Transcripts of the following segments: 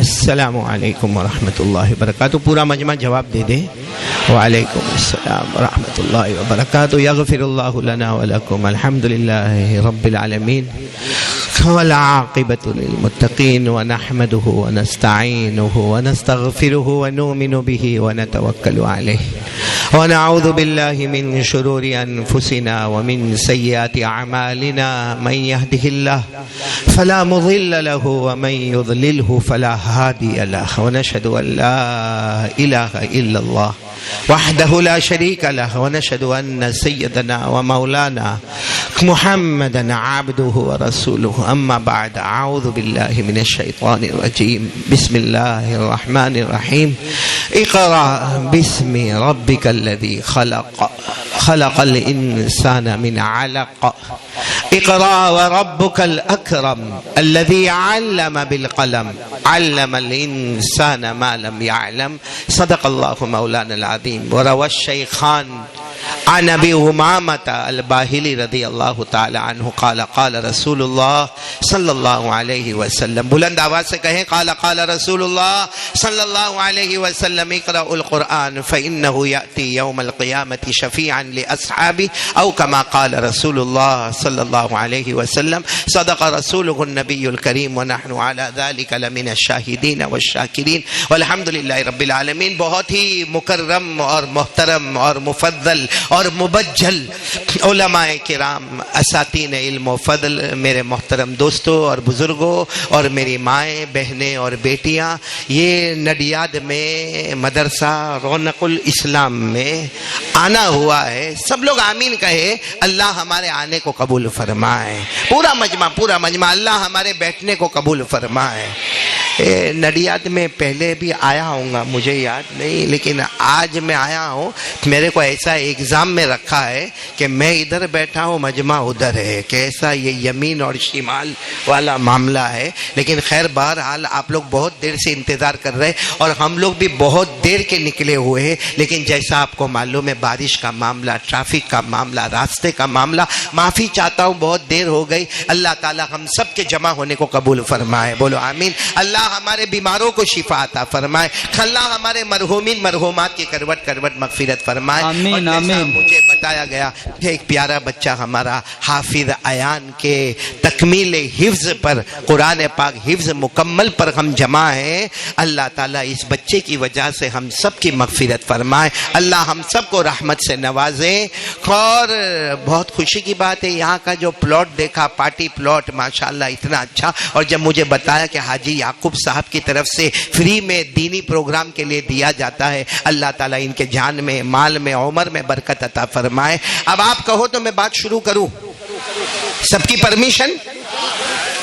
السلام علیکم ورحمۃ اللہ وبرکاتہ. پورا مجمع جواب دے دے. وعلیکم السلام ورحمۃ اللہ وبرکاتہ. یغفر اللہ لنا ولکم. الحمد للہ رب العالمین والعاقبۃ للمتقین ونحمده ونستعینه ونستغفره ونؤمن به ونتوکل علیہ ونعوذ باللہ من شرور انفسنا ومن سیئات اعمالنا. من يهده الله فلا مضل له ومن يضلله فلا هادي له. ونشهد ان لا اله الا الله وحده لا شريك له ونشهد ان سيدنا ومولانا محمدا عبده ورسوله. اما بعد اعوذ بالله من الشيطان الرجيم. بسم الله الرحمن الرحيم. اقرأ باسم ربك الذي خلق الانسان من علق. اقرأ وربك الاكرم الذي علم بالقلم علم الانسان ما لم يعلم. صدق الله مولانا العظيم. وروى الشيخان عن ابی امامۃ الباہلی رضی اللہ تعالی عنہ قال قال رسول اللہ صلی اللہ علیہ وسلم. بلند آواز سے کہیں قال قال رسول اللہ صلی اللہ علیہ وسلم. اقرأوا القرآن فإنه يأتي يوم القيامة شفيعا لأصحابه او كما قال رسول اللہ صلی اللہ علیہ وسلم. صدق رسوله النبی الکریم ونحن على ذلك لمن الشاہدین والشاکرین والحمد للہ رب العالمین. بہت ہی مکرم اور محترم اور مفضل اور مبجل علماء کرام، اساتین علم و فضل، میرے محترم دوستوں اور بزرگوں اور میری مائیں بہنیں اور بیٹیاں، یہ نڈیاد میں مدرسہ رونق الاسلام میں آنا ہوا ہے. سب لوگ آمین کہے. اللہ ہمارے آنے کو قبول فرمائے. پورا مجمع اللہ ہمارے بیٹھنے کو قبول فرمائے. نڈیاد میں پہلے بھی آیا ہوں گا، مجھے یاد نہیں، لیکن آج میں آیا ہوں. میرے کو ایسا ایگزام میں رکھا ہے کہ میں ادھر بیٹھا ہوں، مجمع ادھر ہے. کیسا یہ یمین اور شمال والا معاملہ ہے. لیکن خیر، بہرحال آپ لوگ بہت دیر سے انتظار کر رہے اور ہم لوگ بھی بہت دیر کے نکلے ہوئے ہیں. لیکن جیسا آپ کو معلوم ہے، بارش کا معاملہ، ٹریفک کا معاملہ، راستے کا معاملہ، معافی چاہتا ہوں بہت دیر ہو گئی. اللہ تعالی ہم سب کے جمع ہونے کو قبول فرمائے. بولو آمین. اللہ ہمارے بیماروں کو شفا عطا فرمائے. اللہ ہمارے مرحومین مرحومات کی کروٹ مغفرت فرمائے. آمین آمین. مجھے بتایا گیا ایک پیارا بچہ ہمارا حافظ ایان کے تکمیل حفظ پر، قرآن پاک حفظ مکمل پر ہم جمع ہیں. اللہ تعالیٰ اس بچے کی وجہ سے ہم سب کی مغفرت فرمائے. اللہ ہم سب کو رحمت سے نوازے. اور بہت خوشی کی بات ہے، یہاں کا جو پلاٹ دیکھا، پارٹی پلاٹ، ماشاءاللہ اتنا اچھا. اور جب مجھے بتایا کہ حاجی یعقوب صاحب کی طرف سے فری میں دینی پروگرام کے لیے دیا جاتا ہے، اللہ تعالیٰ ان کے جان میں، مال میں، عمر میں برکت عطا فرمائے. اب آپ کہو تو میں بات شروع کروں؟ سب کی پرمیشن؟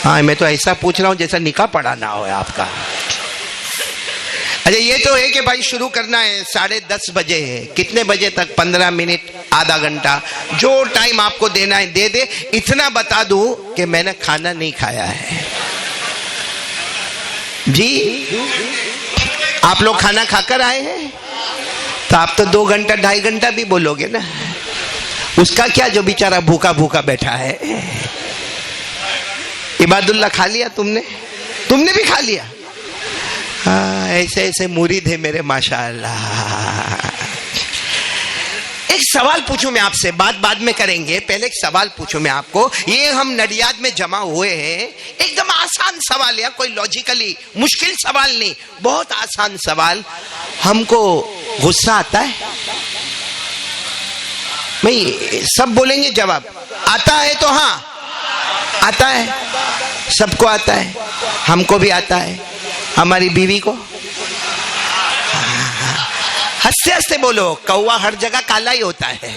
ہاں، میں تو ایسا پوچھ رہا ہوں جیسا نکاح پڑھا نہ ہو آپ کا. اچھا، یہ تو ہے کہ بھائی شروع کرنا ہے 10:30 بجے ہے. کتنے بجے تک؟ 15 منٹ، آدھا گھنٹہ، جو ٹائم آپ کو دینا ہے دے دے. اتنا بتا دوں کہ میں نے کھانا نہیں کھایا ہے. جی، آپ لوگ کھانا کھا کر آئے ہیں تو آپ تو 2 گھنٹہ 2.5 گھنٹہ بھی بولو گے نا. اس کا کیا جو بیچارہ بھوکا بھوکا بیٹھا ہے. عباد اللہ کھا لیا تم نے بھی کھا لیا. ایسے ایسے مرید ہے میرے ماشاءاللہ. ایک سوال پوچھوں میں آپ سے، بعد میں کریں گے. پہلے ایک سوال پوچھوں میں آپ کو. یہ ہم نڈیاد میں جمع ہوئے ہیں، ایک دم آسان سوال ہے، کوئی لاجیکلی مشکل سوال نہیں، بہت آسان سوال. ہم کو غصہ آتا ہے؟ نہیں، سب بولیں گے جواب. آتا ہے تو ہاں آتا ہے، سب کو آتا ہے. ہم کو بھی آتا ہے، ہماری بیوی کو. ہنستے ہنستے بولو، کوا ہر جگہ کالا ہی ہوتا ہے.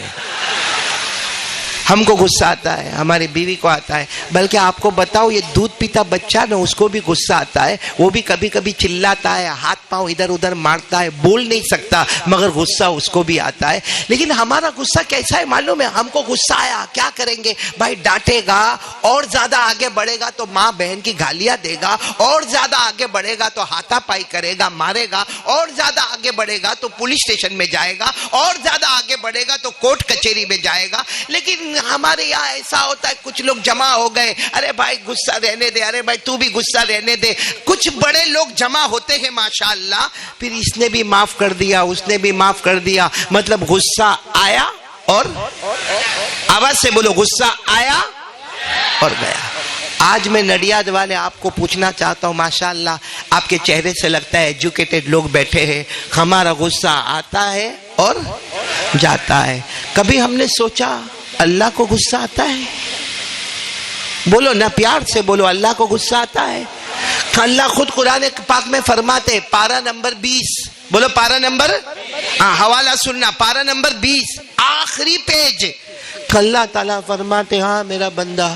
ہم کو غصہ آتا ہے، ہماری بیوی کو آتا ہے. بلکہ آپ کو بتاؤ، یہ دودھ پیتا بچہ نا، اس کو بھی غصہ آتا ہے. وہ بھی کبھی کبھی چلاتا ہے، ہاتھ پاؤں ادھر ادھر مارتا ہے، بول نہیں سکتا، مگر غصہ اس کو بھی آتا ہے. لیکن ہمارا غصہ کیسا ہے معلوم ہے؟ ہم کو غصہ آیا، کیا کریں گے بھائی؟ ڈانٹے گا، اور زیادہ آگے بڑھے گا تو ماں بہن کی گالیاں دے گا، اور زیادہ آگے بڑھے گا تو ہاتھا پائی کرے گا، مارے گا، اور زیادہ آگے بڑھے گا تو پولیس اسٹیشن میں جائے گا، اور زیادہ آگے بڑھے گا تو کورٹ کچہری میں جائے گا. لیکن ہمارے یہاں ایسا ہوتا ہے، کچھ لوگ جمع ہو گئے، ارے بھائی غصہ رہنے دے، ارے بھائی تو بھی غصہ رہنے دے. کچھ بڑے لوگ جمع ہوتے ہیں ماشاءاللہ، پھر اس نے بھی معاف کر دیا، اس نے بھی معاف کر دیا، مطلب غصہ آیا اور آواز سے بولو، غصہ آیا اور گیا. آج میں نڈیاد والے آپ کو پوچھنا چاہتا ہوں، ماشاءاللہ آپ کے چہرے سے لگتا ہے ایجوکیٹڈ لوگ بیٹھے ہیں، ہمارا غصہ آتا ہے اور جاتا ہے. کبھی ہم نے سوچا اللہ کو غصہ آتا ہے؟ بولو نا، پیار سے بولو، اللہ کو غصہ آتا ہے؟ اللہ خود قرآن پاک میں فرماتے، پارہ نمبر 20، بولو پارہ نمبر، حوالہ سننا، پارہ نمبر 20 آخری پیج. اللہ تعالیٰ فرماتے ہاں میرا بندہ،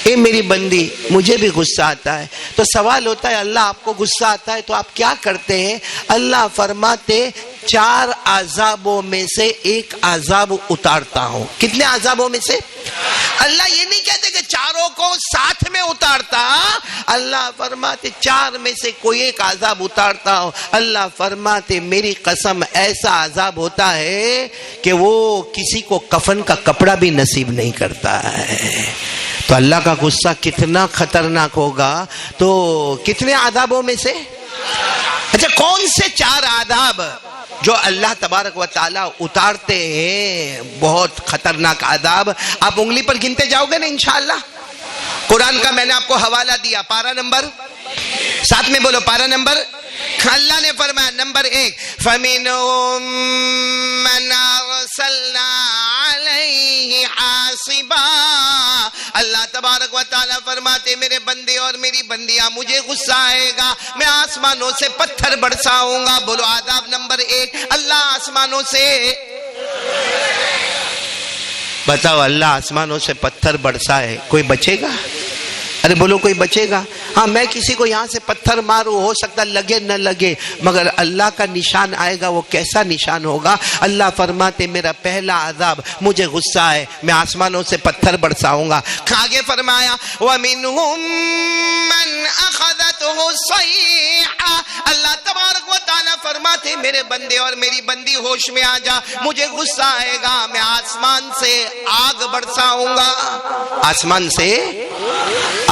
اے میری بندی، مجھے بھی غصہ آتا ہے. تو سوال ہوتا ہے اللہ آپ کو غصہ آتا ہے تو آپ کیا کرتے ہیں؟ اللہ فرماتے 4 عذابوں میں سے ایک عذاب اتارتا ہوں. کتنے عذابوں میں سے؟ اللہ یہ نہیں کہتے کہ چاروں کو ساتھ میں اتارتا، اللہ فرماتے 4 میں سے کوئی ایک عذاب اتارتا ہوں. اللہ فرماتے میری قسم ایسا عذاب ہوتا ہے کہ وہ کسی کو کفن کا کپڑا بھی نصیب نہیں کرتا ہے. تو اللہ کا غصہ کتنا خطرناک ہوگا. تو کتنے عذابوں میں سے؟ اچھا کون سے 4 عذاب جو اللہ تبارک و تعالی اتارتے ہیں؟ بہت خطرناک عذاب. آپ انگلی پر گنتے جاؤ گے نا انشاءاللہ. قرآن کا میں نے آپ کو حوالہ دیا، پارہ نمبر، ساتھ میں بولو پارہ نمبر. اللہ نے فرمایا نمبر 1 فَمِنْهُمْ مَنْ أَرْسَلْنَا عَلَيْهِ حَاصِبًا. اللہ تبارک و تعالیٰ فرماتے میرے بندے اور میری بندیاں، مجھے غصہ آئے گا، میں آسمانوں سے پتھر برساؤں گا. بولو عذاب نمبر 1، اللہ آسمانوں سے، بتاؤ اللہ آسمانوں سے پتھر برسائے، کوئی بچے گا؟ ارے بولو کوئی بچے گا؟ ہاں میں کسی کو یہاں سے پتھر ماروں، ہو سکتا لگے نہ لگے، مگر اللہ کا نشان آئے گا. وہ کیسا نشان ہوگا؟ اللہ فرماتے میرا پہلا عذاب، مجھے غصہ ہے، میں آسمانوں سے پتھر برساؤں گا. آگے فرمایا وَمِنْهُمْ مَنْ أَخَذَتْهُ الصَّيْحَةُ. اللہ تبارک و تعالیٰ فرماتے میرے بندے اور میری بندی ہوش میں آ جا، مجھے غصہ آئے گا، میں آسمان سے آگ برساؤں گا. آسمان سے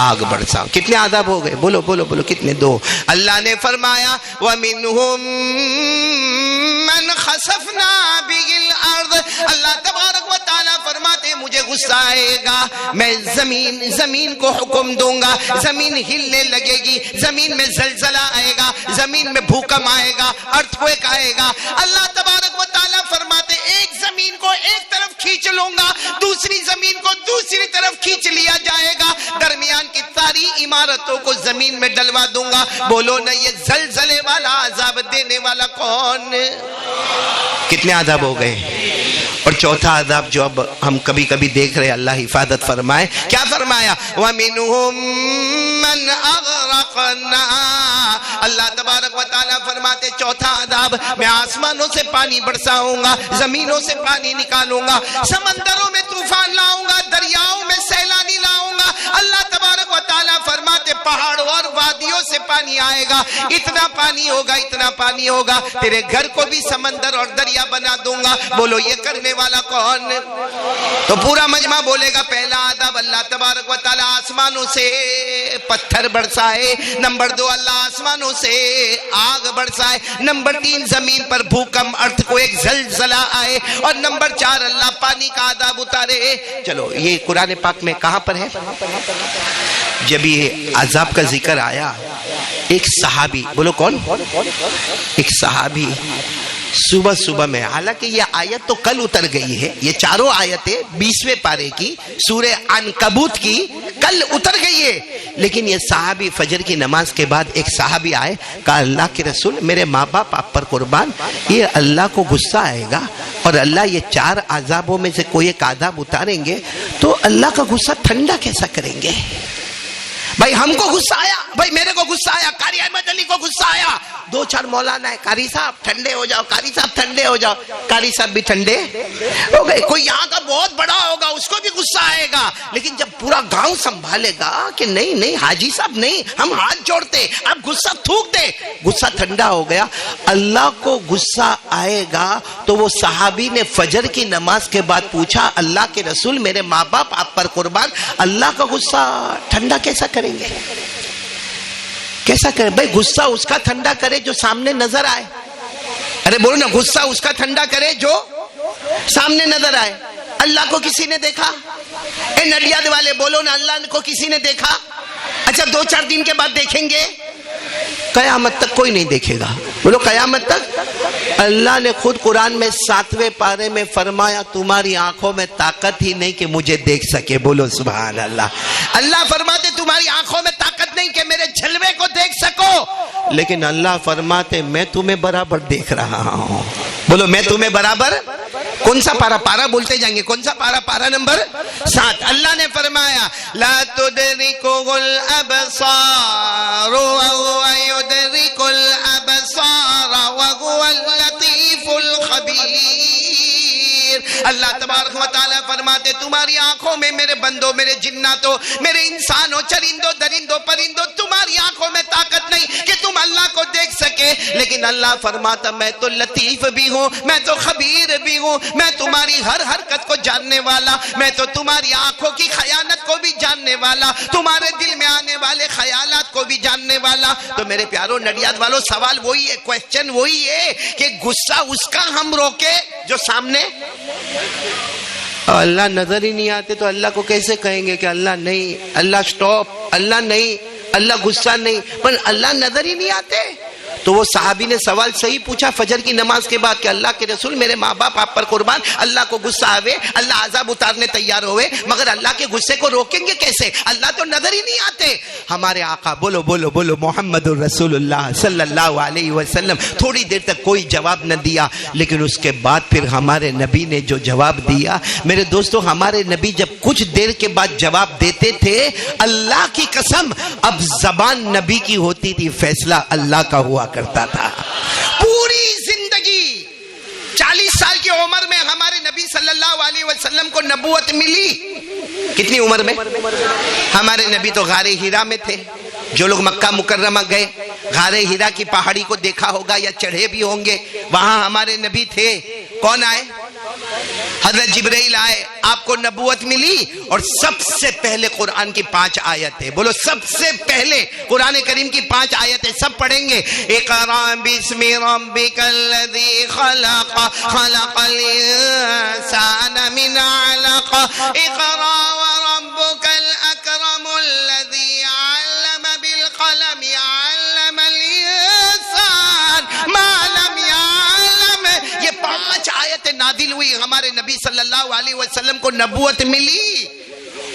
آگ برساؤں. کتنے عذاب ہو گئے؟ بولو بولو بولو کتنے؟ 2. اللہ نے فرمایا وَمِنْهُمْ مَنْ خَسَفْنَا بِهِ الْأَرْضِ. اللہ تبارک و تعالیٰ فرماتے مجھے غصہ آئے گا، میں زمین کو حکم دوں گا، زمین ہلنے لگے گی، زمین میں زلزلہ آئے گا، زمین میں بھوکم آئے گا، ارتھکویک آئے گا. اللہ تبارک و تعالیٰ فرماتے ایک زمین کو ایک طرف کھینچ لوں گا، دوسری زمین کو دوسری طرف کھینچ لیا جائے گا، درمیان کی ساری عمارتوں کو زمین میں ڈلوا دوں گا. بولو نا یہ زلزلے والا عذاب دینے والا کون؟ کتنے عذاب ہو گئے؟ اور چوتھا عذاب جو اب ہم کبھی کبھی دیکھ رہے، اللہ حفاظت فرمائے، کیا فرمایا؟ وَمِنْهُمْ مَنْ أَغْرَقْنَا. اللہ تبارک و تعالیٰ فرماتے چوتھا عذاب، میں آسمانوں سے پانی برساؤں گا، زمینوں سے پانی نکالوں گا، سمندروں میں طوفان لاؤں گا، دریاؤں میں سیلانی لاؤں گا. اللہ تبارک و تعالیٰ فرماتے پہاڑوں اور وادیوں سے پانی آئے گا، اتنا پانی ہوگا، اتنا پانی ہوگا، تیرے گھر کو بھی سمندر اور دریا بنا دوں گا. بولو یہ کرنے والا کون؟ تو پورا مجمع بولے گا پہلا عذاب اللہ تبارک و تعالیٰ آسمانوں سے پتھر برسائے. نمبر 2 اللہ آسمانوں سے آگ برسائے. نمبر 3 زمین پر بھوکم، ارتھ کو ایک زلزلہ آئے. اور نمبر 4 اللہ پانی کا عذاب اتارے. چلو یہ قرآن پاک میں کہاں پر ہے؟ جب یہ عذاب کا ذکر آیا، ایک صحابی، بولو کون؟ ایک صحابی صبح میں، حالانکہ یہ آیت تو کل اتر گئی ہے، یہ چاروں آیتیں 20ویں پارے کی سورہ عنکبوت کی کل اتر گئی ہے، لیکن یہ صحابی فجر کی نماز کے بعد ایک صحابی آئے، کہا اللہ کے رسول میرے ماں باپ آپ پر قربان، یہ اللہ کو غصہ آئے گا اور اللہ یہ 4 عذابوں میں سے کوئی ایک عذاب اتاریں گے تو اللہ کا غصہ ٹھنڈا کیسا کریں گے؟ بھائی ہم کو غصہ آیا، بھائی میرے کو غصہ آیا، قاری احمد علی کو غصہ آیا، آیا, 2-4 مولانا ہے, قاری صاحب ٹھنڈے ہو جاؤ, قاری صاحب ٹھنڈے ہو جاؤ. قاری صاحب بھی ٹھنڈے ہو گئے. کوئی یہاں کا بہت بڑا ہوگا, اس کو بھی غصہ آئے گا, لیکن جب پورا گاؤں سنبھالے گا کہ نہیں نہیں حاجی صاحب نہیں, ہم ہاتھ جوڑتے, اب غصہ تھوک دے, غصہ ٹھنڈا ہو گیا. اللہ کو غصہ آئے گا تو وہ صحابی نے فجر کی نماز کے بعد پوچھا, اللہ کے رسول میرے ماں باپ آپ پر قربان, اللہ کا غصہ ٹھنڈا کیسا کریں گے؟ کیسا کریں بھائی؟ غصہ اس کا ٹھنڈا کرے جو سامنے نظر آئے. ارے بولو نا, غصہ اس کا ٹھنڈا کرے جو سامنے نظر آئے. اللہ کو کسی نے دیکھا؟ اے نڈیاد والے بولو نا, اللہ کو کسی نے دیکھا؟ اچھا 2-4 دن کے بعد دیکھیں گے؟ قیامت تک کوئی نہیں دیکھے گا. بولو قیامت تک. اللہ نے خود قرآن میں 7ویں پارے میں فرمایا, تمہاری آنکھوں میں طاقت ہی نہیں کہ مجھے دیکھ سکے. بولو سبحان اللہ. اللہ فرماتے تمہاری آنکھوں میں طاقت نہیں کہ میرے جلوے کو دیکھ سکو, لیکن اللہ فرماتے میں تمہیں برابر دیکھ رہا ہوں. بولو میں تمہیں برابر. کون سا پارا؟ پارا بولتے جائیں گے. کون سا پارا؟ پارا نمبر 7. اللہ نے فرمایا لا تدرکہ الابصار وهو يدرك الابصار وهو اللطيف الخبیر. اللہ تبارک و تعالیٰ فرماتے تمہاری آنکھوں میں میرے بندوں, میرے جناتوں, میرے انسانوں, چرندوں, درندوں, پرندوں, تمہاری آنکھوں میں طاقت نہیں کہ تم اللہ کو دیکھ سکے, لیکن اللہ فرماتا میں تو لطیف بھی ہوں, میں تو خبیر بھی ہوں, میں تمہاری ہر حرکت کو جاننے والا, میں تو تمہاری آنکھوں کی خیانت کو بھی جاننے والا, تمہارے دل میں آنے والے خیالات کو بھی جاننے والا. تو میرے پیاروں نڈیاد والوں, سوال وہی ہے, کوسچن وہی ہے کہ غصہ اس کا ہم روکے جو سامنے. اللہ نظر ہی نہیں آتے تو اللہ کو کیسے کہیں گے کہ اللہ نہیں, اللہ سٹاپ, اللہ نہیں, اللہ غصہ نہیں, پر اللہ نظر ہی نہیں آتے. تو وہ صحابی نے سوال صحیح پوچھا فجر کی نماز کے بعد کہ اللہ کے رسول میرے ماں باپ آپ پر قربان, اللہ کو غصہ آوے, اللہ عذاب اتارنے تیار ہوئے, مگر اللہ کے غصے کو روکیں گے کیسے؟ اللہ تو نظر ہی نہیں آتے. ہمارے آقا بولو بولو بولو محمد الرسول اللہ صلی اللہ علیہ وسلم تھوڑی دیر تک کوئی جواب نہ دیا, لیکن اس کے بعد پھر ہمارے نبی نے جو جواب دیا, میرے دوستو ہمارے نبی جب کچھ دیر کے بعد جواب دیتے تھے, اللہ کی قسم اب زبان نبی کی ہوتی تھی, فیصلہ اللہ کا ہوا کرتا تھا. پوری زندگی 40 سال کی عمر میں ہمارے نبی صلی اللہ علیہ وسلم کو نبوت ملی. کتنی عمر میں؟ ہمارے نبی تو غار ہیرا میں تھے. جو لوگ مکہ مکرمہ گئے, غار ہیرا کی پہاڑی کو دیکھا ہوگا یا چڑھے بھی ہوں گے, وہاں ہمارے نبی تھے. کون آئے؟ حضرت جبرائیل آئے, آپ کو نبوت ملی, اور سب سے پہلے قرآن کی 5 آیتیں. بولو سب سے پہلے قرآن کریم کی 5 آیتیں سب پڑھیں گے. اقرأ باسم ربک الذی خلق, خلق الانسان من علق, اقرأ وربک الاکرم الذی علم بالقلم, علم الانسان ما لم یعلم. یہ 5 آیتیں نازل ہوئی, ہمارے نبی صلی اللہ علیہ وسلم کو نبوت ملی,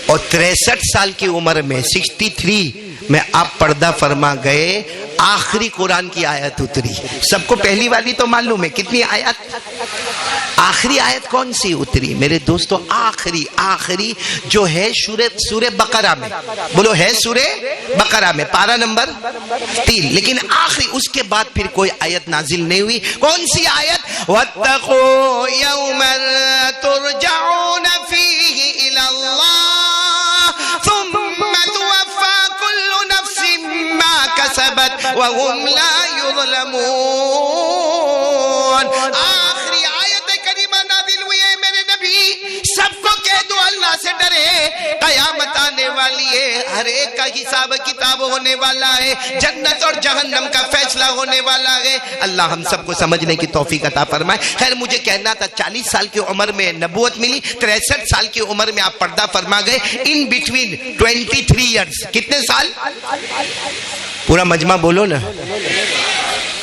اور 63 سال کی عمر میں 63 میں آپ پردہ فرما گئے. آخری قرآن کی آیت اتری. سب کو پہلی والی تو معلوم ہے, کتنی آیت؟ آخری آیت کون سی اتری میرے دوستو؟ آخری جو ہے سورہ بقرہ میں. بولو ہے سورہ بقرہ میں, پارہ نمبر 3. لیکن آخری, اس کے بعد پھر کوئی آیت نازل نہیں ہوئی. کون سی آیت؟ وَاتَّقُوا يَوْمًا تُرْجَعُونَ فِيهِ إِلَى اللَّهِ ثُمَّ تُوَفَّى كُلُّ نَفْسٍ مَا كَسَبَتْ وَهُمْ لَا يُظْلَمُونَ. آخری آیت کریمہ نازل ہوئی ہے میرے نبی, سب کو کہہ دو اللہ سے ڈرے, قیامت آنے والی ہے, ہر ایک کا حساب کتاب ہونے والا ہے, جنت اور جہنم کا فیصلہ ہونے والا ہے. اللہ ہم سب کو سمجھنے کی توفیق عطا فرمائے. خیر مجھے کہنا تھا 40 سال کی عمر میں نبوت ملی, 63 سال کی عمر میں آپ پردہ فرما گئے. ان بٹوین 23 ایئرز, کتنے سال؟ پورا مجمع بولو نا.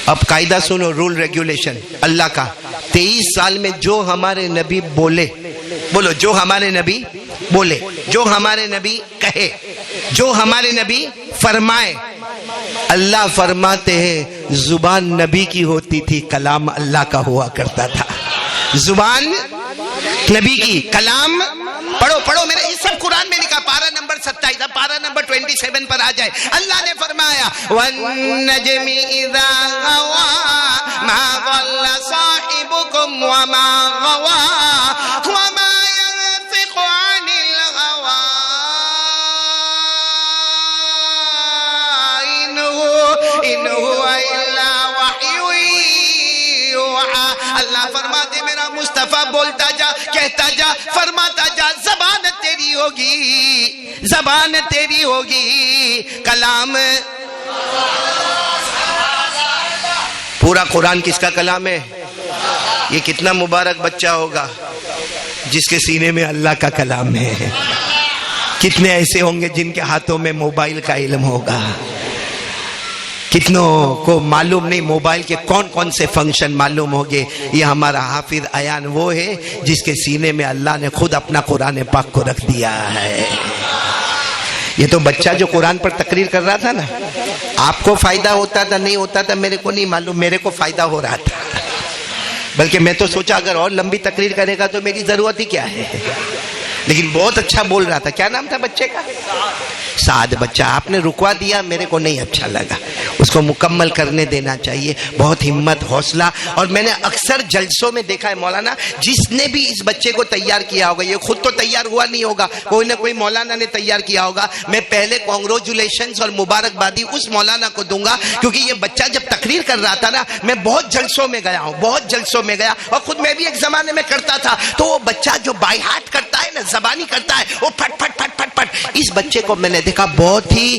اب قاعدہ سنو, رول ریگولیشن اللہ کا. 23 سال میں جو ہمارے نبی بولے, بولو جو ہمارے نبی بولے, جو ہمارے نبی کہے, جو ہمارے نبی فرمائے. اللہ فرماتے ہیں زبان نبی کی ہوتی تھی, کلام اللہ کا ہوا کرتا تھا. زبان نبی کی, کلام پڑھو پڑھو میرے، یہ سب قرآن میں لکھا، پارہ نمبر 27، اب پارہ نمبر 27 پر آ جائے۔ اللہ نے فرمایا وَالنَّجْمِ إِذَا غَوَى مَا ضَلَّ صَاحِبُكُمْ وَمَا غَوَى وَمَا يَنطِقُ عَنِ الْهَوَى إِنْ هُوَ إِلَّا وَحْيٌ يُوحَى۔ اللہ فرماتے میرا مصطفیٰ بولتا جا، کہتا جا، فرماتا جا، زبان تیری ہوگی، زبان تیری ہوگی، کلام پورا قرآن کس کا کلام ہے؟ یہ کتنا مبارک بچہ ہوگا جس کے سینے میں اللہ کا کلام ہے۔ کتنے ایسے ہوں گے جن کے ہاتھوں میں موبائل کا علم ہوگا؟ کتنوں کو معلوم نہیں موبائل کے کون کون سے فنکشن معلوم ہوگے؟ یہ ہمارا حافظ ایان وہ ہے جس کے سینے میں اللہ نے خود اپنا قرآن پاک کو رکھ دیا ہے۔ یہ تو بچہ جو قرآن پر تقریر کر رہا تھا نا، آپ کو فائدہ ہوتا تھا نہیں ہوتا تھا میرے کو نہیں معلوم، میرے کو فائدہ ہو رہا تھا، بلکہ میں تو سوچا اگر اور لمبی تقریر کرے گا تو میری ضرورت ہی کیا ہے، لیکن بہت اچھا بول رہا تھا۔ کیا نام تھا بچے کا؟ سعد بچہ۔ آپ نے رکوا دیا، میرے کو نہیں اچھا لگا، اس کو مکمل کرنے دینا چاہیے۔ بہت ہمت، حوصلہ، اور میں نے اکثر جلسوں میں دیکھا ہے مولانا جس نے بھی اس بچے کو تیار کیا ہوگا، یہ خود تو تیار ہوا نہیں ہوگا، کوئی نہ کوئی مولانا نے تیار کیا ہوگا، میں پہلے کانگریچولیشنز اور مبارکبادی اس مولانا کو دوں گا، کیونکہ یہ بچہ جب تقریر کر رہا تھا نا، میں بہت جلسوں میں گیا ہوں، بہت جلسوں میں گیا، اور خود میں بھی ایک زمانے میں کرتا تھا، تو وہ بچہ جو بائی ہارٹ کرتا ہے نا، زبانی کرتا ہے، وہ پھٹ پھٹ پھٹ پھٹ پھٹ، اس بچے کو میں نے دیکھا بہت ہی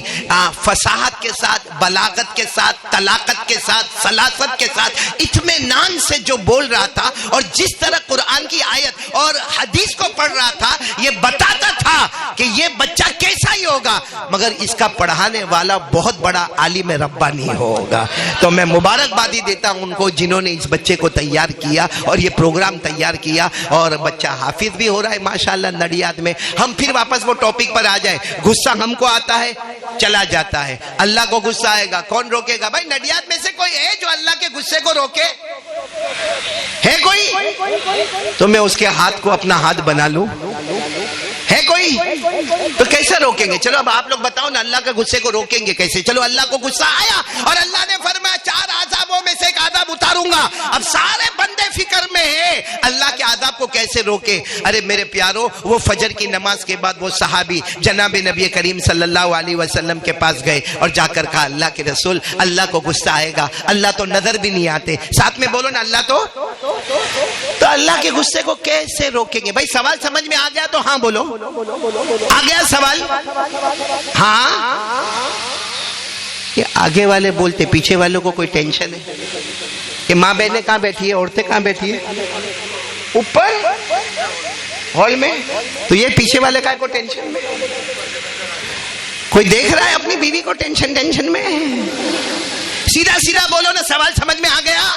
فصاحت کے ساتھ، بلاغت کے ساتھ، طلاقت کے ساتھ، سلاست کے ساتھ، اطمینان سے جو بول رہا تھا، اور جس طرح قرآن کی آیت اور حدیث کو پڑھ رہا تھا، یہ بتاتا تھا کہ یہ بچہ کیسا ہی ہوگا، مگر اس کا پڑھانے والا بہت بڑا عالم ربانی ہوگا۔ تو میں مبارکبادی دیتا ہوں ان کو جنہوں نے اس بچے کو تیار کیا اور یہ پروگرام تیار کیا، اور بچہ حافظ بھی ہو رہا ہے ماشاءاللہ نڈیاد میں۔ ہم پھر واپس وہ ٹاپک پر آ جائیں، غصہ ہم کو آتا ہے چلا جاتا ہے، اللہ کو غصہ آئے گا کون روکے گا؟ بھائی نڈیاد میں سے کوئی ہے جو اللہ کے غصے کو روکے؟ ہے کوئی؟ تو میں اس کے ہاتھ کو اپنا ہاتھ بنا لوں؟ ہے کوئی؟ تو کیسے روکیں گے؟ چلو اب آپ لوگ بتاؤ نا، اللہ کے غصے کو روکیں گے کیسے؟ چلو اللہ کو غصہ آیا اور اللہ نے فرمایا 4 عذابوں میں سے ایک عذاب اتاروں گا، اب سارے بندے فکر میں ہیں اللہ کے عذاب کو کیسے روکے؟ ارے میرے پیارو، وہ فجر کی نماز کے بعد وہ صحابی جناب نبی کریم صلی اللہ علیہ وسلم کے پاس گئے اور جا کر کہا اللہ کے رسول، اللہ کو غصہ آئے گا، اللہ تو نظر بھی نہیں آتے، ساتھ میں بولو نا اللہ تو اللہ کے غصے کو کیسے روکیں گے؟ بھائی سوال سمجھ میں آ گیا تو ہاں بولو، آ گیا سوال؟ ہاں، یہ آگے والے بولتے، پیچھے والوں کو کوئی ٹینشن ہے کہ ماں بہنیں کہاں بیٹھی ہے، عورتیں کہاں بیٹھی ہے؟ اوپر ہال میں، تو یہ پیچھے والے کا کو ٹینشن میں؟ کوئی دیکھ رہا ہے اپنی بیوی کو ٹینشن میں؟ سیدھا سیدھا بولو نا، سوال سمجھ میں آ گیا؟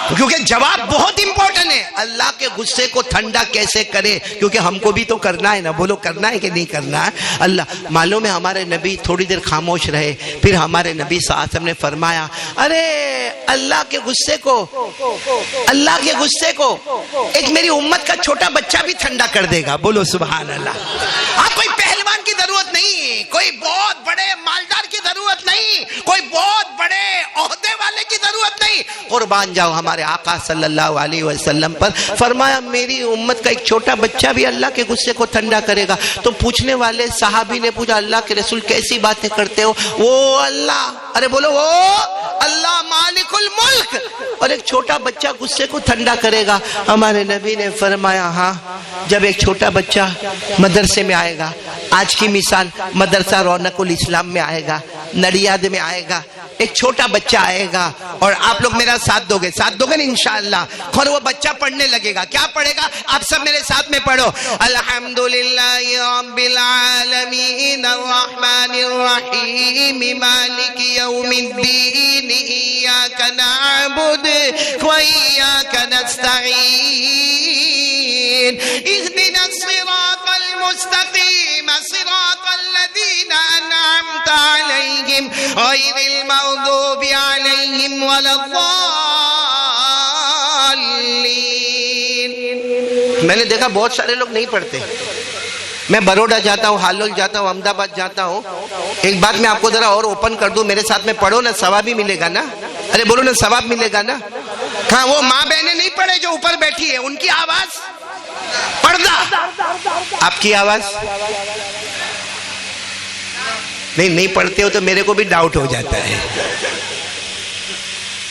کیونکہ جواب بہت امپورٹنٹ ہے، اللہ کے غصے کو ٹھنڈا کیسے کرے، کیونکہ ہم کو بھی تو کرنا ہے نا، بولو کرنا ہے کہ نہیں کرنا ہے؟ اللہ معلوم ہے ہمارے نبی تھوڑی دیر خاموش رہے، پھر ہمارے نبی صلی اللہ علیہ وسلم نے فرمایا ارے اللہ کے غصے کو ایک میری امت کا چھوٹا بچہ بھی ٹھنڈا کر دے گا، بولو سبحان اللہ۔ آپ کوئی پہلوان کی ضرورت نہیں، کوئی بہت بڑے مالدار کی ضرورت نہیں، کوئی بہت بڑے عہدے والے کی ضرورت نہیں، قربان جاؤ ہمارے آقا صلی اللہ علیہ وسلم پر، فرمایا میری امت کا ایک چھوٹا بچہ بھی اللہ کے غصے کو ٹھنڈا کرے گا۔ تو پوچھنے والے صحابی نے پوچھا اللہ کے رسول کیسی باتیں کرتے ہو؟ وہ اللہ، ارے بولو وہ اللہ مالک الملک، اور ایک چھوٹا بچہ غصے کو ٹھنڈا کرے گا؟ ہمارے نبی نے فرمایا ہاں، جب ایک چھوٹا بچہ مدرسے میں آئے گا، آج کی مثال مدرسہ رونق الاسلام میں آئے گا، نڈیاد میں آئے گا، ایک چھوٹا بچہ آئے گا، اور آپ لوگ میرا ساتھ دو گے نا انشاءاللہ، اور وہ بچہ پڑھنے لگے گا، کیا پڑھے گا؟ آپ سب میرے ساتھ میں پڑھو، الحمدللہ رب العالمین الرحمن الرحیم مالک یوم الدین ایاک نعبد و ایاک نستعین اهدنا الصراط المستقیم صراط الذین انعمت علیہم غیر المغضوب علیہم ولا الضالین۔ میں نے دیکھا بہت سارے لوگ نہیں پڑھتے، میں بروڈا جاتا ہوں، ہالول جاتا ہوں، احمد آباد جاتا ہوں. ایک بات میں آپ کو ذرا اور اوپن کر دوں، میرے ساتھ میں پڑھو نا، ثواب بھی ملے گا نا. ارے بولو نا، ثواب ملے گا نا. ہاں، وہ ماں بہنیں نہیں پڑھے جو اوپر بیٹھی ہے، ان کی آواز پردہ، آپ کی آواز نہیں پڑھتے ہو تو میرے کو بھی ڈاؤٹ ہو جاتا ہے.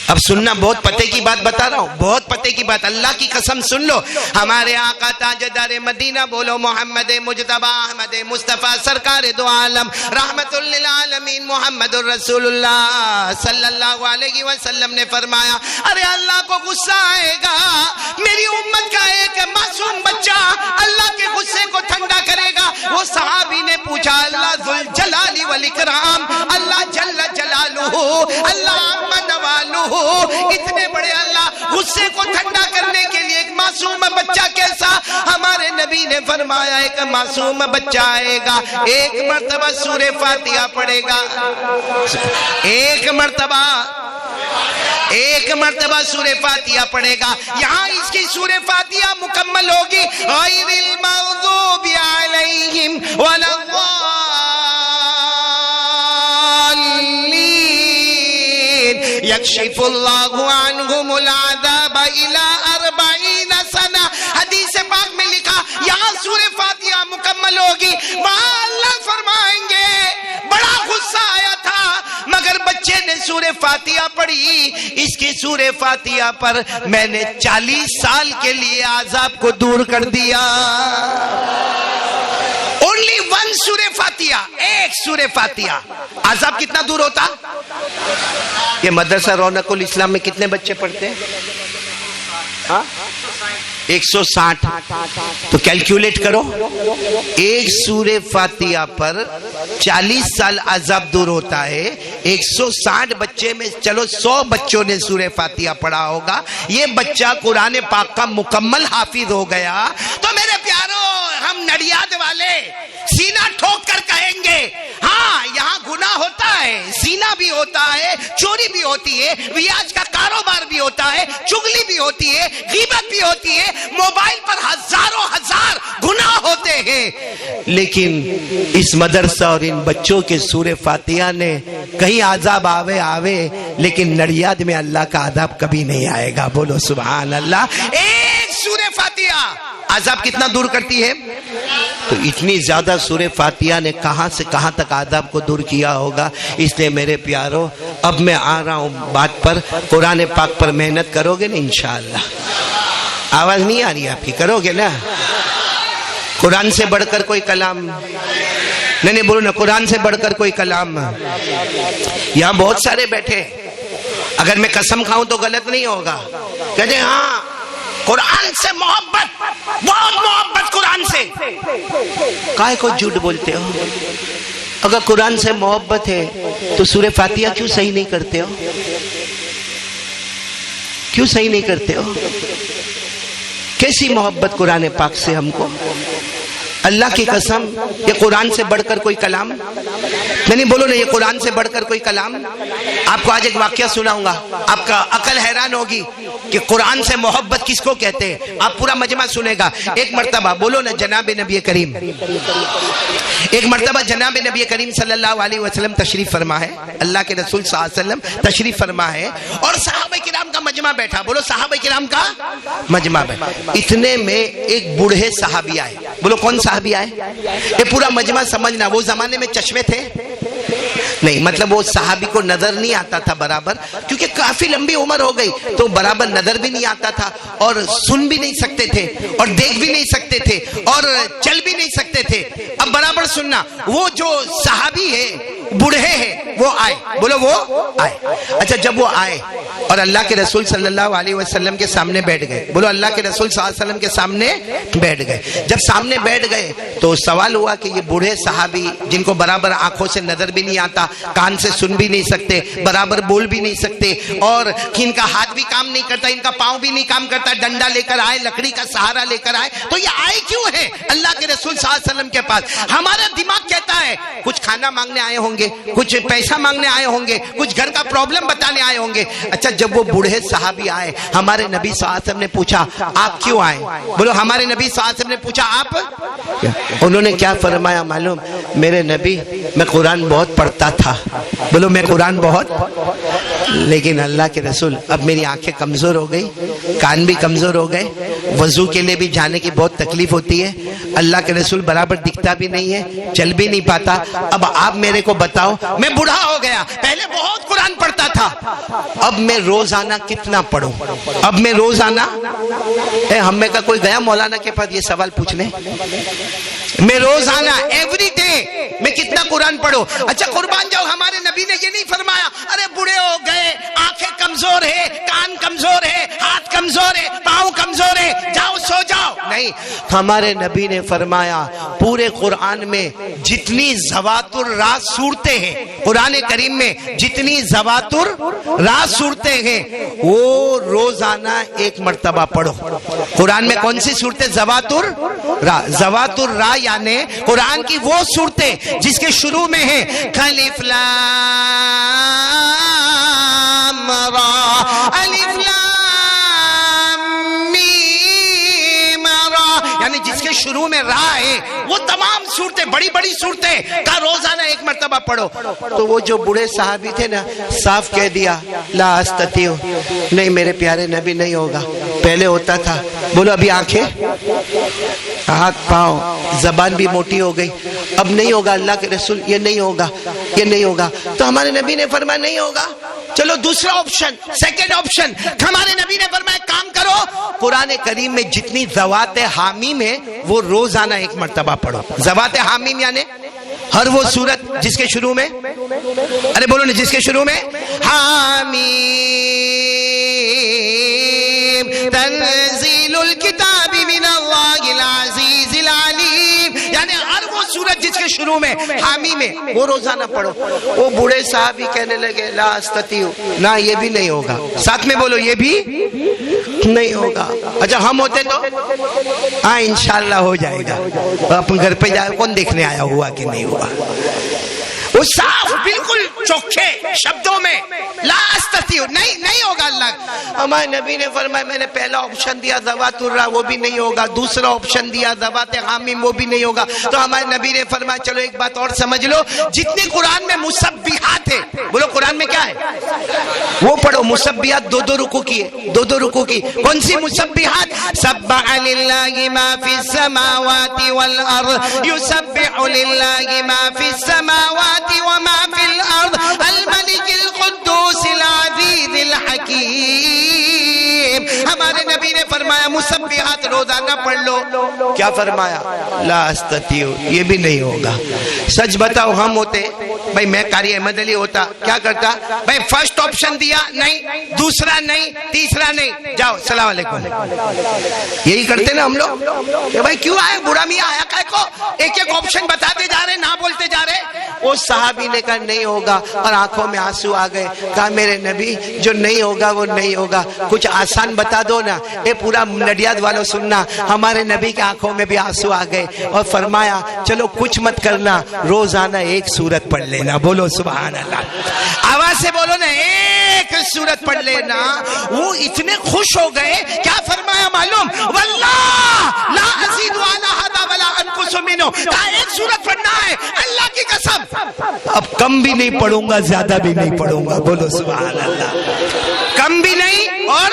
اب سننا، بہت پتے کی بات بتا رہا ہوں، بہت پتے کی بات، اللہ کی قسم سن لو. ہمارے آقا تاجدار مدینہ، بولو محمد مجتبی احمد مصطفیٰ سرکار دو عالم رحمت للعالمین محمد الرسول اللہ صلی اللہ علیہ وسلم نے فرمایا، ارے اللہ کو غصہ آئے گا، میری امت کا ایک معصوم بچہ اللہ کے غصے کو ٹھنڈا کرے گا. وہ صحابی نے پوچھا، اللہ ذوالجلال والاکرام، اللہ جل جلالہ، اللہ عم نوالہ، اتنے بڑے اللہ غصے کو ٹھنڈا کرنے کے لیے ایک معصوم بچہ کیسا؟ ہمارے نبی نے فرمایا ایک معصوم بچہ آئے گا، ایک مرتبہ سورہ فاتحہ پڑھے گا، ایک مرتبہ سورہ فاتحہ پڑھے گا. یہاں اس کی سورہ فاتحہ مکمل ہوگی، غیر المغضوب علیہم ولا یکشف اللہ عنہم العذاب الی 40 سنہ. حدیث پاک میں لکھا یہاں سورہ فاتحہ مکمل ہوگی، وہاں اللہ فرمائیں گے بڑا غصہ آیا تھا مگر بچے نے سورہ فاتحہ پڑھی، اس کی سورہ فاتحہ پر میں نے 40 سال کے لیے عذاب کو دور کر دیا. Only one سورہ فاتحہ، ایک سورہ فاتحہ، عذاب کتنا دور ہوتا؟ یہ مدرسہ رونق الاسلام میں کتنے بچے پڑھتے ہیں؟ 160. تو کیلکولیٹ کرو، ایک سورہ فاتحہ پر 40 سال عذاب دور ہوتا ہے. 160 بچے میں چلو 100 بچوں نے سورہ فاتحہ پڑھا ہوگا، یہ بچہ قرآن پاک کا مکمل حافظ ہو گیا. تو میرے پیارو، ہم نڑیاد والے سینہ ٹھوک کر کہیں گے ہاں یہاں گناہ ہوتا ہے، زنا بھی ہوتا ہے، چوری بھی ہوتی ہے، ریاض کا کاروبار بھی ہوتا ہے، چغلی بھی ہوتی ہے، غیبت بھی ہوتی ہے، موبائل پر ہزاروں ہزار گناہ ہوتے ہیں. لیکن اس مدرسہ اور ان بچوں کے سورہ فاتحہ نے کہیں عذاب آوے لیکن نڑیاد میں اللہ کا عذاب کبھی نہیں آئے گا. بولو سبحان اللہ. ایک سورہ فاتحہ عذاب کتنا دور کرتی ہے؟ تو اتنی زیادہ سورہ فاتحہ نے کہاں سے کہاں تک عذاب کو دور کیا ہوگا. اس لیے میرے پیارو، اب میں آ رہا ہوں بات پر، قرآن پاک پر محنت کرو گے نا انشاءاللہ. آواز نہیں آ رہی آپ کی؟ کرو گے نا؟ قرآن سے بڑھ کر کوئی کلام نہیں بولو نا، قرآن سے بڑھ کر کوئی کلام. یہاں بہت سارے بیٹھے، اگر میں قسم کھاؤں تو غلط نہیں ہوگا، کہتے ہیں ہاں قرآن سے محبت، بہت محبت قرآن سے. کائے کو جھوٹ بولتے ہو؟ اگر قرآن سے محبت ہے تو سورہ فاتحہ کیوں صحیح نہیں کرتے ہو؟ کیوں صحیح نہیں کرتے ہو؟ کیسی محبت قرآن پاک سے ہم کو؟ اللہ کی قسم، یہ قرآن سے بڑھ کر کوئی کلام نہیں بولو نا، یہ قرآن سے بڑھ کر کوئی کلام. آپ کو آج ایک واقعہ سناؤں گا، آپ کا عقل حیران ہوگی کہ قرآن سے محبت کس کو کہتے ہیں. آپ پورا مجمع سنے گا. ایک مرتبہ بولو نا جناب نبی کریم، ایک مرتبہ جناب نبی کریم صلی اللہ علیہ وسلم تشریف فرما ہے، اللہ کے رسول صلی اللہ علیہ وسلم تشریف فرما ہے اور صحابہ کرام کا مجمع بیٹھا. بولو صحابہ کرام کا مجمع بیٹھا. اتنے میں ایک بوڑھے صحابی آئے. بولو کون صحابی آئے؟ یہ پورا مجمع سمجھنا، وہ زمانے میں چشمے تھے نہیں، مطلب وہ صحابی کو نظر نہیں آتا تھا برابر، کیونکہ کافی لمبی عمر ہو گئی تو برابر نظر بھی نہیں آتا تھا اور سن بھی نہیں سکتے تھے اور دیکھ بھی نہیں سکتے تھے اور چل بھی نہیں سکتے تھے. اب برابر سننا، وہ جو صحابی ہے بوڑھے ہیں وہ آئے. بولو وہ آئے. اچھا جب وہ آئے اور اللہ کے رسول صلی اللہ علیہ وسلم کے سامنے بیٹھ گئے. بولو اللہ کے رسول صلی اللہ علیہ وسلم کے سامنے بیٹھ گئے. جب سامنے بیٹھ گئے تو سوال ہوا کہ یہ بوڑھے صحابی جن کو برابر آنکھوں سے نظر بھی نہیں آتا، کان سے سن بھی نہیں سکتے، برابر بول بھی نہیں سکتے اور ان کا ہاتھ بھی کام نہیں کرتا، ان کا پاؤں بھی نہیں کام کرتا، ڈنڈا لے کر آئے، لکڑی کا سہارا لے کر آئے، تو یہ آئے کیوں ہے اللہ کے رسول صلی اللہ علیہ وسلم کے پاس؟ ہمارا دماغ کہتا ہے کچھ کھانا مانگنے آئے ہوں گے، کچھ پیسہ مانگنے آئے ہوں گے، کچھ گھر کا پرابلم بتانے آئے ہوں گے. اچھا جب وہ بوڑھے صحابی آئے, ہمارے نبی صلی اللہ علیہ وسلم نے پوچھا آپ کیوں آئے؟ بولو ہمارے نبی صلی اللہ علیہ وسلم نے پوچھا آپ, انہوں نے کیا فرمایا معلوم؟ میرے نبی میں قرآن بہت پڑھتا تھا. بولو میں قرآن بہت, لیکن اللہ کے رسول اب میری آنکھیں کمزور ہو گئی, کان بھی کمزور ہو گئے, وضو کے لیے بھی جانے کی بہت تکلیف ہوتی ہے, اللہ کے رسول برابر دکھتا بھی نہیں ہے, چل بھی نہیں پاتا. اب آپ میرے کو بتاؤ, میں بوڑھا ہو گیا, پہلے بہت قرآن پڑھتا تھا, اب میں روزانہ کتنا پڑھوں؟ اب میں روزانہ, ہم میں کا کوئی گیا مولانا کے پاس یہ سوال پوچھنے؟ میں روزانہ ایوری ڈے میں کتنا قرآن پڑھوں؟ اچھا قربان جاؤ, ہمارے نبی نے یہ نہیں فرمایا ارے بوڑھے ہو گئے, آنکھیں کمزور ہے, کان کمزور ہے, ہاتھ کمزور ہے, پاؤں کمزور ہے, جاؤ سو جاؤ. نہیں, ہمارے نبی نے فرمایا پورے قرآن میں جتنی ذوات الراء صورتیں ہیں, قرآن کریم میں جتنی ذوات الراء صورتیں ہیں وہ روزانہ ایک مرتبہ پڑھو. قرآن میں کون سی صورتیں؟ ذوات الراء. ذوات الراء یعنی قرآن کی وہ صورتیں جس کے شروع میں ہیں الف لام را, الف لام میم را, یعنی جس کے شروع میں را ہے وہ تمام صورتیں, بڑی بڑی صورتیں کا روزانہ ایک مرتبہ پڑھو. تو وہ جو بوڑھے صحابی تھے نا, صاف کہہ دیا لا استطیع, نہیں میرے پیارے نبی نہیں ہوگا. پہلے ہوتا تھا. بولو ابھی آنکھیں, ہاتھ, پاؤں, زبان بھی موٹی ہو گئی, اب نہیں ہوگا. اللہ کے رسول یہ نہیں ہوگا, یہ نہیں ہوگا. تو ہمارے نبی نے فرمایا نہیں ہوگا, چلو دوسرا آپشن, سیکنڈ آپشن. ہمارے نبی نے فرمایا کام کرو, قرآن کریم میں جتنی ذوات حامیم ہے وہ روزانہ ایک مرتبہ پڑھو. ذوات حامیم یعنی ہر وہ سورت جس کے شروع میں, ارے بولو نا, جس کے شروع میں حامیم تنزیل الکتاب من اللہ العزیز العلیم, یعنی ہر وہ سورت جس کے شروع میں حامیم ہے وہ روزانہ پڑھو. وہ بوڑھے صاحب ہی کہنے لگے لا استطیع, نہ یہ بھی نہیں ہوگا. ساتھ میں بولو یہ بھی نہیں ہوگا. اچھا ہم ہوتے تو ہاں انشاءاللہ ہو جائے گا. اپنے گھر پہ جائے, کون دیکھنے آیا ہوا کہ نہیں ہوا. وہ صاف بالکل چوکھے شبدوں میں لا استطیع, نہیں ہوگا. اللہ ہمارے نبی نے فرمایا میں نے پہلا آپشن دیا ذوات الراء, وہ بھی نہیں ہوگا. دوسرا آپشن دیا ذوات حامیم, وہ بھی نہیں ہوگا. تو ہمارے نبی نے فرمایا چلو ایک بات اور سمجھ لو, جتنے قرآن میں مسبحات ہے, بولو قرآن میں کیا ہے وہ پڑھو. مسبحات دو دو رکوع کی ہے, دو دو رکوع کی. کون سی مسبحات؟ سبح للہ ما فی السماوات والارض, یسبح للہ ما فی السماوات وما في الأرض الملك القدوس العزيز الحكيم. ہمارے نبی نے فرمایا مسبحات روزانہ پڑھ لو. کیا فرمایا؟ لا استطیع, یہ بھی نہیں ہوگا. سچ بتاؤ ہم ہوتے, بھائی میں قاری احمد علی ہوتا, کیا کرتا بھائی؟ فرسٹ آپشن دیا نہیں, دوسرا نہیں, تیسرا نہیں, جاؤ السلام علیکم. یہی کرتے نا ہم لوگ کہ بھائی کیوں آئے بوڑھا میاں آیا کہے کو, ایک ایک آپشن بتاتے جا رہے, نہ بولتے جا رہے. وہ صحابی نے کہا نہیں ہوگا, اور آنکھوں میں آنسو آ گئے. کہا میرے نبی جو نہیں ہوگا وہ نہیں ہوگا, کچھ آسان بتا دو نا. اے پورا نڈیاد والوں سننا, ہمارے نبی کی آنکھوں میں بھی آنسو آ گئے, اور فرمایا چلو کچھ مت کرنا, روزانہ ایک سورت پڑھ لینا. بولو سبحان اللہ, آواز سے بولو نا, ایک سورت پڑھ لینا. وہ اتنے خوش ہو گئے, کیا فرمایا معلوم؟ واللہ لا ازید علی ھذا ولا انقص منہ. کہا ایک سورت پڑھنا ہے, اللہ کی قسم اب کم بھی نہیں پڑھوں گا, زیادہ بھی نہیں پڑھوں گا. بولو سبحان اللہ, کم بھی نہیں اور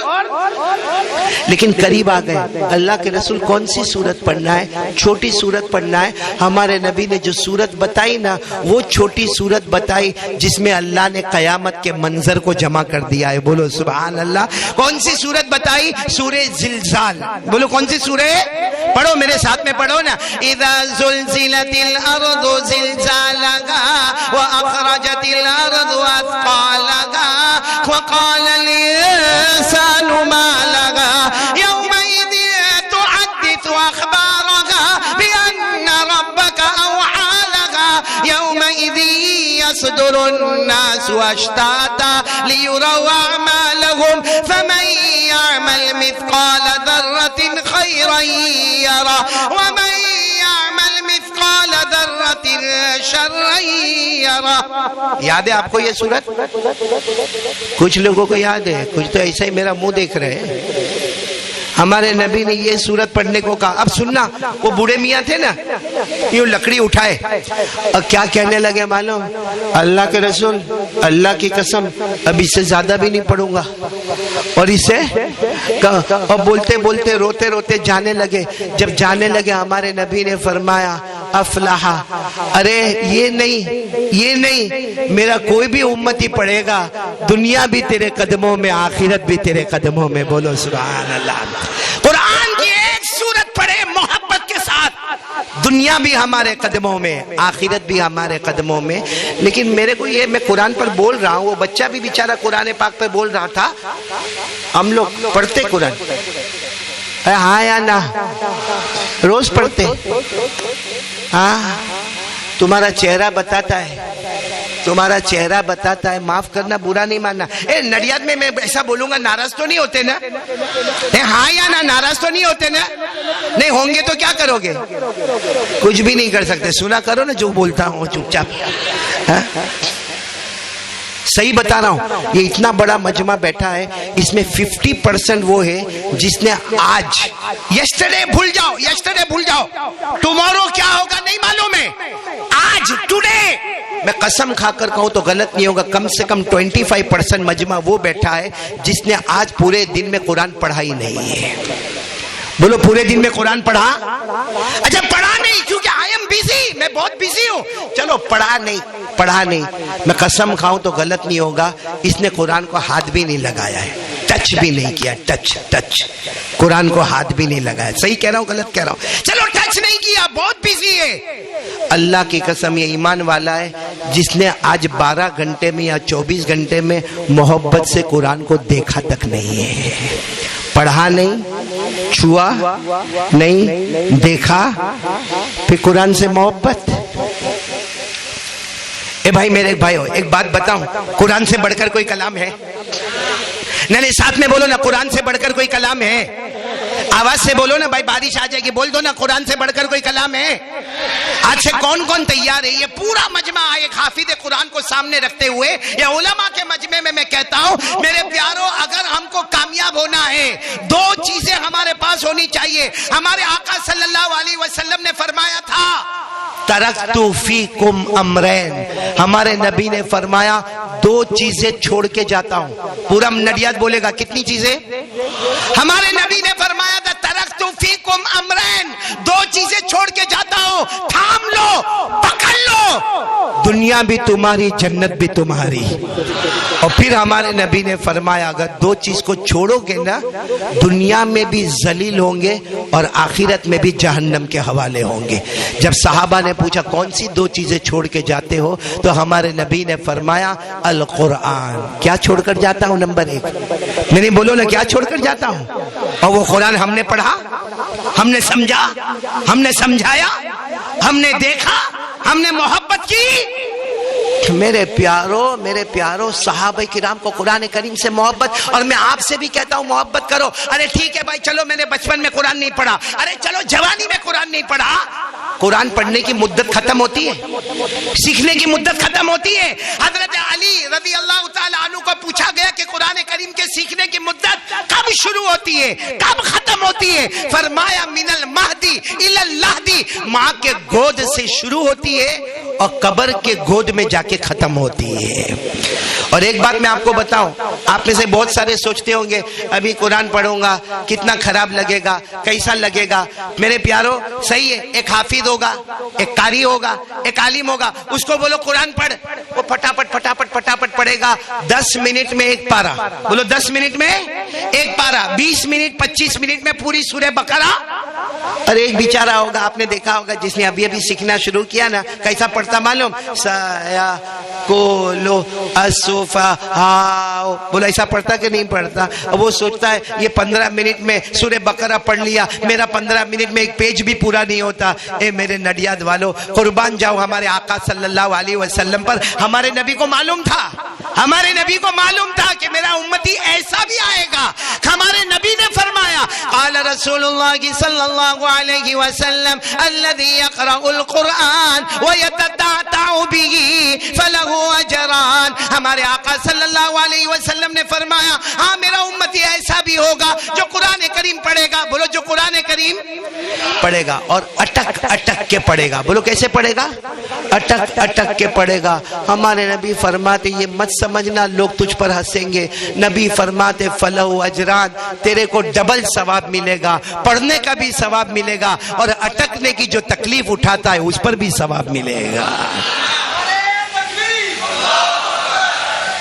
لیکن قریب آ گئے. اللہ کے رسول کون سی سورت پڑھنا ہے؟ چھوٹی سورت پڑھنا ہے. ہمارے نبی نے جو سورت بتائی نا, وہ چھوٹی سورت بتائی جس میں اللہ نے قیامت کے منظر کو جمع کر دیا ہے. بولو سبحان اللہ. کون سی سورت بتائی؟ سورہ زلزال. بولو کون سی سورہ؟ پڑھو میرے ساتھ میں, پڑھو نا. اذا زلزلت الارض زلزالها واخرجت الارض اثقالها وقال الانسان ما لها يومئذ تحدث اخبارها بان ربك اوحى لها يومئذ يصدر الناس اشتاتا ليروا اعمالهم فمن يعمل مثقال ذرة خيرا يره ومن يعمل مثقال ذرة شرا یرا. یاد ہے آپ کو یہ سورت؟ کچھ لوگوں کو یاد ہے, کچھ تو ایسا ہی میرا منہ دیکھ رہے ہیں. ہمارے نبی نے یہ سورت پڑھنے کو کہا. اب سننا, وہ بوڑھے میاں تھے نا, یوں لکڑی اٹھائے اور کیا کہنے لگے معلوم؟ اللہ کے رسول, اللہ کی قسم اب اس سے زیادہ بھی نہیں پڑھوں گا. اور اسے اور بولتے بولتے روتے روتے جانے لگے. جب جانے لگے ہمارے نبی نے فرمایا افلاح, ارے یہ نہیں, میرا کوئی بھی امتی پڑھے گا, دنیا بھی تیرے قدموں میں, آخرت بھی تیرے قدموں میں. بولو سبحان اللہ. قرآن کی ایک سورت پڑھے محبت کے ساتھ, دنیا بھی ہمارے قدموں میں, آخرت بھی ہمارے قدموں میں. لیکن میرے کو یہ, میں قرآن پر بول رہا ہوں, وہ بچہ بھی بیچارہ قرآن پاک پر بول رہا تھا. ہم لوگ پڑھتے قرآن, ہاں یا نہ, روز پڑھتے. ہاں, تمہارا چہرہ بتاتا ہے, تمہارا چہرہ بتاتا ہے. معاف کرنا, برا نہیں ماننا. نڈیاد میں ایسا بولوں گا, ناراض تو نہیں ہوتے نا؟ ہاں یا نا, ناراض تو نہیں ہوتے نا؟ نہیں ہوں گے تو کیا کرو گے؟ کچھ بھی نہیں کر سکتے. سنا کرو نا جو بولتا ہوں چپ چاپ. صحیح بتا رہا ہوں. یہ اتنا بڑا مجمع بیٹھا ہے, اس میں 50% وہ ہے جس نے آج, یسٹرڈے بھول جاؤ, یسٹرڈے بھول جاؤ, ٹمورو کیا ہوگا نہیں معلوم ہے, آج ٹوڈے. میں قسم کھا کر کہوں تو غلط نہیں ہوگا, کم سے کم 25% مجمع وہ بیٹھا ہے جس نے آج پورے دن میں قرآن پڑھا ہی نہیں ہے. بولو پورے دن میں قرآن پڑھا؟ اچھا پڑھا نہیں, کیونکہ آئی ایم بیزی, میں بہت بیزی ہوں. چلو پڑھا نہیں. میں قسم کھاؤں تو غلط نہیں ہوگا, اس نے قرآن کو ہاتھ بھی نہیں لگایا ہے, ٹچ بھی نہیں کیا. ٹچ قرآن کو ہاتھ بھی نہیں لگایا. صحیح کہہ رہا ہوں غلط کہہ رہا ہوں؟ چلو ٹچ نہیں کیا, بہت بیزی ہے. اللہ کی قسم یہ ایمان والا ہے جس نے آج 12 گھنٹے میں یا 24 گھنٹے میں محبت سے قرآن کو دیکھا تک نہیں ہے. پڑھا نہیں, چھوا نہیں, دیکھا, پھر قرآن سے محبت. اے بھائی, میرے بھائی ہو, ایک بات بتاؤں, قرآن سے بڑھ کر کوئی کلام ہے؟ نہیں, ساتھ میں بولو نا, قرآن سے بڑھ کر کوئی کلام ہے؟ آواز سے بولو نا بھائی, بارش آ جائے گی. بول دو نا, قرآن سے بڑھ کر کوئی کلام ہے؟ آج سے کون کون تیار ہے؟ یہ پورا مجمع ایک حافظ قرآن کو سامنے رکھتے ہوئے, یا علماء کے مجمع میں کہتا ہوں میرے پیاروں, اگر ہم کو کامیاب ہونا ہے, 2 چیزیں ہمارے پاس ہونی چاہیے. ہمارے آقا صلی اللہ علیہ وسلم نے فرمایا تھا ترکت فیکم امرین, ہمارے نبی نے فرمایا 2 چیزیں چھوڑ کے جاتا ہوں. پورا نڈیاد بولے گا, کتنی چیزیں؟ ہمارے نبی نے فرمایا تھا ترکت فیکم امرین, 2 چیزیں چھوڑ کے جاتا ہوں, تھام لو, پکڑ لو, دنیا بھی تمہاری, جنت بھی تمہاری. اور پھر ہمارے نبی نے فرمایا اگر 2 چیز کو چھوڑو گے نا, دنیا میں بھی ذلیل ہوں گے اور آخرت میں بھی جہنم کے حوالے ہوں گے. جب صحابہ نے پوچھا کون سی 2 چیزیں چھوڑ کے جاتے ہو, تو ہمارے نبی نے فرمایا القرآن. کیا چھوڑ کر جاتا ہوں؟ نمبر 1. میں نہیں, بولو نا, کیا چھوڑ کر جاتا ہوں؟ اور وہ قرآن ہم نے پڑھا, ہم نے سمجھا, ہم نے سمجھایا, ہم نے دیکھا, ہم نے محبت کی. میرے پیاروں صحابہ کرام کو قرآن کریم سے محبت. اور میں آپ سے بھی کہتا ہوں محبت کرو. ارے ٹھیک ہے بھائی, چلو میں نے بچپن میں قرآن نہیں پڑھا, ارے چلو جوانی میں قرآن نہیں پڑھا. قرآن پڑھنے کی مدت ختم ہوتی ہے, سیکھنے کی مدت ختم ہوتی ہے. حضرت علی رضی اللہ تعالی عنہ کو پوچھا گیا کہ قرآن کریم کے سیکھنے کی مدت کب شروع ہوتی ہے, کب ختم ہوتی ہے؟ فرمایا من المہدی الی اللحدی, ماں کے گود سے شروع ہوتی ہے اور قبر کے گود میں جا کے ختم ہوتی ہے. اور ایک بات میں آپ کو بتاؤں, آپ میں سے بہت سارے سوچتے ہوں گے ابھی قرآن پڑھوں گا کتنا خراب لگے گا, کیسا لگے گا. میرے پیاروں صحیح ہے, ایک حافظ ہوگا, ایک قاری ہوگا, ایک عالم ہوگا, اس کو بولو قرآن پڑھ, وہ پٹاپٹ پڑھے گا. 10 منٹ میں 1 پارہ, بولو 10 منٹ میں 1 پارہ, 20 منٹ 25 منٹ میں پوری سورہ بقرہ. اور ایک بیچارہ ہوگا, آپ نے دیکھا ہوگا, جس نے ابھی سیکھنا شروع کیا نا, کیسا پڑھتا معلوم؟ سایا کولو اسوفا ہاؤ, بولا ایسا پڑھتا کہ نہیں پڑھتا؟ وہ سوچتا ہے یہ 15 منٹ میں سورہ بقرہ پڑھ لیا, میرا 15 منٹ میں 1 پیج بھی پورا نہیں ہوتا. اے میرے نڈیاد والو, قربان جاؤ ہمارے آقا صلی اللہ علیہ وسلم پر. ہمارے نبی کو معلوم تھا, ہمارے نبی کو معلوم تھا کہ میرا امتی ایسا بھی آئے گا. ہمارے نبی نے فرمایا قال رسول اللہ صلی اللہ علیہ وسلم الذي يقرأ القرآن ويتتعتع به فله اجران. ہمارے آقا صلی اللہ علیہ وسلم نے فرمایا ہاں میرا امتی ایسا بھی ہوگا جو قرآن کریم پڑھے گا. بولو جو قرآن کریم پڑھے گا اور اٹک اٹک کے پڑھے گا. بولو کیسے پڑھے گا؟ اٹک اٹک کے پڑھے گا. ہمارے نبی فرماتے یہ مت سمجھنا لوگ تجھ پر ہنسیں گے. نبی فرماتے فلہو اجران, تیرے کو ڈبل ثواب ملے گا, پڑھنے کا بھی ثواب ملے گا اور اٹکنے کی جو تکلیف اٹھاتا ہے اس پر بھی ثواب ملے گا.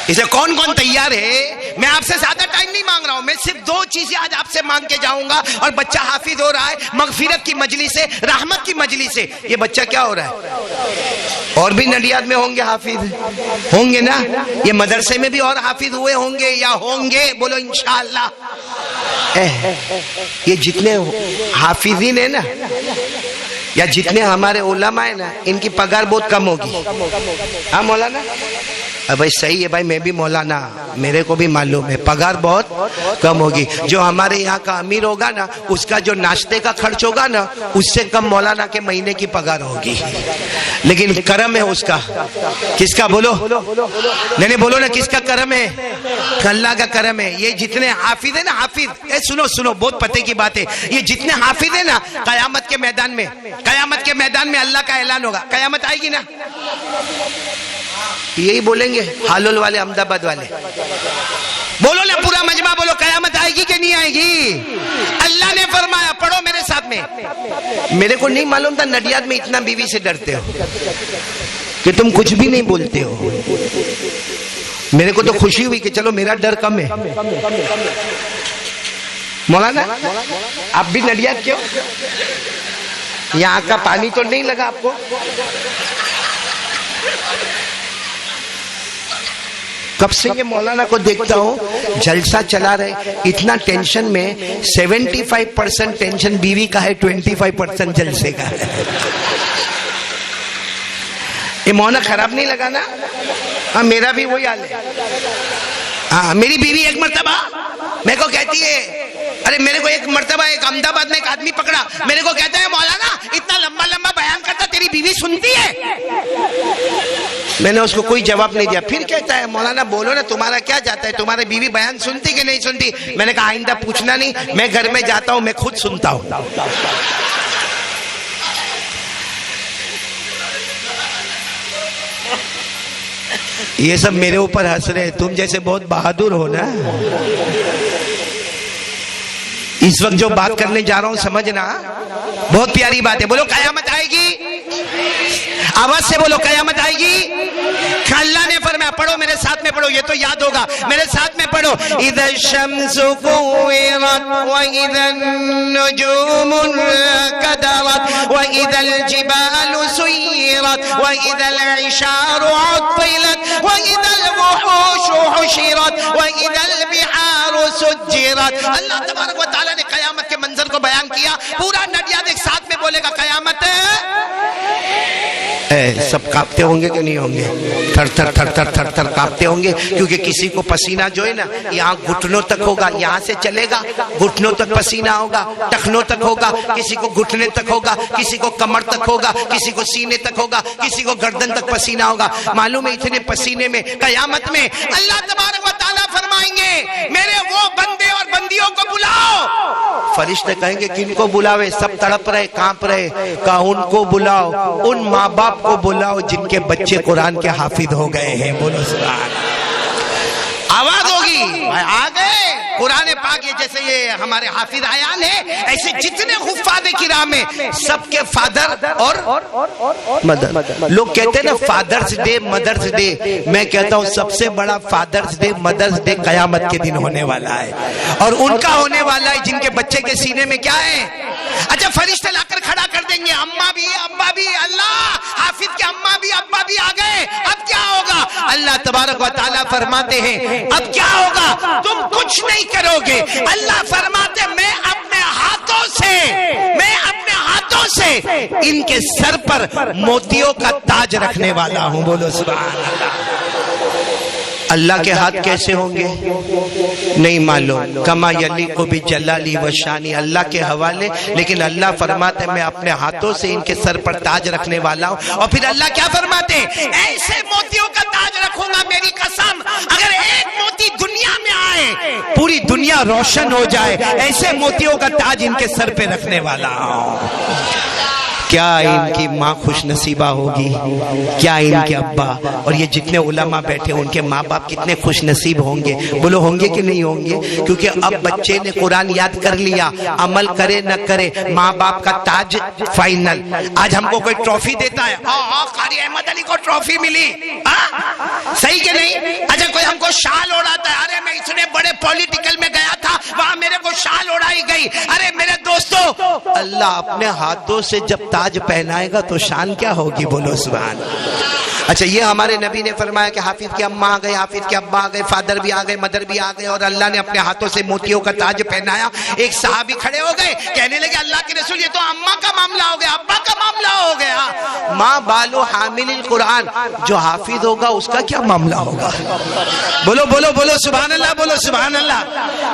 اسے کون کون تیار ہے؟ میں آپ سے زیادہ ٹائم نہیں مانگ رہا ہوں, میں صرف 2 چیزیں آج آپ سے مانگ کے جاؤں گا. اور بچہ حافظ ہو رہا ہے مغفرت کی مجلس سے, رحمت کی مجلس سے. یہ بچہ کیا ہو رہا ہے؟ اور بھی نڈیاد میں ہوں گے حافظ, ہوں گے نا؟ یہ مدرسے میں بھی اور حافظ ہوئے ہوں گے یا ہوں گے؟ بولو انشاءاللہ. یہ جتنے حافظین ہیں نا یا جتنے ہمارے علماء ہیں نا, ان کی پگار بہت کم ہوگی. ہاں مولانا بھائی صحیح ہے بھائی, میں بھی مولانا, میرے کو بھی معلوم ہے پگار بہت کم ہوگی. جو ہمارے یہاں کا امیر ہوگا نا اس کا جو ناشتے کا خرچ ہوگا نا اس سے کم مولانا کے مہینے کی پگار ہوگی. لیکن کرم ہے اس کا. کس کا؟ بولو نہیں بولو نا, کس کا کرم ہے؟ اللہ کا کرم ہے. یہ جتنے حافظ ہیں نا, حافظ سنو سنو بہت پتے کی بات ہے, یہ جتنے حافظ ہیں نا قیامت کے میدان میں اللہ کا اعلان ہوگا. قیامت آئے گی نا, یہی بولیں گے حالول والے, احمد آباد والے. بولو نا پورا مجمع بولو قیامت آئے گی کہ نہیں آئے گی؟ اللہ نے فرمایا پڑھو میرے ساتھ میں. میرے کو نہیں معلوم تھا نڈیاد میں اتنا بیوی سے ڈرتے ہو کہ تم کچھ بھی نہیں بولتے ہو. میرے کو تو خوشی ہوئی کہ چلو میرا ڈر کم ہے. مولانا آپ بھی نڈیاد کیوں؟ یہاں کا پانی تو نہیں لگا آپ کو؟ کب سے یہ مولانا کو دیکھتا ہوں جلسہ چلا رہے, اتنا ٹینشن میں 75% ٹینشن بیوی کا ہے, 25% جلسے کا ہے. یہ مولانا خراب نہیں لگا نا؟ ہاں میرا بھی وہی حال ہے. ہاں میری بیوی ایک مرتبہ میرے کو کہتی ہے, ارے میرے کو ایک مرتبہ ایک احمد آباد میں ایک آدمی پکڑا, میرے کو کہتا ہے مولانا اتنا لمبا لمبا بیان کرتا تیری بیوی سنتی ہے؟ میں نے اس کو کوئی جواب نہیں دیا. پھر کہتا ہے مولانا بولو نا تمہارا کیا جاتا ہے, تمہاری بیوی بیان سنتی کہ نہیں سنتی؟ میں نے کہا آئندہ پوچھنا نہیں, میں گھر میں جاتا ہوں میں خود سنتا ہوں. یہ سب میرے اوپر ہنس رہے, تم جیسے بہت بہادر ہو نا. اس وقت جو بات کرنے جا رہا ہوں سمجھنا, بہت پیاری بات ہے. بولو قیامت آئے گی, آواز سے بولو قیامت آئے گی. اللہ نے فرمایا پڑھو میرے ساتھ میں, پڑھو یہ تو یاد ہوگا, میرے ساتھ میں پڑھو. اذا الشمس كورت واذا النجوم انكدرت واذا الجبال سيرت واذا العشار عطلت واذا الوحوش حشرت واذا البحار سجرت. اللہ تبارک و تعالی نے قیامت کے منظر کو بیان کیا. پورا نڈیاد ایک ساتھ میں بولے گا قیامت. سب کانپتے ہوں گے کہ نہیں ہوں گے؟ تھر تھر تھر تھر تھر تھر کانپتے ہوں گے, کیونکہ کسی کو پسینہ جو ہے نا یہاں گھٹنوں تک ہوگا, یہاں سے چلے گا گھٹنوں تک پسینہ ہوگا, ٹخنوں تک ہوگا, کسی کو گھٹنے تک ہوگا, کسی کو کمر تک ہوگا, کسی کو سینے تک ہوگا, کسی کو گردن تک پسینہ ہوگا. معلوم ہے اتنے پسینے میں قیامت میں اللہ تبارک و تعالیٰ فرمائیں گے میرے وہ بندے اور بندیوں کو بلاؤ. فرشتے کہیں گے کن کو بلاوے؟ سب تڑپ رہے, کانپ رہے. کہا ان کو بلاؤ, ان ماں باپ کو بلاؤ جن کے بچے قرآن کے حافظ ہو گئے ہیں. بولو سبحان. آواز ہوگی آ گئے. قرآن پاک یہ جیسے یہ ہمارے حافظ عیان ہے, ایسے جتنے حفاظ کرام ہیں سب کے فادر اور مدر. لوگ کہتے ہیں نا فادرز ڈے مدرز ڈے, میں کہتا ہوں سب سے بڑا فادرز ڈے مدرز ڈے قیامت کے دن ہونے والا ہے, اور ان کا ہونے والا ہے جن کے بچے کے سینے میں کیا ہے. اچھا فرشتے لا کر کھڑا کر دیں گے, اماں بھی ابا بھی, اللہ حافظ کے اماں بھی ابا بھی آ گئے, اب کیا ہوگا؟ اللہ تبارک و تعالیٰ فرماتے ہیں اب کیا ہوگا؟ تم کچھ نہیں کرو گے. اللہ فرماتے میں اپنے ہاتھوں سے ان کے سر پر موتیوں کا تاج رکھنے والا ہوں. بولو سبحان اللہ. اللہ کے ہاتھ کیسے ہوں گے نہیں معلوم، کما یلیق بجلالی و شانی، اللہ کے حوالے. لیکن اللہ فرماتے میں اپنے ہاتھوں سے ان کے سر پر تاج رکھنے والا ہوں. اور پھر اللہ کیا فرماتے؟ ایسے موتیوں کا تاج رکھوں گا، میری قسم اگر ایک موتی دنیا میں آئے پوری دنیا روشن ہو جائے، ایسے موتیوں کا تاج ان کے سر پہ رکھنے والا ہوں. کیا ان کی ماں خوش نصیبہ ہوگی، کیا ان کے ابا، اور یہ جتنے علماء بیٹھے ان کے ماں باپ کتنے خوش نصیب ہوں گے. بولو ہوں گے کہ نہیں ہوں گے؟ کیونکہ اب بچے نے قرآن یاد کر لیا، عمل کرے نہ کرے ماں باپ کا تاج فائنل. آج ہم کو کوئی ٹرافی دیتا ہے، قاری احمد علی کو ٹرافی ملی، صحیح کہ نہیں؟ اچھا کوئی ہم کو شال اڑاتا ہے، ارے میں اتنے بڑے پولیٹیکل میں گیا تھا وہاں میرے کو شال اڑائی گئی. ارے میرے دوستو، اللہ اپنے ہاتھوں سے جب تاج پہنائے گا تو شان کیا ہوگی؟ بولو سبحان. اچھا یہ ہمارے نبی نے فرمایا کہ حافظ کی اماں آ گئے، حافظ کے ابا آ گئے، فادر بھی آ گئے، مدر بھی آ گئے، اور اللہ نے اپنے ہاتھوں سے موتیوں کا تاج پہنایا. ایک صحابی کھڑے ہو گئے، کہنے لگے اللہ کے رسول یہ تو اماں کا معاملہ ہو گیا، ابا کا معاملہ ہو گیا. ماں بالو حامل القرآن، جو حافظ ہوگا اس کا کیا معاملہ ہوگا؟ بولو بولو بولو سبحان اللہ، بولو سبحان اللہ.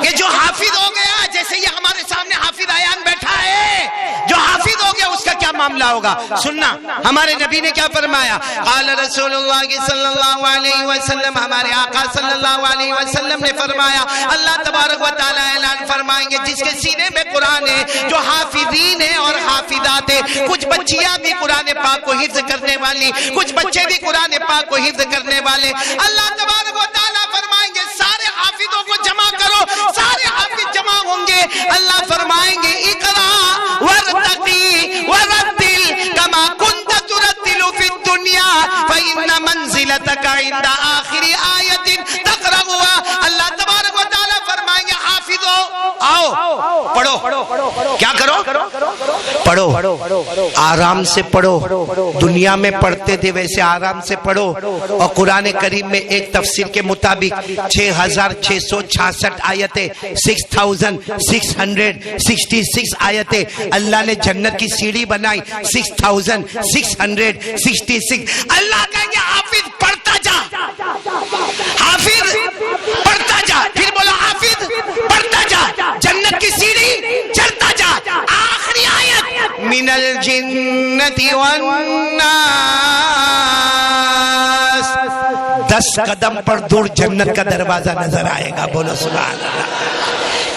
کہ جو حافظ ہو گیا، جیسے یہ ہمارے سامنے حافظ ایان بیٹھا ہے، جو حافظ ہو گیا اس کا کیا معاملہ ہوگا؟ سننا ہمارے نبی نے کیا فرمایا. قال رسول اللہ صلی اللہ علیہ وسلم، ہمارے آقا صلی اللہ علیہ وسلم نے فرمایا، اللہ تبارک و تعالی اعلان فرمائیں گے جس کے سینے میں قرآن ہے، جو حافظین ہیں اور حافظات ہیں. کچھ بچیاں بھی قرآن پاک کو حفظ کرنے والی، کچھ بچے بھی قرآن پاک کو حفظ کرنے والے. اللہ تبارک و تعالی فرمائیں گے سارے حافظوں کو جمع کرو، سارے حافظ جمع ہوں گے. اللہ فرمائیں گے اقرا ورتقی ورتل کما کنت ترتل فی الدنیا فإن منزلتک عند آخر آیت تقرأها. اللہ تبارک و تعالی فرمائیں گے حافظوں آؤ پڑھو. کیا کرو؟ پڑھو، آرام سے پڑھو. دنیا میں پڑھتے تھے ویسے آرام سے پڑھو. اور قرآن کریم میں ایک تفسیر کے مطابق 6666 آیتیں، 6666 آیتیں. اللہ نے جنت کی سیڑھی بنائی 6666. اللہ کہیں گے حافظ پڑھتا جا، حافظ پڑھتا جا. پھر بولا حافظ پڑھتا جا، جنت کی سیڑھی چڑھتا جا. آخری آیت من الجنت والناس، 10 قدم پر دور جنت کا دروازہ نظر آئے گا. بولو سبحان اللہ.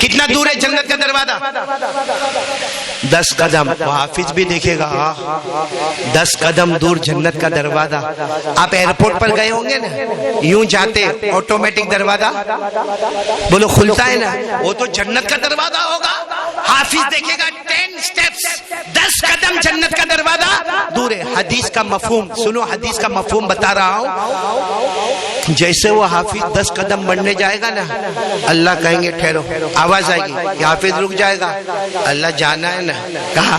کتنا دور ہے جنت کا دروازہ؟ 10 قدم. حافظ بھی دیکھے گا 10 قدم دور جنت کا دروازہ. آپ ایئرپورٹ پر گئے ہوں گے نا، یوں جاتے آٹومیٹک دروازہ بولو کھلتا ہے نا، وہ تو جنت کا دروازہ ہوگا. حافظ دیکھے گا 10 سٹیپس، 10 قدم جنت کا دروازہ دور ہے. حدیث کا مفہوم سنو، حدیث کا مفہوم بتا رہا ہوں. جیسے وہ حافظ 10 قدم بڑھنے جائے گا نا، اللہ کہیں گے ٹھہرو. آواز آئے گی کہ حافظ رک جائے گا. اللہ جانا ہے نا کہا.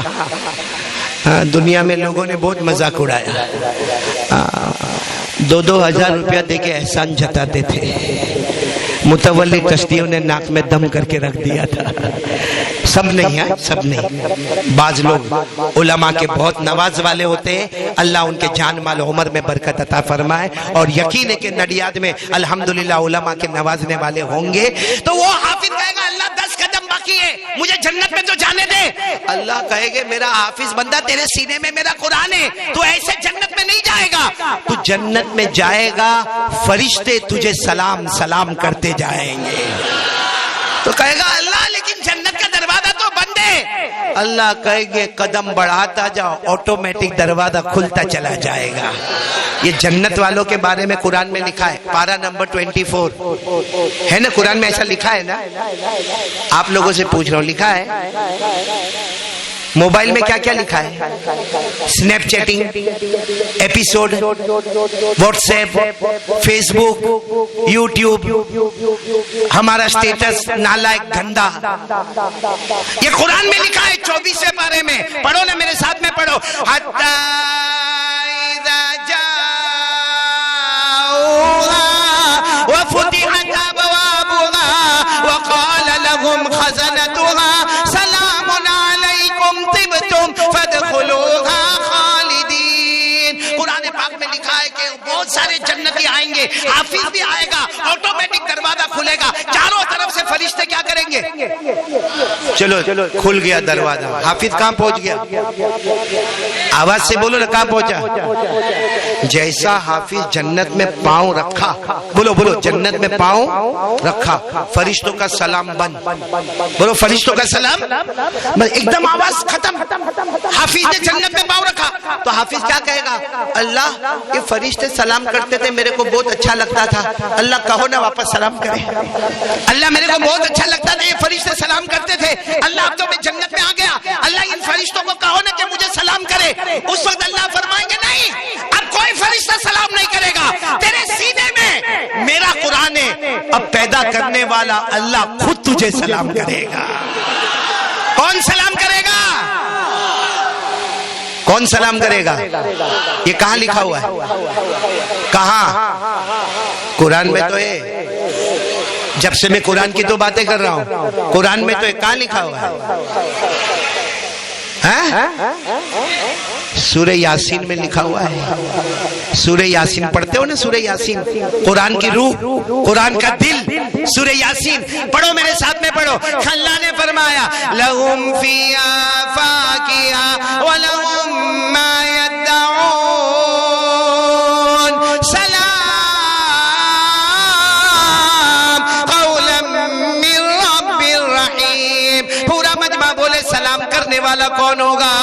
دنیا میں لوگوں نے بہت مذاق اڑایا، 2-2 ہزار روپیہ دے کے احسان جتاتے تھے. متولی کشتیوں نے ناک میں دم کر کے رکھ دیا تھا. سب نہیں ہیں، سب نہیں. بعض لوگ علماء کے بہت نواز والے ہوتے ہیں، اللہ ان کے جان مال عمر میں برکت عطا فرمائے. اور یقین ہے کہ نڈیاد میں الحمدللہ علماء کے نوازنے والے ہوں گے. تو وہ حافظ کہے گا اللہ 10 قدم باقی ہے، مجھے جنت میں تو جانے دے. اللہ کہے گے میرا حافظ بندہ تیرے سینے میں میرا قرآن ہے، تو ایسے جنت میں نہیں جائے گا. تو جنت میں جائے گا، فرشتے تجھے سلام سلام کرتے جائیں گے. تو کہے گا اللہ لیکن جنت کا دروازہ تو بند ہے. اللہ کہے گے قدم بڑھاتا جاؤ، آٹومیٹک دروازہ کھلتا چلا جائے گا. یہ جنت والوں کے بارے میں قرآن میں لکھا ہے، پارہ نمبر 24 ہے نا. قرآن میں ایسا لکھا ہے نا، آپ لوگوں سے پوچھ رہا ہوں، لکھا ہے. موبائل میں کیا کیا لکھا ہے؟ Snap chatting episode, WhatsApp, Facebook, YouTube, ہمارا سٹیٹس نالائق گندا. یہ قرآن میں لکھا ہے 24 پارے میں. پڑھو نا میرے ساتھ میں پڑھو. وفتحت ابوابها وقال لهم خزنتها سلام علیکم طبتم فادخلوها خالدین. قرآن پاک میں لکھا ہے کہ بہت سارے جنتی آئیں گے آئیں گے, حافظ بھی آئے گا, آٹومیٹک دروازہ کھلے گا, چاروں طرف سے فرشتے کیا کریں گے؟ چلو کھل گیا دروازہ, حافظ کہاں پہنچ گیا؟ آواز سے بولو نا, کہاں پہنچا؟ جیسا حافظ جنت میں پاؤں رکھا, بولو بولو, جنت میں پاؤں رکھا, فرشتوں کا سلام بند, بولو فرشتوں کا سلام, ایک دم آواز ختم. حافظ نے جنت میں پاؤں رکھا تو حافظ کیا کہے گا؟ اللہ یہ فرشتے سلام کرتے تھے, میرے کو بہت اچھا لگتا تھا, اللہ کہو نا واپس سلام کرے. اللہ میرے کو بہت اچھا لگتا تھا, یہ فرشتے سلام کرتے تھے, اللہ اب تو میں جنت میں آ گیا, اللہ ان فرشتوں کو کہو نا کہ مجھے سلام کرے. اس وقت اللہ فرمائیں گے نہیں, اب کوئی فرشتہ سلام نہیں کرے گا, تیرے سینے میں میرا قرآن ہے, اب پیدا کرنے والا اللہ خود تجھے سلام کرے گا. کون سلام کرے گا؟ کون سلام کرے گا؟ یہ کہاں لکھا ہوا ہے؟ کہاں؟ قرآن میں تو ہے. جب سے میں قرآن کی تو باتیں کر رہا ہوں, قرآن میں تو ہے, کہاں لکھا ہوا ہے؟ سورہ یاسین میں لکھا ہوا ہے. سورہ یاسین پڑھتے ہو نا, سورہ یاسین قرآن کی روح, قرآن کا دل, سورہ یاسین پڑھو میرے ساتھ میں پڑھو. اللہ نے فرمایا لَهُمْ فِيهَا فَاكِهَةٌ وَلَهُمْ مَا يَدَّعُونَ سلام قولا من رب الرحیم. پورا مجمع بولے سلام کرنے والا کون ہوگا؟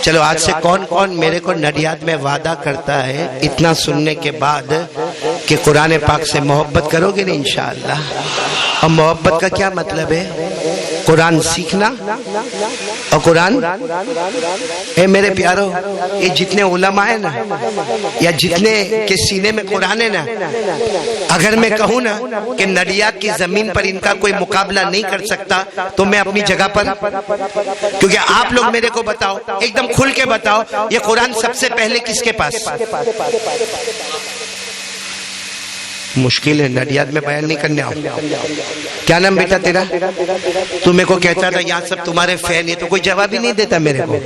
چلو آج سے کون کون میرے کو نڈیاد میں وعدہ کرتا ہے اتنا سننے کے بعد کہ قرآن پاک سے محبت کرو گے نا انشاءاللہ. اور محبت کا کیا مطلب ہے؟ قرآن سیکھنا اور قرآن. اے میرے پیارو, یہ جتنے علماء ہیں نا, یا جتنے کے سینے میں قرآن ہے نا, اگر میں کہوں نا کہ نڈیاد کی زمین پر ان کا کوئی مقابلہ نہیں کر سکتا تو میں اپنی جگہ پر, کیونکہ آپ لوگ میرے کو بتاؤ, ایک دم کھل کے بتاؤ, یہ قرآن سب سے پہلے کس کے پاس؟ مشکل ہے, نڈیاد میں بیان نہیں کرنے آؤں. کیا نام بیٹا تیرا؟ تو میرے کو کہتا تھا یہاں سب تمہارے فین ہیں, تو کوئی جواب ہی نہیں دیتا میرے کو.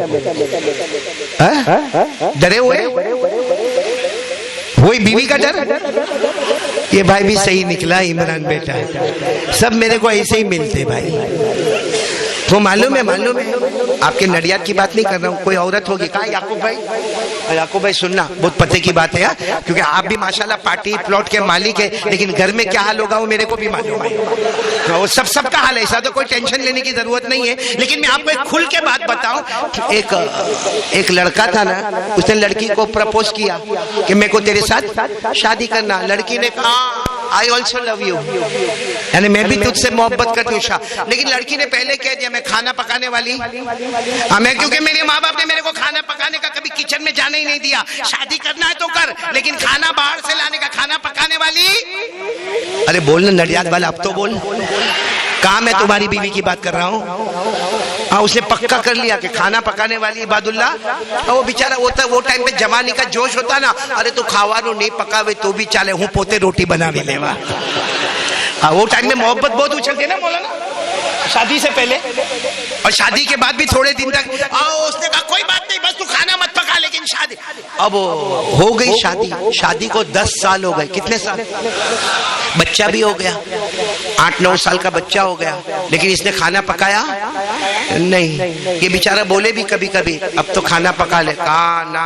ڈرے ہوئے وہی بیوی کا ڈر. یہ بھائی بھی صحیح نکلا, عمران بیٹا, سب میرے کو ایسے ہی ملتے بھائی. وہ معلوم ہے, معلوم ہے, آپ کے نڈیاد کی بات نہیں کر رہا ہوں, کوئی عورت ہوگی. کہا یعقوب بھائی, یعقوب بھائی سننا, بہت پتے کی بات ہے, کیونکہ آپ بھی ماشاءاللہ پارٹی پلاٹ کے مالک ہے, لیکن گھر میں کیا حال ہوگا وہ میرے کو بھی معلوم ہے. وہ سب کا حال ہے, ایسا تو کوئی ٹینشن لینے کی ضرورت نہیں ہے. لیکن میں آپ کو ایک کھل کے بات بتاؤں. ایک لڑکا تھا نا, اس نے لڑکی کو پرپوز کیا کہ میرے کو تیرے ساتھ شادی کرنا. لڑکی نے کہا I also love you, یعنی میں بھی تجھ سے محبت کرتی ہوں. لیکن لڑکی نے پہلے کہہ دیا میں کھانا پکانے والی, ہمیں کیونکہ میرے ماں باپ نے میرے کو کھانا پکانے کا کبھی کچن میں جانے ہی نہیں دیا. شادی کرنا ہے تو کر, لیکن کھانا باہر سے لانے کا, کھانا پکانے والی. ارے بولنا نڈیاد والا, اب تو بول. کہاں میں تمہاری بیوی کی بات کر رہا ہوں. ہاں, اس نے پکا کر لیا کہ کھانا پکانے والی عباد اللہ. وہ بیچارہ ہوتا, وہ ٹائم پہ جوانی کا جوش ہوتا نا, ارے تو کھاوانو نہیں پکاوے تو بھی چالے, ہوں پوتے روٹی بناوے لیوا. وہ ٹائم میں محبت بہت اچھلتے نا مولانا, شادی سے پہلے اور شادی کے بعد بھی تھوڑے دن تک. اس نے کہا کوئی بات نہیں, بس تو کھانا مت پکا, لیکن شادی. اب ہو گئی شادی, شادی کو 10 سال ہو گئے. کتنے سال؟ بچہ بھی ہو گیا, 8-9 سال کا بچہ ہو گیا, لیکن اس نے کھانا پکایا نہیں. یہ بیچارہ بولے بھی کبھی کبھی اب تو کھانا پکا لے. کہا نا,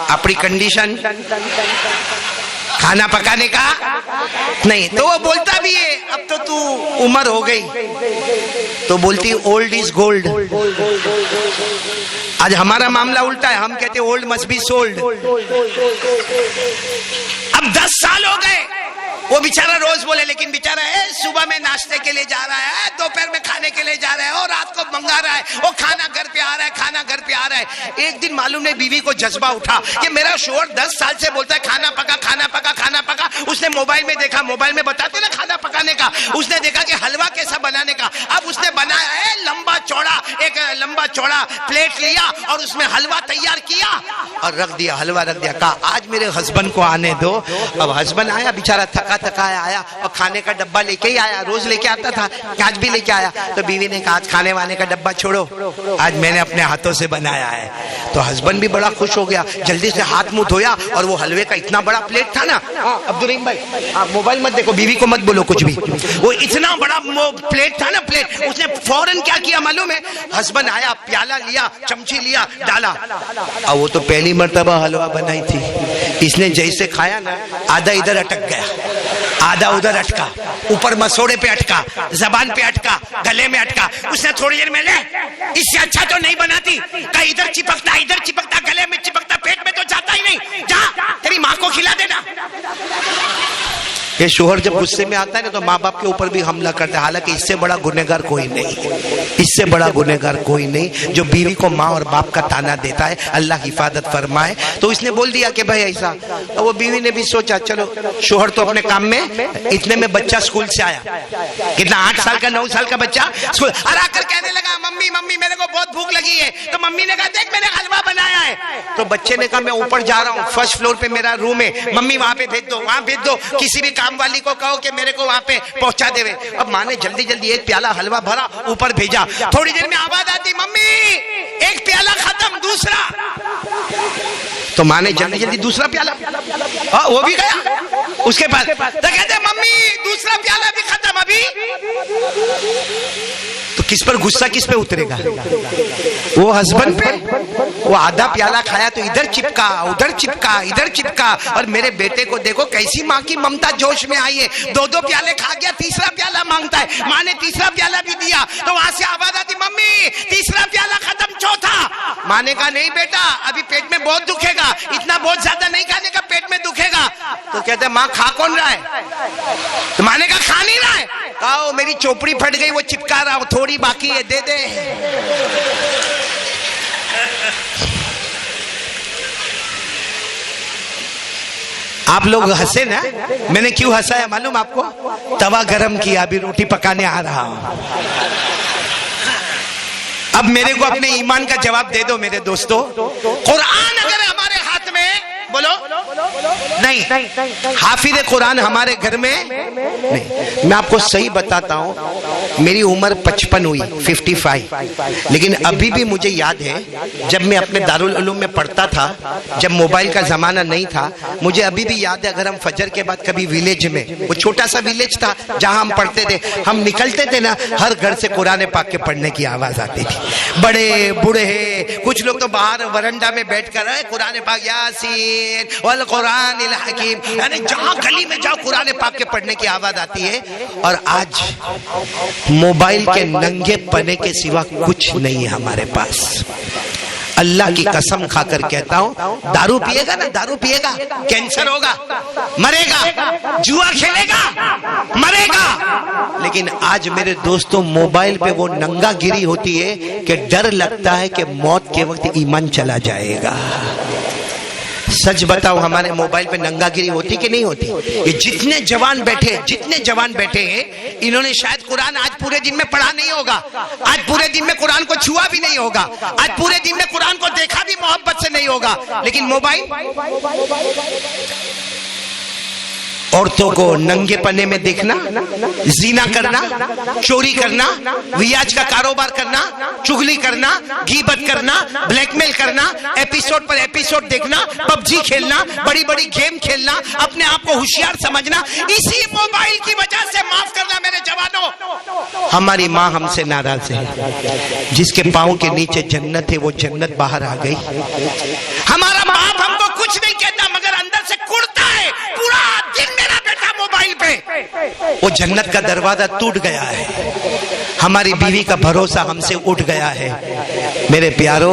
اپنی کنڈیشن کھانا پکانے کا نہیں. تو وہ بولتا بھی ہے اب تو عمر ہو گئی, تو بولتی اولڈ از گولڈ. آج ہمارا معاملہ الٹا ہے, ہم کہتے اولڈ مسٹ بی سولڈ. اب 10 سال ہو گئے, وہ بیچارہ روز بولے, لیکن بیچارہ صبح میں ناشتے کے لیے جا رہا ہے, دوپہر میں کھانے کے لیے جا رہا ہے, اور رات کو منگا رہا ہے, وہ کھانا گھر پہ آ رہا ہے, کھانا گھر پہ آ رہا ہے. ایک دن معلوم نہیں بیوی کو جذبہ اٹھا کہ میرا شوہر 10 سال سے بولتا ہے کھانا پکا, کھانا پکا, کھانا پکا, اس نے موبائل میں دیکھا, موبائل میں بتاتے نا کھانا پکانے کا, اس نے دیکھا کہ حلوہ کیسا بنانے کا. اب اس نے بنایا ہے ایک لمبا چوڑا پلیٹ لیا اور اس میں حلوہ تیار کیا اور رکھ دیا, حلوہ رکھ دیا. کہا آج میرے ہسبینڈ کو آنے دو. اب ہسبینڈ آیا بیچارہ تھکا آیا اور کھانے کا ڈبہ لے کے ہی آیا, روز لے کے آتا تھا, آج بھی لے کے آیا. تو بیوی نے کہا آج کھانے وانے کا ڈبہ چھوڑو, آج میں نے اپنے ہاتھوں سے بنایا ہے. تو ہسبینڈ بھی بڑا خوش ہو گیا, جلدی سے ہاتھ منہ دھویا اور وہ حلوے کا اتنا بڑا پلیٹ تھا نا. عبدالرحیم بھائی آپ موبائل مت دیکھو, بیوی کو مت بولو کچھ بھی. وہ اتنا بڑا پلیٹ تھا نا, پلیٹ, اس نے فوراً کیا کیا معلوم ہے, ہسبینڈ آیا, پیالہ لیا, چمچی لیا, ڈالا. اور وہ تو پہلی مرتبہ حلوہ بنائی تھی. اس نے جیسے کھایا نا, آدھا ادھر اٹک گیا, آدھا ادھر اٹکا, اوپر مسوڑے پہ اٹکا, زبان پہ اٹکا, گلے میں اٹکا. اس نے تھوڑی دیر میں لے, اس سے اچھا تو نہیں بناتی. کہ ادھر چپکتا, گلے میں چپکتا, پیٹ میں تو جاتا ہی نہیں, جا تیری ماں کو کھلا دینا. یہ شوہر جب غصے میں آتا ہے نا تو ماں باپ کے اوپر بھی حملہ کرتا ہے. حالانکہ اس سے بڑا گنہگار کوئی نہیں, اس سے بڑا گنہگار کوئی نہیں جو بیوی کو ماں اور باپ کا تانا دیتا ہے. اللہ حفاظت فرمائے. تو اس نے بول دیا کہ بھائی ایسا. وہ بیوی نے بھی سوچا چلو شوہر تو اپنے کام میں. اتنے میں بچہ اسکول سے آیا, کتنا 8 سال کا 9 سال کا بچہ اسکول, اور آ کر کہنے لگا ممی میرے کو بہت بھوک لگی ہے. تو ممی نے کہا دیکھ میں نے حلوہ بنایا ہے. تو بچے نے کہا میں اوپر جا رہا ہوں, فرسٹ فلور پہ میرا روم ہے, ممی وہاں پہ بھیج دو, وہاں بھیج دو, کسی بھی کام والی کو کہو کہ میرے کو وہاں پہ پہنچا دے. اب ماں نے جلدی ایک پیالہ حلوہ بھرا, اوپر بھیجا. تھوڑی دیر میں آواز آتی ممی ایک پیالہ ختم, دوسرا. تو ماں نے جلدی دوسرا پیالہ, وہ بھی گیا اس کے پاس. تو کہتے ممی دوسرا پیالہ بھی ختم ابھی. تو کس پر غصہ کس پہ اترے گا, وہ ہسبینڈ پہ. وہ آدھا پیالہ کھایا تو ادھر چپکا, ادھر چپکا, ادھر چپکا. اور میرے بیٹے کو دیکھو کیسی ماں کی ممتا جوش میں آئی ہے, 2 پیالے کھا گیا, تیسرا پیالہ مانگتا ہے. ماں نے تیسرا پیالہ بھی دیا. تو وہاں سے آواز آتی ممی تیسرا پیالہ ختم, چوتھا. ماں نے کہا نہیں بیٹا ابھی پیٹ میں بہت دکھے گا, اتنا بہت زیادہ نہیں کھانے کا, پیٹ میں دکھے گا. تو کہتے ماں کھا کون رہا ہے؟ تو ماں نے کہا کھا نہیں رہا ہے. کہا میری چوپڑی پھٹ گئی, وہ چپکا رہا, تھوڑی باقی ہے, دے دے. آپ لوگ ہنسے نا, میں نے کیوں ہنسایا معلوم آپ کو؟ توا گرم کیا, ابھی روٹی پکانے آ رہا ہوں. اب میرے کو اپنے ایمان کا جواب دے دو میرے دوستو. قرآن اگر ہمارے ہاتھ میں, بولو نہیں, حافظ قرآن ہمارے گھر میں نہیں. میں آپ کو صحیح بتاتا ہوں, میری عمر 55 ہوئی, 55, لیکن ابھی بھی مجھے یاد ہے جب میں اپنے دارالعلوم میں پڑھتا تھا, جب موبائل کا زمانہ نہیں تھا, مجھے ابھی بھی یاد ہے. اگر ہم فجر کے بعد کبھی ویلیج میں, وہ چھوٹا سا ویلیج تھا جہاں ہم پڑھتے تھے, ہم نکلتے تھے نا, ہر گھر سے قرآن پاک کے پڑھنے کی آواز آتی تھی. بڑے بوڑھے, کچھ لوگ تو باہر ورنڈا میں بیٹھ کر قرآن پاک یاسین والقرآن الحکیم, یعنی جہاں گلی میں جاؤ قرآن پاک کے پڑھنے کی آواز آتی ہے. اور آج موبائل کے ننگے پنے کے سوا کچھ نہیں ہے ہمارے پاس. اللہ کی قسم کھا کر کہتا ہوں, دارو پیے گا نا, دارو پیے گا کینسر ہوگا, مرے گا. جوا کھیلے گا, مرے گا. لیکن آج میرے دوستوں موبائل پہ وہ ننگا گیری ہوتی ہے کہ ڈر لگتا ہے کہ موت کے وقت ایمان چلا جائے گا. سچ بتاؤ ہمارے موبائل پہ ننگا گیری ہوتی کہ نہیں ہوتی؟ یہ جتنے جوان بیٹھے ہیں انہوں نے شاید قرآن آج پورے دن میں پڑھا نہیں ہوگا, آج پورے دن میں قرآن کو چھوا بھی نہیں ہوگا, آج پورے دن میں قرآن کو دیکھا بھی محبت سے نہیں ہوگا. لیکن موبائل, عورتوں کو ننگے پنے میں دیکھنا, زنا کرنا, چوری کرنا, ریاج کا کاروبار کرنا, چغلی کرنا, غیبت کرنا, بلیک میل کرنا, ایپیسوڈ پر ایپیسوڈ دیکھنا, پب جی کھیلنا, بڑی بڑی گیم کھیلنا, اپنے آپ کو ہوشیار سمجھنا, اسی موبائل کی وجہ سے. معاف کرنا میرے جوانوں, ہماری ماں ہم سے ناراض ہے. جس کے پاؤں کے نیچے جنت ہے وہ جنت باہر آ گئی. ہمارا باپ ہم کو کچھ نہیں کہتا مگر اندر سے کڑتا ہے, پورا دن میرا بیٹا موبائل پہ. وہ جنت کا دروازہ ٹوٹ گیا ہے. ہماری بیوی کا بھروسہ ہم سے اٹھ گیا ہے. میرے پیارو,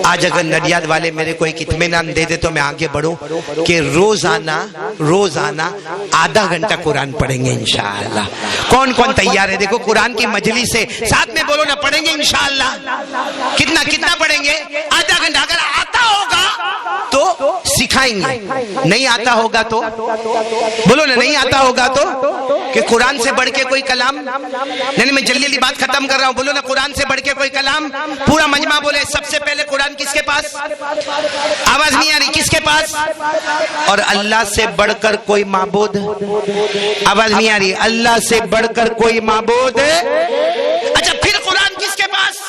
آج اگر نڈیاد والے میرے کو ایک اطمینان دے دے تو میں آگے بڑھوں کہ روزانہ آدھا گھنٹہ قرآن پڑھیں گے انشاءاللہ. کون کون تیار ہے؟ دیکھو قرآن کی مجلس سے ساتھ میں بولو نا, پڑھیں گے انشاءاللہ. کتنا پڑھیں گے؟ آدھا گھنٹہ. اگر آتا ہوگا تو سکھائیں گے. نہیں آتا ہوگا تو بولو نا, نہیں آتا ہوگا تو کہ قرآن سے بڑھ کے کوئی کلام, نہیں میں جلدی جلدی بات ختم کر رہا ہوں, بولو نا قرآن سے بڑھ کے کوئی کلام. پورا مجمع بولے سب سے پہلے قرآن کس کے پاس, آواز نہیں آ رہی, کس کے پاس؟ اور اللہ سے بڑھ کر کوئی معبود, آواز نہیں آ رہی, اللہ سے بڑھ کر کوئی معبود. اچھا پھر قرآن کس کے پاس؟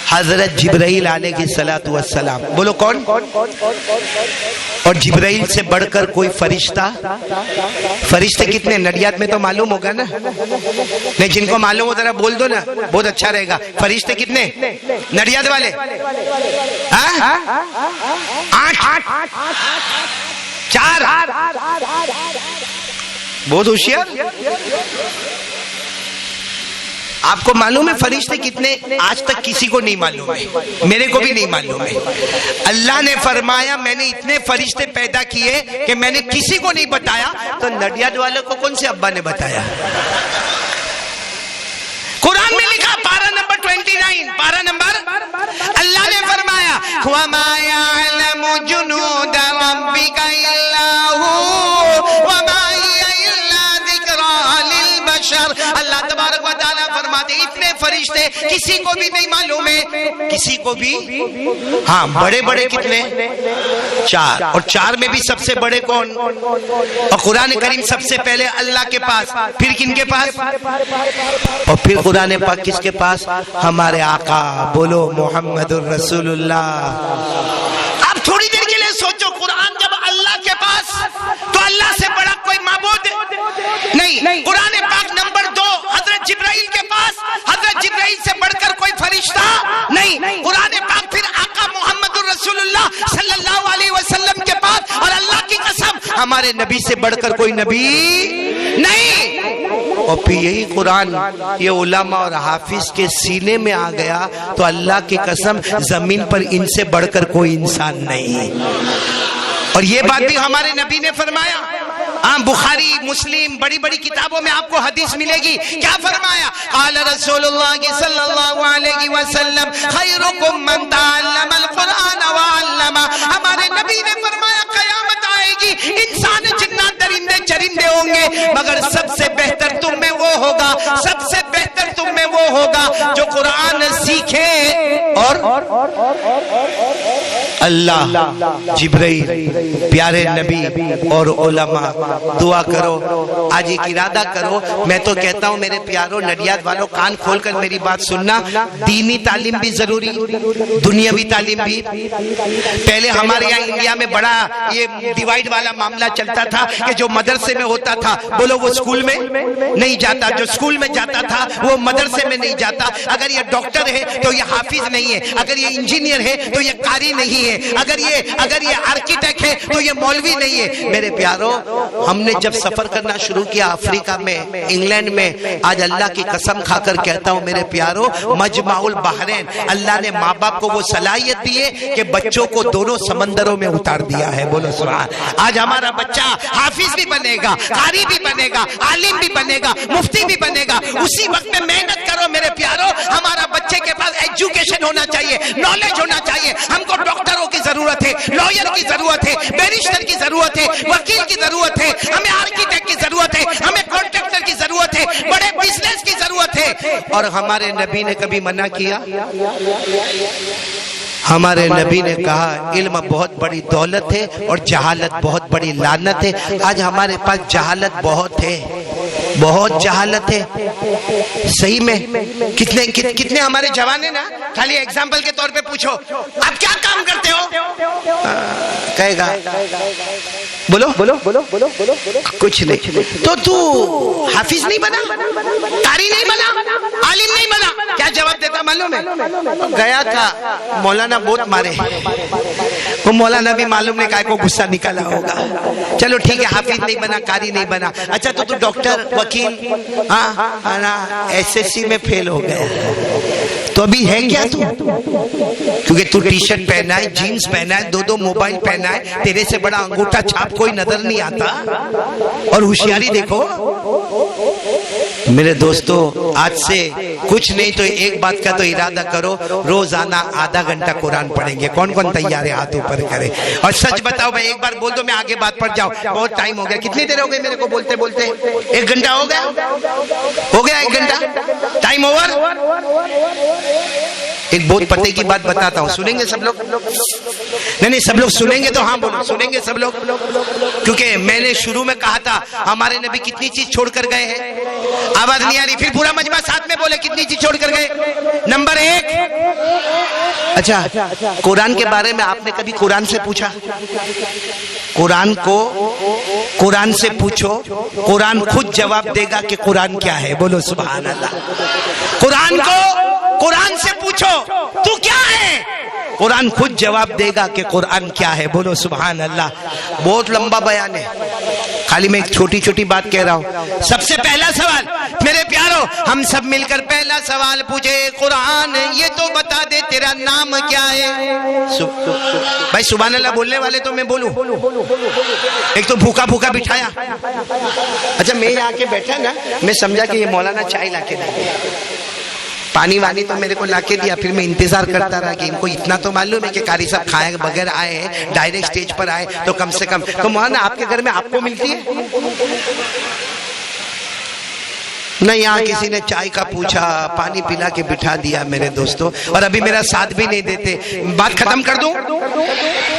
حضرت جبرائیل علیہ الصلوۃ والسلام. بولو کون؟ اور جبرائیل سے بڑھ کر کوئی فرشتہ. فرشتے کتنے نڈیات میں تو معلوم ہوگا نا, نہیں جن کو معلوم ہو ذرا بول دو نا, بہت اچھا رہے گا. فرشتے کتنے نڈیات والے؟ 8 4 بہت ہوشیار. آپ کو معلوم ہے فرشتے کتنے؟ آج تک کسی کو نہیں معلوم ہے, میرے کو بھی نہیں معلوم ہے. اللہ نے فرمایا میں نے اتنے فرشتے پیدا کیے کہ میں نے کسی کو نہیں بتایا. تو نڈیاد والوں کو کون سے ابا نے بتایا؟ قرآن میں لکھا پارہ نمبر 29, پارہ نمبر, اللہ نے فرمایا وَمَا يَعْلَمُ جُنُودَ رَبِّكَ إِلَّا هُوَ وَمَا هِيَ إِلَّا ذِكْرَىٰ لِلْبَشَرِ. اللہ تبارک و تعالیٰ فرماتے اتنے فرشتے کسی کو بھی نہیں معلوم ہے, کسی کو بھی. ہاں بڑے بڑے کتنے؟ 4, اور 4 میں بھی سب سے بڑے کون؟ اور قرآن کریم سب سے پہلے اللہ کے پاس, پھر کن کے پاس؟ اور پھر قرآن پاک کس کے پاس؟ ہمارے آقا. بولو محمد الرسول اللہ. آپ تھوڑی دیر کے لیے سوچو, قرآن جب اللہ کے پاس تو اللہ سے بڑا کوئی معبود نہیں. قرآن پاک نمبر 2 حضرت جبرائیل کے پاس, حضرت جبرائیل سے بڑھ کر کوئی فرشتہ نہیں. قرآن پاک پھر آقا محمد الرسول اللہ صلی اللہ علیہ وسلم کے پاس, اور اللہ کی قسم ہمارے نبی سے بڑھ کر کوئی نبی نہیں. اور پھر یہی قرآن یہ علماء اور حافظ کے سینے میں آ گیا تو اللہ کی قسم زمین پر ان سے بڑھ کر کوئی انسان نہیں. اور یہ بات بھی ہمارے نبی نے فرمایا. بخاری مسلم بڑی بڑی کتابوں میں آپ کو حدیث ملے گی. کیا فرمایا؟ قال رسول اللہ صلی اللہ علیہ وسلم خیرکم من تعلم القرآن وعلم. ہمارے نبی نے فرمایا قیامت آئے گی, انسان جنات درندے چرندے ہوں گے, مگر سب سے بہتر تم میں وہ ہوگا, سب سے بہتر تم میں وہ ہوگا جو قرآن سیکھے. اور اللہ, جبرائیل, پیارے نبی اور علماء. دعا کرو, آج ایک ارادہ کرو. میں تو کہتا ہوں میرے پیاروں نڈیاد والوں, کان کھول کر میری بات سننا. دینی تعلیم بھی ضروری, دنیاوی تعلیم بھی. پہلے ہمارے یہاں انڈیا میں بڑا یہ ڈیوائیڈ والا معاملہ چلتا تھا کہ جو مدرسے میں ہوتا تھا بولو وہ اسکول میں نہیں جاتا, جو اسکول میں جاتا تھا وہ مدرسے میں نہیں جاتا. اگر یہ ڈاکٹر ہے تو یہ حافظ نہیں ہے, اگر یہ انجینئر ہے تو یہ قاری نہیں ہے, اگر یہ آرکیٹیکٹ ہے تو یہ مولوی نہیں ہے. میرے پیاروں ہم نے جب سفر کرنا شروع کیا افریقہ میں, انگلینڈ میں, آج اللہ کی قسم کھا کر کہتا ہوں میرے پیاروں مجمع البحرین, اللہ نے ماں باپ کو وہ صلاحیت دی ہے کہ بچوں کو دونوں سمندروں میں اتار دیا ہے. بولو سبحان. آج ہمارا بچہ حافظ بھی بنے گا, قاری بھی بنے گا, عالم بھی بنے گا, مفتی بھی بنے گا. اسی وقت میں محنت کرو میرے پیاروں. ہمارا بچے کے پاس ایجوکیشن ہونا چاہیے, نالج ہونا چاہیے. ہم کو ڈاکٹروں کی ضرورت ہے, لائر کی ضرورت ہے, بیرسٹر کی ضرورت ہے, وکیل کی ضرورت ہے, ہمیں آرکیٹیکٹ کی ضرورت ہے, ہمیں کانٹریکٹر کی ضرورت ہے, بڑے بزنس کی ضرورت ہے. اور ہمارے نبی نے کبھی منع کیا؟ ہمارے نبی نے کہا علم بہت بڑی دولت ہے اور جہالت بہت بڑی لعنت ہے. آج ہمارے پاس جہالت بہت ہے, بہت جہالت ہے. صحیح میں کتنے ہمارے جوان ہیں نا, خالی ایگزامپل کے طور پہ پوچھو آپ کیا کام کرتے ہو, کہے گا بولو بولو بولو بولو بولو کچھ نہیں. تو حافظ نہیں بنا, قاری نہیں بنا, عالم نہیں بنا, کیا جواب دیتا معلوم ہے؟ گیا تھا مولانا بہت مارے, وہ مولانا بھی معلوم نہیں کائے کو غصہ نکالا ہوگا. چلو ٹھیک ہے, حافظ نہیں بنا, قاری نہیں بنا. اچھا تو ڈاکٹر, وکیل, ہاں ایس ایس سی میں فیل ہو گیا, تو ابھی ہے کیا تو؟ کیونکہ تو ٹی شرٹ پہنا ہے، جینز پہنا ہے، 2 موبائل پہنا ہے، تیرے سے بڑا انگوٹھا چھاپ کوئی نظر نہیں آتا. اور ہوشیاری دیکھو میرے دوستو، آج سے کچھ نہیں تو ایک بات کا تو ارادہ کرو، روزانہ آدھا گھنٹہ قرآن پڑھیں گے. کون کون تیار ہے؟ ہاتھ اوپر کرے. اور سچ بتاؤ بھائی، ایک بار بول دو میں آگے بات پڑھ جاؤں. بہت ٹائم ہو گیا. کتنی دیر ہو گئی میرے کو بولتے بولتے؟ 1 گھنٹہ ہو گیا. 1 گھنٹہ ٹائم اوور. ایک بہت پتے کی بات بتاتا ہوں، سنیں گے سب لوگ؟ نہیں سب لوگ سنیں گے تو ہاں بولو. سنیں گے سب لوگ؟ کیونکہ میں نے شروع میں کہا تھا ہمارے نبی کتنی چیز چھوڑ کر گئے ہیں. آواز نہیں آ رہی؟ پھر پورا مجمع ساتھ میں بولے کتنی چیز چھوڑ کر گئے. نمبر 1. اچھا، قرآن کے بارے میں آپ نے کبھی قرآن سے پوچھا؟ قرآن کو قرآن سے پوچھو، قرآن خود جواب دے گا کہ قرآن کیا ہے. بولو سبحان اللہ. قرآن کو قرآن سے پوچھو تو کیا ہے، قرآن خود جواب دے گا کہ قرآن کیا ہے. بولو سبحان اللہ. بہت لمبا بیان ہے، خالی میں ایک چھوٹی چھوٹی بات کہہ رہا ہوں. سب سے پہلا سوال میرے پیارو، ہم سب مل کر پہلا سوال پوچھے، قرآن یہ تو بتا دے تیرا نام کیا ہے. بھائی سبحان اللہ بولنے والے تو میں بولوں؟ ایک تو بھوکا بھوکا بٹھایا. اچھا میں یہاں کے بیٹھا نا، میں سمجھا کہ یہ مولانا چائے لا کے دے، پانی وانی تو میرے کو لا کے دیا. پھر میں انتظار کرتا رہا کہ ان کو اتنا تو معلوم ہے کہ قاری صاحب کھائے بغیر آئے ہیں، ڈائریکٹ سٹیج پر آئے تو کم سے کم تو مولانا آپ کے گھر میں آپ کو ملتی ہے نہیں. یہاں کسی نے چائے کا پوچھا، پانی پلا کے بٹھا دیا میرے دوستوں، اور ابھی میرا ساتھ بھی نہیں دیتے. بات ختم کر دوں؟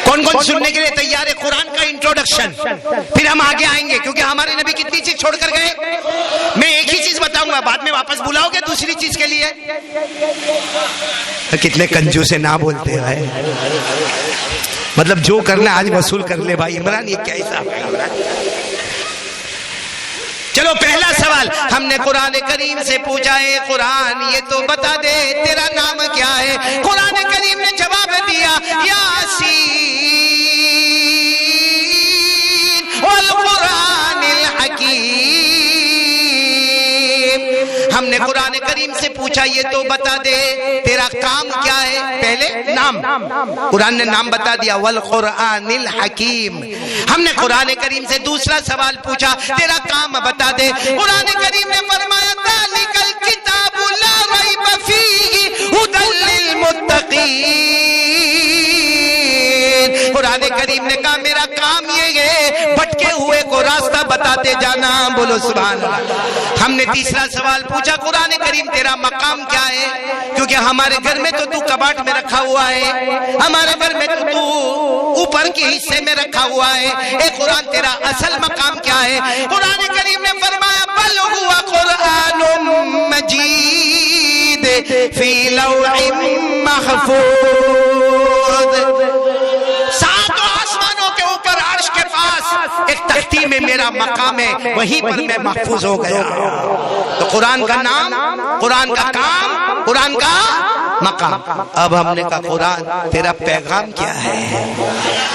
کون کون سننے کے لیے تیار ہے؟ قرآن کا انٹروڈکشن، پھر ہم آگے آئیں گے کیونکہ ہمارے نبی کتنی چیز چھوڑ کر گئے. میں ایک ہی چیز بتاؤں گا، بعد میں واپس بلاؤ گے دوسری چیز کے لیے. کتنے کنجوس سے نہ بولتے ہیں، مطلب جو کرنا آج وصول کر لے. بھائی عمران یہ کیا حساب ہے؟ چلو پہلا سوال ہم نے قرآن کریم سے پوچھا ہے، قرآن یہ تو بتا دے تیرا نام کیا ہے. قرآن کریم نے جواب دیا، یاسین والقرآن الحکیم. ہم نے قرآن کریم سے پوچھا یہ تو بتا دے تیرا کام کیا ہے. پہلے نام، قرآن نے نام بتا دیا، والقرآن الحکیم. ہم نے قرآن کریم سے دوسرا سوال پوچھا تیرا کام بتا دے. قرآن کریم نے فرمایا ذالک الکتاب لا ریب فیہ ھدی للمتقین. قرآن کریم نے کہا میرا کام یہ ہے بھٹکے ہوئے کو راستہ بتاتے جانا. بولو سبحان اللہ. ہم نے تیسرا سوال پوچھا قرآن کریم تیرا مقام کیا ہے، کیونکہ ہمارے گھر میں تو کباٹ میں رکھا ہوا ہے، ہمارے گھر میں تو اوپر کے حصے میں رکھا ہوا ہے. اے قرآن تیرا اصل مقام کیا ہے؟ قرآن کریم نے فرمایا بل ہوا قرآن مجید فی لوح محفوظ. ساتوں آسمانوں کے اوپر عرش کے پاس ایک تختی میں میرا مقام ہے، وہیں پر میں محفوظ ہو گیا. تو قرآن کا نام، قرآن کا کام، قرآن کا مقام. اب ہم نے کہا قرآن تیرا پیغام کیا ہے؟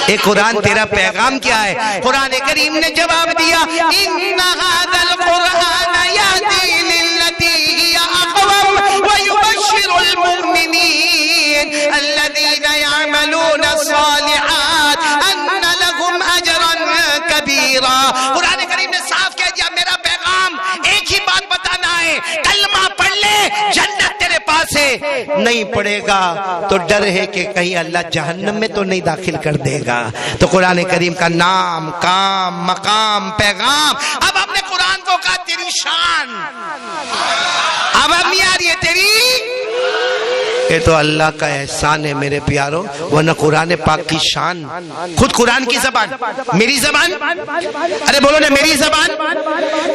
اے قرآن تیرا پیغام کیا ہے؟ قرآن کریم نے جواب دیا، ان ھذا القرآن یہدی للتی ہی اقوم ویبشر المؤمنین الذین یعملون الصالحات ان لهم اجرا کبیرا. قرآن کریم نے صاف کہہ دیا میرا پیغام ایک ہی بات بتانا ہے، کلمہ پڑھ لے جنت تیرے پاس ہے، نہیں پڑھے گا تو ڈر ہے کہ کہیں اللہ جہنم میں تو نہیں داخل کر دے گا. تو قرآن کریم کا نام، کام، مقام، پیغام. اب ہم نے قرآن کو کہا تیری شان، اب ہم نہیں آ رہی ہے تیری. یہ تو اللہ کا احسان ہے میرے پیاروں، ورنہ قرآن پاک کی شان. خود قرآن کی زبان، میری زبان، ارے بولو نا میری زبان،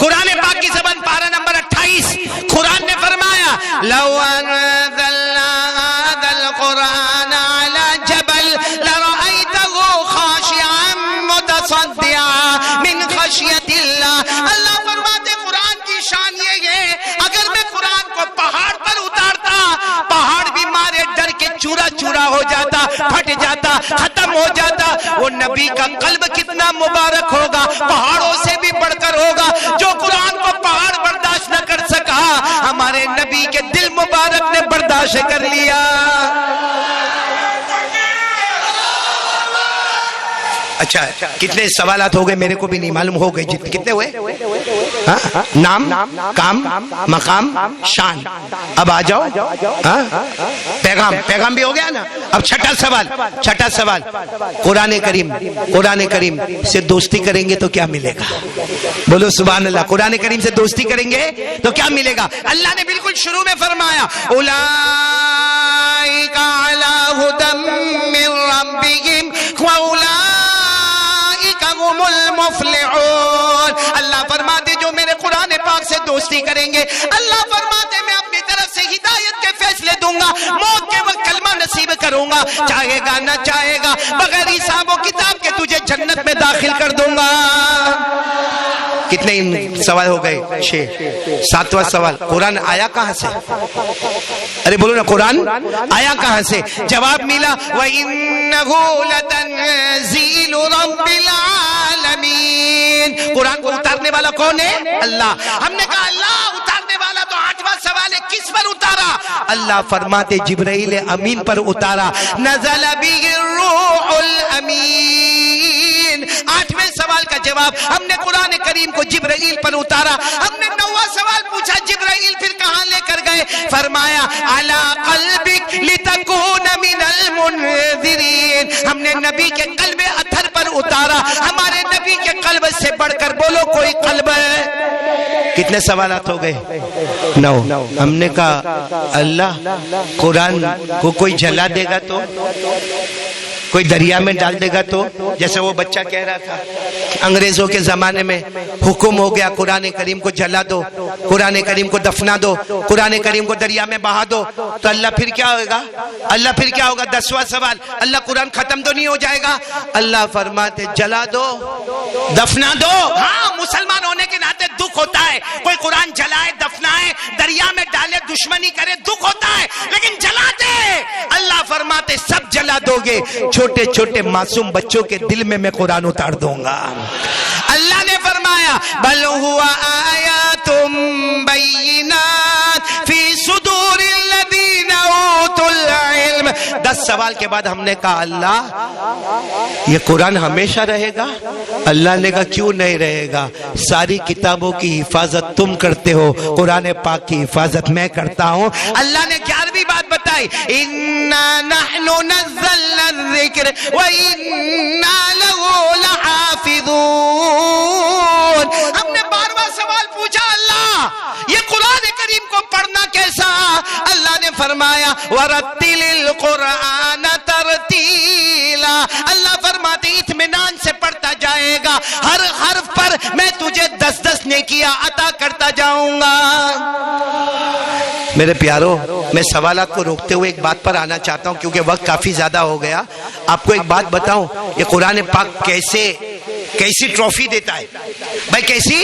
قرآن پاک کی زبان. پارہ نمبر 28 قرآن نے فرمایا لو انزلنا هذا القرآن على جبل لرأيته خاشعا متصدعا من خشیت اللہ. اللہ فرماتے قرآن کی شان یہ ہے اگر میں قرآن کو پہاڑ پر اتارتا پہاڑ بھی مارے ڈر کے چورا چورا ہو جاتا، پھٹ جاتا، ختم ہو جاتا. وہ نبی کا قلب کتنا مبارک ہوگا، پہاڑوں سے بھی بڑھ کر ہوگا. جو قرآن کو پہاڑ برداشت نہ کر سکا ہمارے نبی کے دل مبارک نے برداشت برداشت کر لیا. اچھا کتنے سوالات ہو گئے میرے کو بھی نہیں معلوم. ہو گئے کتنے ہوئے؟ نام، کام، مقام، شان. اب آ جاؤ پیغام بھی ہو گیا نا. اب چھٹا سوال قرآن کریم سے دوستی کریں گے تو کیا ملے گا؟ بولو سبحان اللہ. قرآن کریم سے دوستی کریں گے تو کیا ملے گا؟ اللہ نے بالکل شروع میں فرمایا اولئک علی ھدی من ربہم واولئک هم المفلحون. اللہ فرماتے جو میرے قرآن پاک سے دوستی کریں گے، اللہ فرماتے میں اپنی طرف سے ہدایت کے فیصلے دوں گا، موت کے وقت کلمہ نصیب کروں گا، چاہے گا نہ چاہے گا، بغیر حساب و کتاب کے تجھے جنت میں داخل کر دوں گا. کتنے سوال ہو گئے؟ 6. 7واں سوال قرآن آیا کہاں سے؟ ارے بولو نا قرآن آیا کہاں سے؟ جواب ملا وَإِنَّهُ لَتَنزِيلُ رَبِّ الْعَالَمِينَ. قرآن کو اتارنے والا کون ہے؟ اللہ. ہم نے کہا اللہ اتارنے والا تو 8واں سوال ہے، کس پر اتارا؟ اللہ فرماتے جبرائیل امین پر اتارا. نزل به الروح الامین. 8ویں سوال کا جواب ہم نے قرآن کریم کو جبرائیل پر اتارا. ہم نے 9واں سوال پوچھا جبرائیل پھر کہاں لے کر گئے؟ فرمایا علی قلبک لتکون من المنذرین. ہم نے نبی کے قلب اطہر پر اتارا. ہمارے نبی کے قلب سے بڑھ کر بولو کوئی قلب ہے؟ کتنے سوالات ہو گئے؟ 9. ہم نے کہا اللہ قرآن کو کوئی جلا دے گا تو، کوئی دریا میں ڈال دے گا تو، جیسے وہ بچہ کہہ رہا تھا انگریزوں کے زمانے میں حکم ہو گیا قرآن کریم کو جلا دو، قرآن کریم کو دفنا دو، قرآن کریم کو دریا میں بہا دو، تو اللہ پھر کیا ہوگا؟ 10واں سوال اللہ قرآن ختم تو نہیں ہو جائے گا؟ اللہ فرماتے جلا دو، دفنا دو. ہاں مسلمان ہونے کے ناطے دکھ ہوتا ہے، کوئی قرآن جلائے، دفنائے، دریا میں ڈالے، دشمنی کرے، دکھ ہوتا ہے، لیکن جلا دے. اللہ فرماتے سب جلا دو گے، چھوٹے چھوٹے معصوم بچوں کے دل میں قرآن اتار دوں گا. اللہ نے فرمایا بل هو آیات بینات فی صدور الذین اوتوا العلم. 10 سوال کے بعد ہم نے کہا اللہ یہ قرآن ہمیشہ رہے گا؟ اللہ نے کہا کیوں نہیں رہے گا؟ ساری کتابوں کی حفاظت تم کرتے ہو، قرآن پاک کی حفاظت میں کرتا ہوں. اللہ نے 11ویں بات بتائی انا نحن نزلنا الذکر وَإِنَّا لَهُ لَحَافِظُونَ. ہم نے 12واں سوال پوچھا اللہ یہ قرآن کریم کو پڑھنا کیسا؟ اللہ نے فرمایا وَرَتِّلِ الْقُرْآنَ تَرْتِيلًا. اللہ فرماتے اطمینان سے پڑھتا جائے گا، ہر حرف پر میں تجھے 10 نیکیاں عطا کرتا جاؤں گا. میرے پیارو میں سوالات کو روکتے ہوئے ایک بات پر آنا چاہتا ہوں کیونکہ وقت کافی زیادہ ہو گیا. آپ کو ایک بات بتاؤں یہ قرآن پاک کیسی ٹرافی دیتا ہے بھائی؟ کیسی؟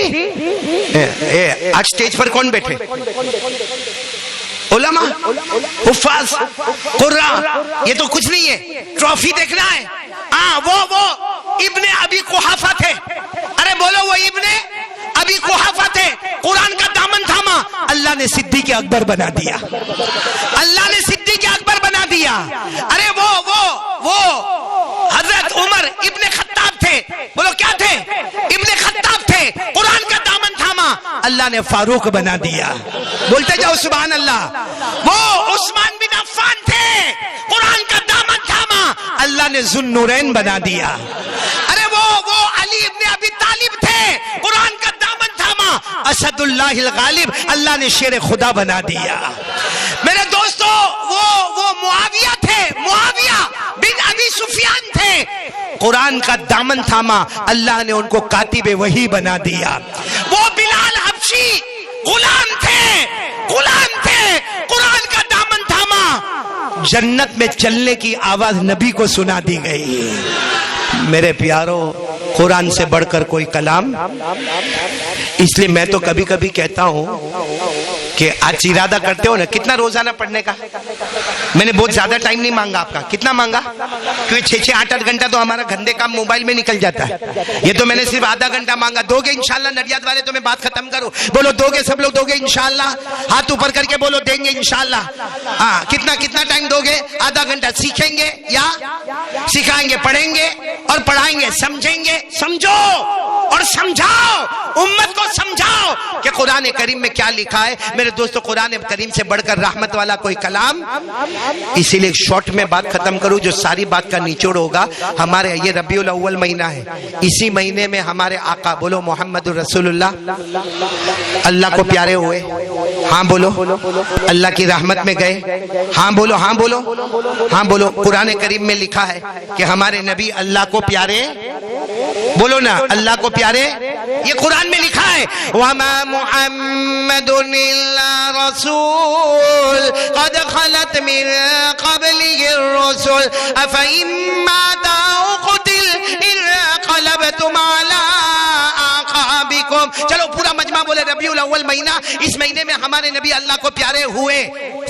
آج سٹیج پر کون بیٹھے؟ علماء، حفاظ، قراء. یہ تو کچھ نہیں ہے، ٹرافی دیکھنا ہے. وہ ابن ابی قحافہ تھے. ارے بولو وہ ابن ابی قحافہ تھے. قرآن کا دامن تھاما، اللہ نے صدیق اکبر بنا دیا. اللہ نے صدیق اکبر بنا دیا. ارے وہ حضرت عمر ابن خطاب تھے. بولو کیا تھے؟ ابن خطاب تھے. قرآن کا دامن تھاما، اللہ نے فاروق بنا دیا. بولتے جاؤ سبحان اللہ. وہ عثمان بن عفان تھے. قرآن کا دامن تھاما، اللہ نے ذو النورین بنا دیا. ارے وہ علی ابن ابی طالب تھے. قرآن کا دامن تھاما، اسد اللہ الغالب، اللہ نے شیر خدا بنا دیا. میرے دوستو وہ معاویہ تھے، معاویہ بن ابی سفیان تھے. قرآن کا دامن تھاما، اللہ نے ان کو کاتب وحی بنا دیا. وہ بلال حبشی غلام تھے. قرآن کا دامن تھاما، جنت میں چلنے کی آواز نبی کو سنا دی گئی. میرے پیارو قرآن سے بڑھ کر کوئی کلام. اس لیے میں تو کبھی کبھی کہتا ہوں کہ آج ارادہ کرتے ہو نا کتنا روزانہ پڑھنے کا. میں نے بہت زیادہ ٹائم نہیں مانگا آپ کا. کتنا مانگا؟ کیونکہ 6-6 8-8 گھنٹہ تو ہمارا گندے کام موبائل میں نکل جاتا ہے. یہ تو میں نے صرف آدھا گھنٹہ مانگا. دو گے انشاءاللہ نڈیاد والے؟ تو میں بات ختم کروں. بولو دو گے؟ سب لوگ دو گے انشاءاللہ؟ ہاتھ اوپر کر کے بولو دیں گے انشاءاللہ. ہاں کتنا ٹائم دو گے؟ آدھا گھنٹہ. سیکھیں گے یا سکھائیں گے؟ پڑھیں گے اور پڑھائیں گے. سمجھیں گے؟ سمجھو اور سمجھاؤ. امت کو سمجھاؤ کہ قرآن کریم میں کیا لکھا ہے. میرے دوستو قرآن کریم سے بڑھ کر رحمت والا کوئی کلام. اسی لیے شارٹ میں بات ختم کروں جو ساری بات کا نچوڑ ہوگا. ہمارے یہ ربیع الاول مہینہ ہے. اسی مہینے میں ہمارے آقا بولو محمد رسول اللہ اللہ کو پیارے ہوئے. ہاں بولو. اللہ کی رحمت میں گئے. ہاں بولو. ہاں بولو. ہاں بولو. قرآن کریم میں لکھا ہے کہ ہمارے نبی اللہ کو پیارے. بولو نا اللہ کو پیارے. یہ قرآن میں لکھا ہے وَمَا مُحَمَّدٌ إِلَّا رَسُولٌ قَدْ خَلَتْ مِن قَبْلِهِ الرُّسُلُ أَفَإِن مَّاتَ أَوْ قُتِلَ انقلبتم عَلَىٰ أَعْقَابِكُمْ. چلو پورا مجمع بولے ربیع الاول مہینہ. اس مہینے میں ہمارے نبی اللہ کو پیارے ہوئے.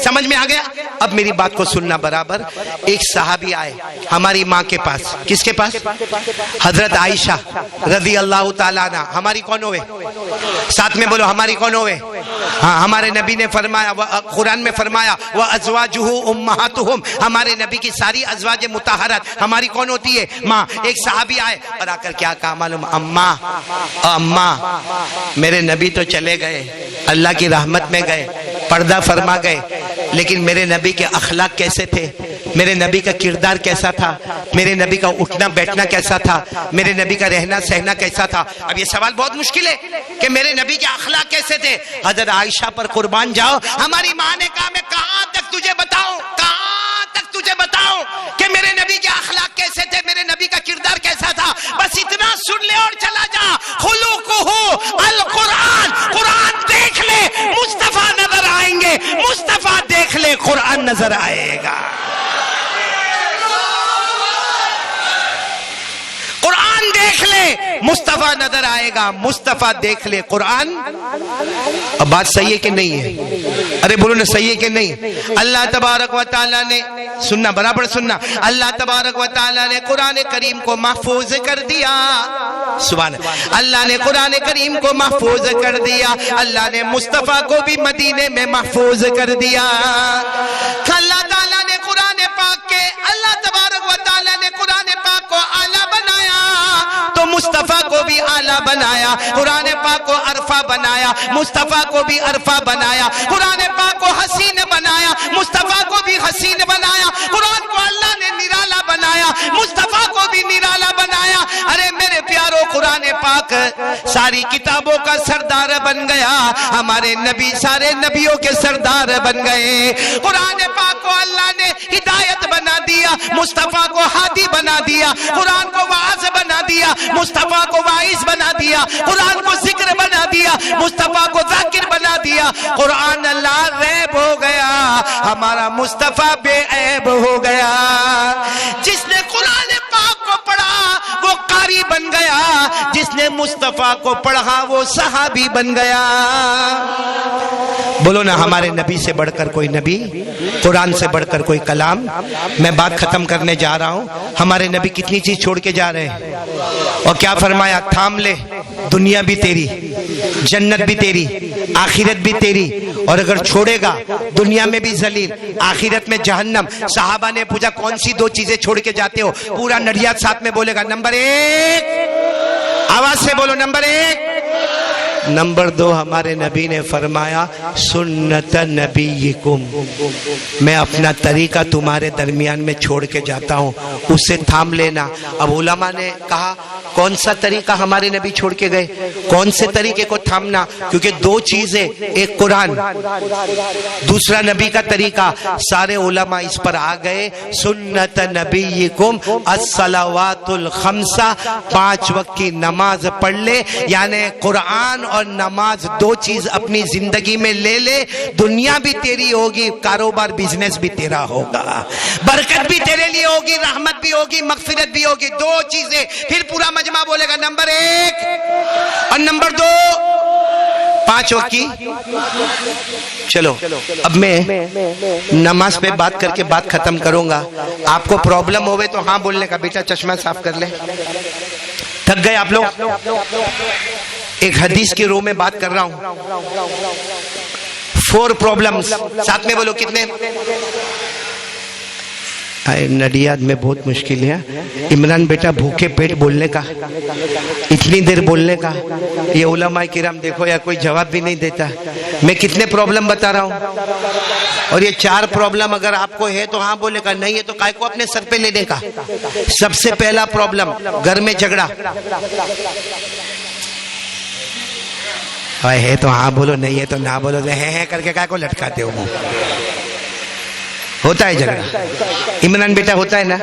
سمجھ میں آ گیا؟ اب میری بات کو سننا برابر. ایک صحابی آئے ہماری ماں کے پاس. کس کے پاس؟ حضرت عائشہ رضی اللہ تعالیٰ عنہ. ہماری کون ہوئے؟ ساتھ میں بولو ہماری کون ہوئے؟ ہاں ہمارے نبی نے فرمایا قرآن میں فرمایا وَأَزْوَاجُهُ أُمَّهَاتُهُمْ. ہمارے نبی کی ساری ازواج مطہرات ہماری کون ہوتی ہے؟ ماں. ایک صحابی آئے اور آ کر کیا کہا معلوم؟ اماں میرے نبی تو چلے گئے اللہ کی رحمت میں گئے پردہ فرما گئے لیکن میرے نبی کے اخلاق کیسے تھے؟ میرے نبی کا کردار کیسا تھا؟ میرے نبی کا اٹھنا بیٹھنا کیسا تھا؟ میرے نبی کا رہنا سہنا کیسا تھا؟ اب یہ سوال بہت مشکل ہے کہ میرے نبی کے اخلاق کیسے تھے. حضرت عائشہ پر قربان جاؤ. ہماری ماں نے کہا میں کہاں تک تجھے بتاؤں کہ میرے نبی کے اخلاق کیسے تھے, میرے نبی کا کردار کیسا تھا. بس اتنا سن لے اور چلا جا. خلقہ القرآن. قرآن دیکھ لے مصطفیٰ نظر آئیں گے. مصطفیٰ دیکھ لے قرآن نظر آئے گا. قرآن دیکھ لے مصطفیٰ نظر آئے گا. مصطفیٰ دیکھ لے قرآن. اب بات صحیح ہے کہ نہیں ہے؟ ارے بولو نا صحیح ہے کہ نہیں؟ اللہ تبارک و تعالیٰ نے سننا برابر سننا. اللہ تبارک و تعالیٰ نے قرآن کریم کو محفوظ کر دیا. سبحان اللہ نے قرآن کریم کو محفوظ کر دیا. اللہ نے مصطفیٰ کو بھی مدینے میں محفوظ کر دیا. اللہ تعالیٰ نے قرآن پاک کے اللہ تبارک و تعالیٰ نے قرآن پاک کو اعلیٰ بنایا تو مصطفیٰ کو بھی اعلیٰ بنایا. قرآن پاک کو عرفہ بنایا, مصطفیٰ کو بھی عرفہ بنایا. قرآن پاک کو حسین بنایا, مصطفیٰ کو بھی حسین بنایا. قرآن کو اللہ نے نرالا بنایا, مصطفیٰ کو بھی نرالا بنایا. ارے میرے پیارو قرآن پاک ساری کتابوں کا سردار بن گیا. ہمارے نبی سارے نبیوں کے سردار بن گئے. قرآن پاک کو اللہ نے ہدایت بنا دیا, مصطفیٰ کو ہادی بنا دیا. قرآن کو واعظ بنا دیا, مصطفیٰ کو واعظ بنا دیا. قرآن کو ذکر بنا دیا, مصطفیٰ کو ذاکر بنا دیا. قرآن لا ریب ہو گیا, ہمارا مصطفیٰ بے عیب ہو گیا. جس نے قرآن پاک کو پڑھا وہ قاری بن گیا, جس نے مصطفیٰ کو پڑھا وہ صحابی بن گیا. بولو نا ہمارے نبی سے بڑھ کر کوئی نبی, قرآن سے بڑھ کر کوئی کلام. میں بات ختم کرنے جا رہا ہوں. ہمارے نبی کتنی چیز چھوڑ کے جا رہے ہیں اور کیا فرمایا؟ تھام لے, دنیا بھی تیری, جنت بھی تیری, آخرت بھی تیری, اور اگر چھوڑے گا دنیا میں بھی ذلیل, آخرت میں جہنم. صحابہ نے پوچھا کون سی دو چیزیں چھوڑ کے جاتے ہو؟ پورا نڈیات ساتھ میں بولے گا. نمبر 1, آواز سے بولو, نمبر 1. نمبر 2, ہمارے نبی نے فرمایا سنت نبیکم, میں اپنا طریقہ تمہارے درمیان میں چھوڑ کے جاتا ہوں, اسے تھام لینا. اب علماء نے کہا کون سا طریقہ ہمارے نبی چھوڑ کے گئے, کون سے طریقے کو تھامنا؟ کیونکہ دو چیزیں, ایک قرآن, دوسرا نبی کا طریقہ. سارے علماء اس پر آ گئے سنت نبیکم الصلوات الخمسہ, 5 وقت کی نماز پڑھ لے. یعنی قرآن اور نماز دو چیز اپنی زندگی میں لے لے, دنیا بھی تیری ہوگی, کاروبار بزنس بھی تیرا ہوگا, برکت بھی تیرے لیے ہوگی, رحمت بھی ہوگی, مغفرت بھی ہوگی. دو چیزیں. پھر پورا مجمع بولے گا نمبر 1 اور نمبر 2. 5 وقت کی. چلو اب میں نماز پہ بات کر کے بات ختم کروں گا. آپ کو پرابلم ہوئے تو ہاں بولنے کا. بیٹا چشمہ صاف کر لے. تھک گئے آپ لوگ؟ ایک حدیث کی روح میں بات کر رہا ہوں. 4 پرابلمز ساتھ میں بولو. کتنے؟ نڈیاد میں بہت مشکل ہے. عمران بیٹا بھوکے پیٹ بولنے کا، اتنی دیر بولنے کا. یہ علماء کرام دیکھو یا کوئی جواب بھی نہیں دیتا. میں کتنے پرابلم بتا رہا ہوں، اور یہ 4 پرابلم اگر آپ کو ہے تو ہاں بولنے کا، نہیں ہے تو کائے کو اپنے سر پہ لینے کا. سب سے پہلا پرابلم گھر میں جھگڑا ہے تو ہاں بولو، نہیں ہے تو نہ بولو. ہے کر کے کائے کو لٹکاتے ہو؟ ہوتا ہے جھگڑا. عمران بیٹا ہوتا ہے نا؟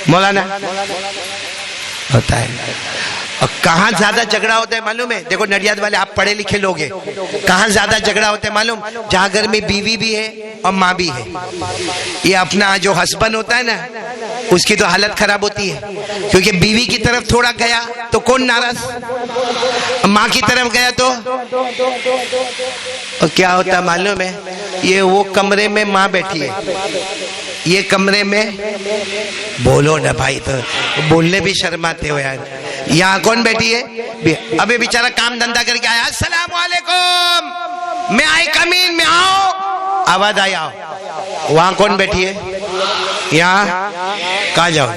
مولانا ہوتا ہے. اور کہاں زیادہ جھگڑا ہوتا ہے معلوم ہے؟ دیکھو نڈیاد والے آپ پڑھے لکھے لوگ ہیں. کہاں زیادہ جھگڑا ہوتا ہے معلوم؟ جہاں گھر میں بیوی بھی ہے اور ماں بھی ہے. یہ اپنا جو ہسبینڈ ہوتا ہے نا، اس کی تو حالت خراب ہوتی ہے، کیونکہ بیوی کی طرف تھوڑا گیا تو کون ناراض؟ ماں کی طرف گیا تو اور کیا ہوتا معلوم ہے؟ یہ وہ کمرے میں ماں بیٹھی ہے، یہ کمرے میں بولو نا بھائی، تو بولنے بھی شرماتے ہو یار. یہاں کون بیٹھی ہے؟ ابھی بیچارہ کام دھندا کر کے آیا، السلام علیکم، میں آئی کمین، میں آؤ، آواز آئی آؤ. وہاں کون بیٹھی ہے؟ یہاں. کہاں جاؤ؟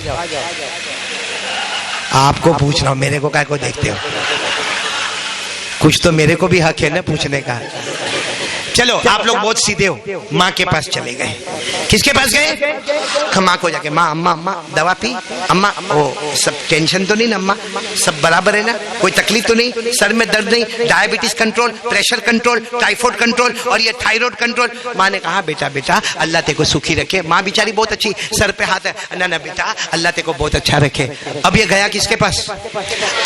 آپ کو پوچھ رہا ہوں، میرے کو کائے کو دیکھتے ہو؟ کچھ تو میرے کو بھی حق ہے نا پوچھنے کا. چلو آپ لوگ بہت سیدھے ہو. ماں کے پاس چلے گئے. کس کے پاس گئے؟ ماں کو جا کے، ماں اماں دوا پی؟ اماں وہ سب ٹینشن تو نہیں نا؟ اماں سب برابر ہے نا؟ کوئی تکلیف تو نہیں؟ سر میں درد نہیں؟ Diabetes control, pressure control, typhoid control اور یہ تھائرائیڈ کنٹرول. ماں نے کہا بیٹا اللہ تے کو سکھی رکھے. ماں بیچاری بہت اچھی، سر پہ ہاتھ ہے، نہ بیٹا اللہ تے کو بہت اچھا رکھے. اب یہ گیا کس کے پاس؟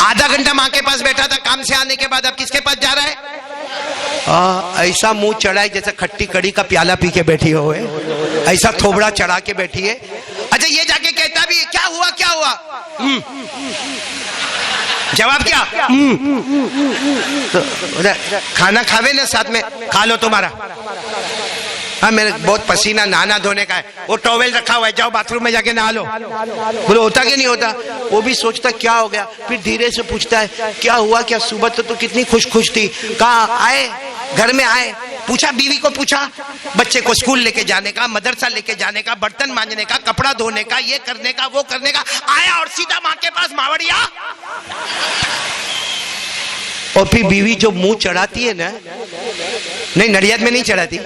آدھا گھنٹہ ماں کے پاس بیٹھا تھا کام سے آنے کے بعد. اب کس کے پاس جا رہا ہے؟ ایسا منہ چڑھا ہے جیسے کھٹی کڑی کا پیالہ پی کے بیٹھی ہوئے، ایسا تھوبڑا چڑھا کے بیٹھی ہے. اچھا یہ جا کے کہتا بھی کیا ہوا کیا ہوا؟ جواب کیا؟ کھانا کھاوے نا ساتھ میں؟ کھا لو تمہارا. ہاں میرے بہت پسینہ نہانا دھونے کا ہے، وہ ٹاول رکھا ہوا ہے، جاؤ باتھ روم میں جا کے نہا لو. بولو ہوتا کہ نہیں ہوتا؟ وہ بھی سوچتا کیا ہو گیا، پھر دھیرے سے پوچھتا ہے کیا ہوا کیا؟ صبح تو کتنی خوش تھی. کہاں آئے؟ گھر میں آئے. پوچھا بیوی کو، پوچھا بچے کو اسکول لے کے جانے کا، مدرسہ لے کے جانے کا، برتن مانجنے کا، کپڑا دھونے کا، یہ کرنے کا وہ کرنے کا. آیا اور سیدھا ماں کے پاس ماوڑیا. اور پھر بیوی جو منہ چڑھاتی ہے نا، نہیں نڈیاد میں نہیں چڑھاتی،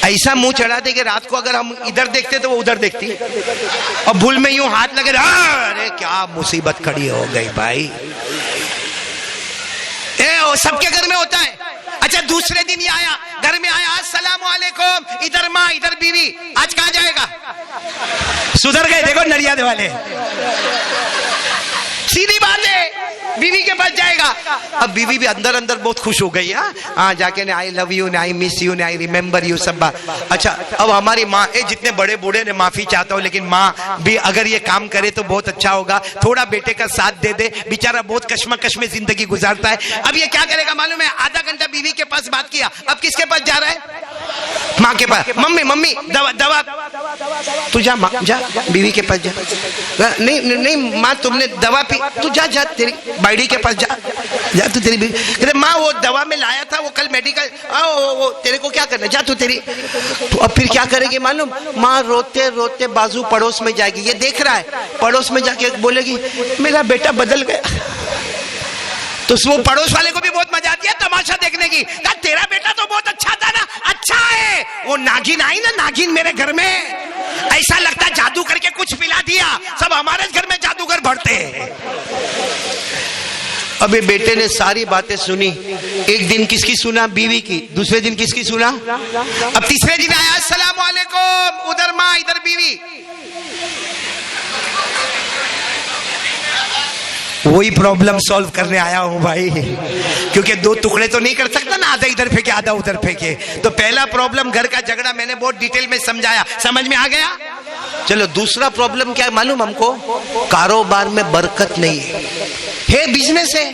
ایسا منہ چڑھاتے کہ رات کو اگر ہم ادھر دیکھتے تو وہ ادھر دیکھتی، اور بھول میں یوں ہاتھ لگے، ارے کیا مصیبت کھڑی ہو گئی بھائی. سب کے گھر میں ہوتا ہے. اچھا دوسرے دن یہ آیا، گھر میں آیا، السلام علیکم، ادھر ماں ادھر بیوی. آج کہاں جائے گا؟ سدھر گئے. دیکھو نڈیاد والے، سیدھی بات ہے، بیوی کے پاس جائے گا. اب بیوی بھی اندر بہت خوش ہو گئی. ہاں جا کے I love you, I miss you, I remember you, سب بات. اچھا اب ہماری ماں، جتنے بڑے بوڑھے نے معافی چاہتا ہوں، لیکن ماں بھی اگر یہ کام کرے تو بہت اچھا ہوگا، تھوڑا بیٹے کا ساتھ دے دے. بیچارہ بہت کشمکش میں زندگی گزارتا ہے. اب یہ کیا کرے گا معلوم ہے؟ آدھا گھنٹہ بیوی کے پاس بات کیا، اب کس کے پاس جا رہا ہے؟ ماں کے پاس. ممی دوا تو جا، جا بیوی کے پاس جا. نہیں ماں تم نے دوا پی، تو جا تیری بائڑی کے پاس جا تو تیری بیوی. کہتے ماں وہ دوا میں لایا تھا، وہ کل میڈیکل، تیرے کو کیا کرنا، جا تو تیری. تو اب پھر کیا کرے گی معلوم؟ ماں روتے روتے بازو پڑوس میں جائے گی. یہ دیکھ رہا ہے، پڑوس میں جا کے بولے گی میرا بیٹا بدل گیا. تو وہ پڑوس والے کو بھی بہت مزہ آتی ہے تماشا دیکھنے کی. کہا تیرا بیٹا تو بہت اچھا تھا نا. اچھا ہے، وہ ناگن آئی نا، ناگن میرے گھر میں، ایسا لگتا جادو کر کے کچھ پلا دیا. سب ہمارے گھر میں جادوگر بڑھتے ہیں. اب یہ بیٹے نے ساری باتیں سنی. ایک دن کس کی سنا؟ بیوی کی. دوسرے دن کس کی سنا؟ اب تیسرے دن آیا، السلام علیکم، ادھر ماں ادھر بیوی. وہی پرابلم سولو کرنے آیا ہوں بھائی، کیونکہ 2 ٹکڑے تو نہیں کر سکتا نا، آدھا ادھر پھینکے آدھا ادھر پھینکے. تو پہلا پرابلم گھر کا جھگڑا میں نے بہت ڈیٹیل میں سمجھایا. سمجھ میں آ گیا؟ چلو دوسرا پرابلم کیا ہے معلوم ہم کو؟ کاروبار میں برکت نہیں ہے بزنس ہے،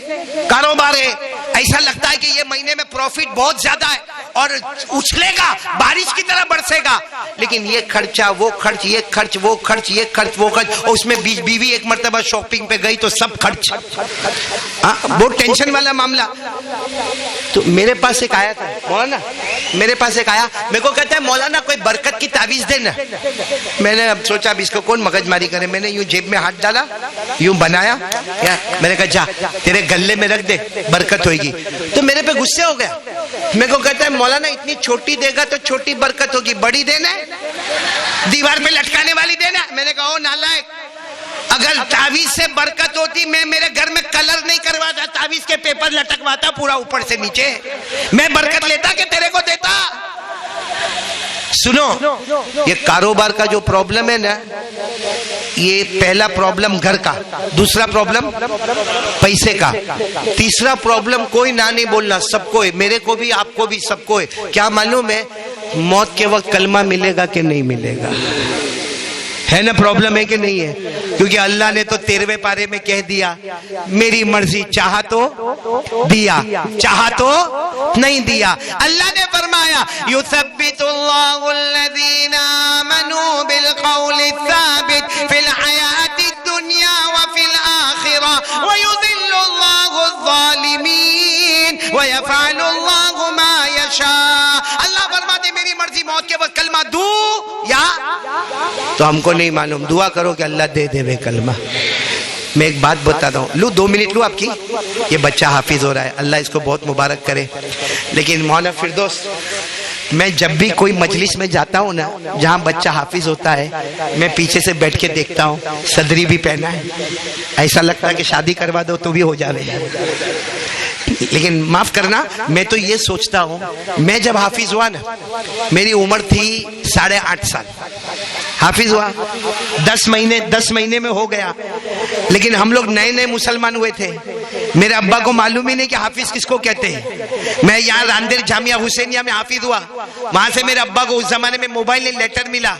کاروبار ہے، ایسا لگتا ہے کہ یہ مہینے میں پروفٹ بہت زیادہ ہے اور اچھلے گا، بارش کی طرح برسے گا، لیکن یہ خرچہ وہ خرچ، یہ خرچ وہ خرچ، یہ خرچ وہ خرچ، اور اس میں بیوی ایک مرتبہ شاپنگ پہ گئی تو سب خرچ، بہت ٹینشن والا معاملہ۔ تو میرے پاس ایک آیا تھا مولانا، میرے پاس ایک آیا، میرے کو کہتا ہے مولانا کوئی برکت کی تعویذ دینا۔ میں نے اب سوچا اب اس کو کون مغز ماری کرے، میں نے یوں جیب میں ہاتھ ڈالا، یوں بنایا، میں نے کہا جا تیرے گلے میں رکھ دے برکت ہوئے گی۔ تو میرے پہ غصے ہو گیا، میرے کو کہتا ہے مولانا اتنی چھوٹی دے گا تو چھوٹی برکت ہوگی، بڑی دینا ہے، دیوار پہ لٹکانے والی دینا۔ میں نے کہا او نالائق، اگر تعویذ سے برکت ہوتی میں میرے گھر میں کلر نہیں کرواتا، تعویذ کے پیپر لٹکواتا پورا اوپر سے نیچے، میں برکت لیتا کہ تیرے کو دیتا۔ سنو، یہ کاروبار کا جو پرابلم ہے نا، یہ پہلا پرابلم گھر کا، دوسرا پرابلم پیسے کا، تیسرا پرابلم کوئی نہ نہیں بولنا، سب کو ہے، میرے کو بھی، آپ کو بھی، سب کو ہے۔ کیا معلوم ہے؟ موت کے وقت کلمہ ملے گا کہ نہیں ملے گا؟ ہے نا پرابلم ہے کہ نہیں ہے؟ کیونکہ اللہ نے تو 13ویں پارے میں کہہ دیا میری مرضی، چاہا تو دیا، چاہا تو نہیں دیا۔ اللہ نے فرمایا یثبت اللہ الذین آمنوا بالقول الثابت فی الحیاۃ الدنیا وفی الآخرہ ویذل اللہ الظالمین ویفعل اللہ ما یشاء۔ اللہ فرماتے میری مرضی، موت کے وقت کلمہ دوں یا تو ہم کو نہیں معلوم، دعا کرو کہ اللہ دے دے وہ کلمہ۔ میں ایک بات بتاتا ہوں، لو 2 منٹ لو آپ کی، یہ بچہ حافظ ہو رہا ہے، اللہ اس کو بہت مبارک کرے۔ لیکن مولانا فردوس، میں جب بھی کوئی مجلس میں جاتا ہوں نا جہاں بچہ حافظ ہوتا ہے، میں پیچھے سے بیٹھ کے دیکھتا ہوں، صدری بھی پہنا ہے، ایسا لگتا ہے کہ شادی کروا دو تو بھی ہو جاوے۔ لیکن معاف کرنا، میں تو یہ سوچتا ہوں، میں جب حافظ ہوا نا میری عمر تھی 8.5 سال، حافظ ہوا 10 مہینے میں ہو گیا، لیکن ہم لوگ نئے نئے مسلمان ہوئے تھے، میرے ابا کو معلوم ہی نہیں کہ حافظ کس کو کہتے ہیں۔ میں یہاں راندیر جامعہ حسینیہ میں حافظ ہوا، وہاں سے میرے ابا کو اس زمانے میں موبائل لیٹر ملا،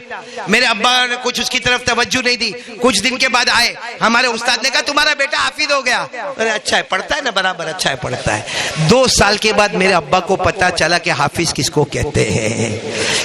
میرے ابا نے کچھ اس کی طرف توجہ نہیں دی، کچھ دن کے بعد آئے ہمارے استاد نے کہا تمہارا بیٹا حافظ ہو گیا۔ ارے اچھا ہے، پڑھتا ہے نا برابر، اچھا ہے پڑھتا ہے۔ 2 سال کے بعد میرے ابا کو پتا چلا کہ حافظ کس کو کہتے ہیں،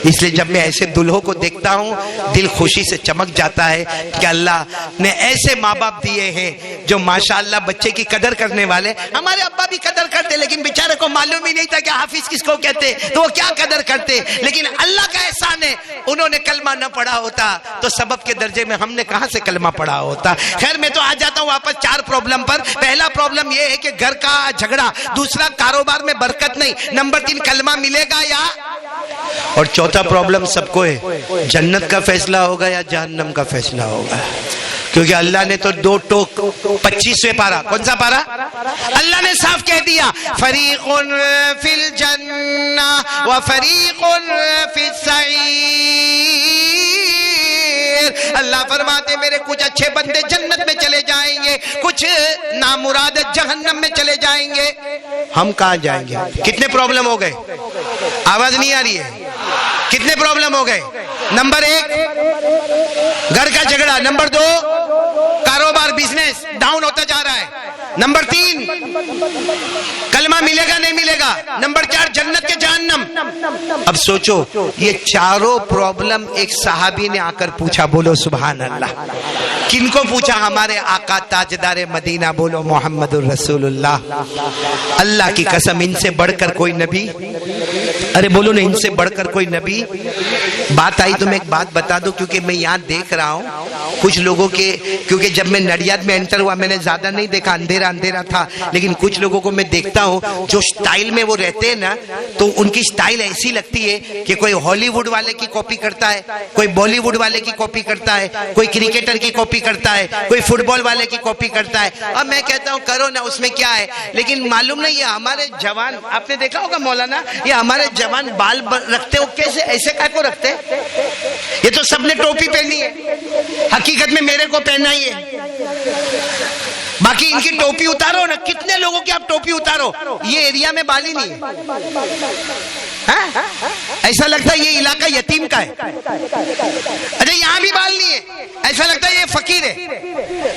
اس لیے جب میں ایسے دلہوں کو دیکھتا ہوں دل خوشی سے چمک جاتا ہے کہ اللہ نے ایسے ماں باپ دیے ہیں جو ماشاءاللہ بچے کی قدر کرنے والے۔ ہمارے ابا بھی قدر کرتے لیکن بیچارے کو معلوم ہی نہیں تھا کہ حافظ کس کو کہتے، تو وہ کیا قدر کرتے، لیکن اللہ کا احسان ہے انہوں نے کلمہ نہ پڑھا ہوتا تو سبب کے درجے میں ہم نے کہاں سے کلمہ پڑھا ہوتا۔ خیر میں تو آ جاتا ہوں واپس 4 پرابلم پر۔ پہلا پرابلم یہ ہے کہ گھر کا جھگڑا، دوسرا کاروبار میں برکت نہیں، نمبر 3 کلمہ ملے گا یا، اور چوتھا پرابلم سب کو ہے، جنت کا فیصلہ ہوگا یا جہنم کا فیصلہ ہوگا، کیونکہ اللہ نے تو 2 ٹوک 25ویں پارہ، کون سا پارہ؟ اللہ نے صاف کہہ دیا فریق فی الجنہ وفریق فی السعیر۔ اللہ فرماتے میرے کچھ اچھے بندے جنت میں چلے جائیں گے، کچھ نامراد جہنم میں چلے جائیں گے۔ ہم کہاں جائیں گے؟ کتنے پرابلم ہو گئے؟ آواز نہیں آ رہی ہے؟ کتنے پرابلم ہو گئے؟ نمبر 1 گھر کا جھگڑا، نمبر 2 کاروبار بزنس ڈاؤن ہوتا جا رہا ہے، نمبر 3 کلمہ ملے گا نہیں ملے گا، نمبر 4 جنت کے جہنم۔ اب سوچو یہ چاروں پرابلم ایک صحابی نے آ کر پوچھا، بولو سبحان اللہ۔ کن کو پوچھا؟ ہمارے آقا تاجدار مدینہ، بولو محمد الرسول اللہ۔ اللہ کی قسم ان سے بڑھ کر کوئی نبی، ارے بولو نا، ان سے بڑھ کر کوئی نبی۔ بات آئی تو میں ایک بات بتا دوں، کیونکہ میں یہاں دیکھ رہا ہوں کچھ لوگوں کے، کیونکہ جب میں نڈیاد میں انٹر ہوا میں نے زیادہ نہیں دیکھا، اندھیرا تھا، لیکن کچھ لوگوں کو میں دیکھتا ہوں جو سٹائل میں وہ رہتے ہیں نا، تو ان کی سٹائل ایسی لگتی ہے کہ کوئی ہالی ووڈ والے کی کاپی کرتا ہے، کوئی بالی ووڈ والے کی کاپی کرتا ہے، کوئی کرکٹر کی کاپی کرتا ہے، کوئی فٹ بال والے کی کاپی کرتا ہے۔ اب میں کہتا ہوں کرو نا، اس میں کیا ہے، لیکن معلوم نہیں ہے ہمارے جوان، آپ نے دیکھا ہوگا مولانا، یہ ہمارے جوان بال رکھتے ہو کیسے، ایسے کا کو رکھتے؟ یہ تو سب نے ٹوپی پہنی ہے، حقیقت میں میرے کو پہننا ہی ہے۔ باقی ان کی ٹوپی اتارو نا، کتنے لوگوں کی آپ ٹوپی اتارو، یہ ایریا میں بال ہی نہیں ہے، ایسا لگتا ہے یہ علاقہ یتیم کا ہے، اچھا یہاں بھی بال نہیں ہے، ایسا لگتا ہے یہ فقیر ہے،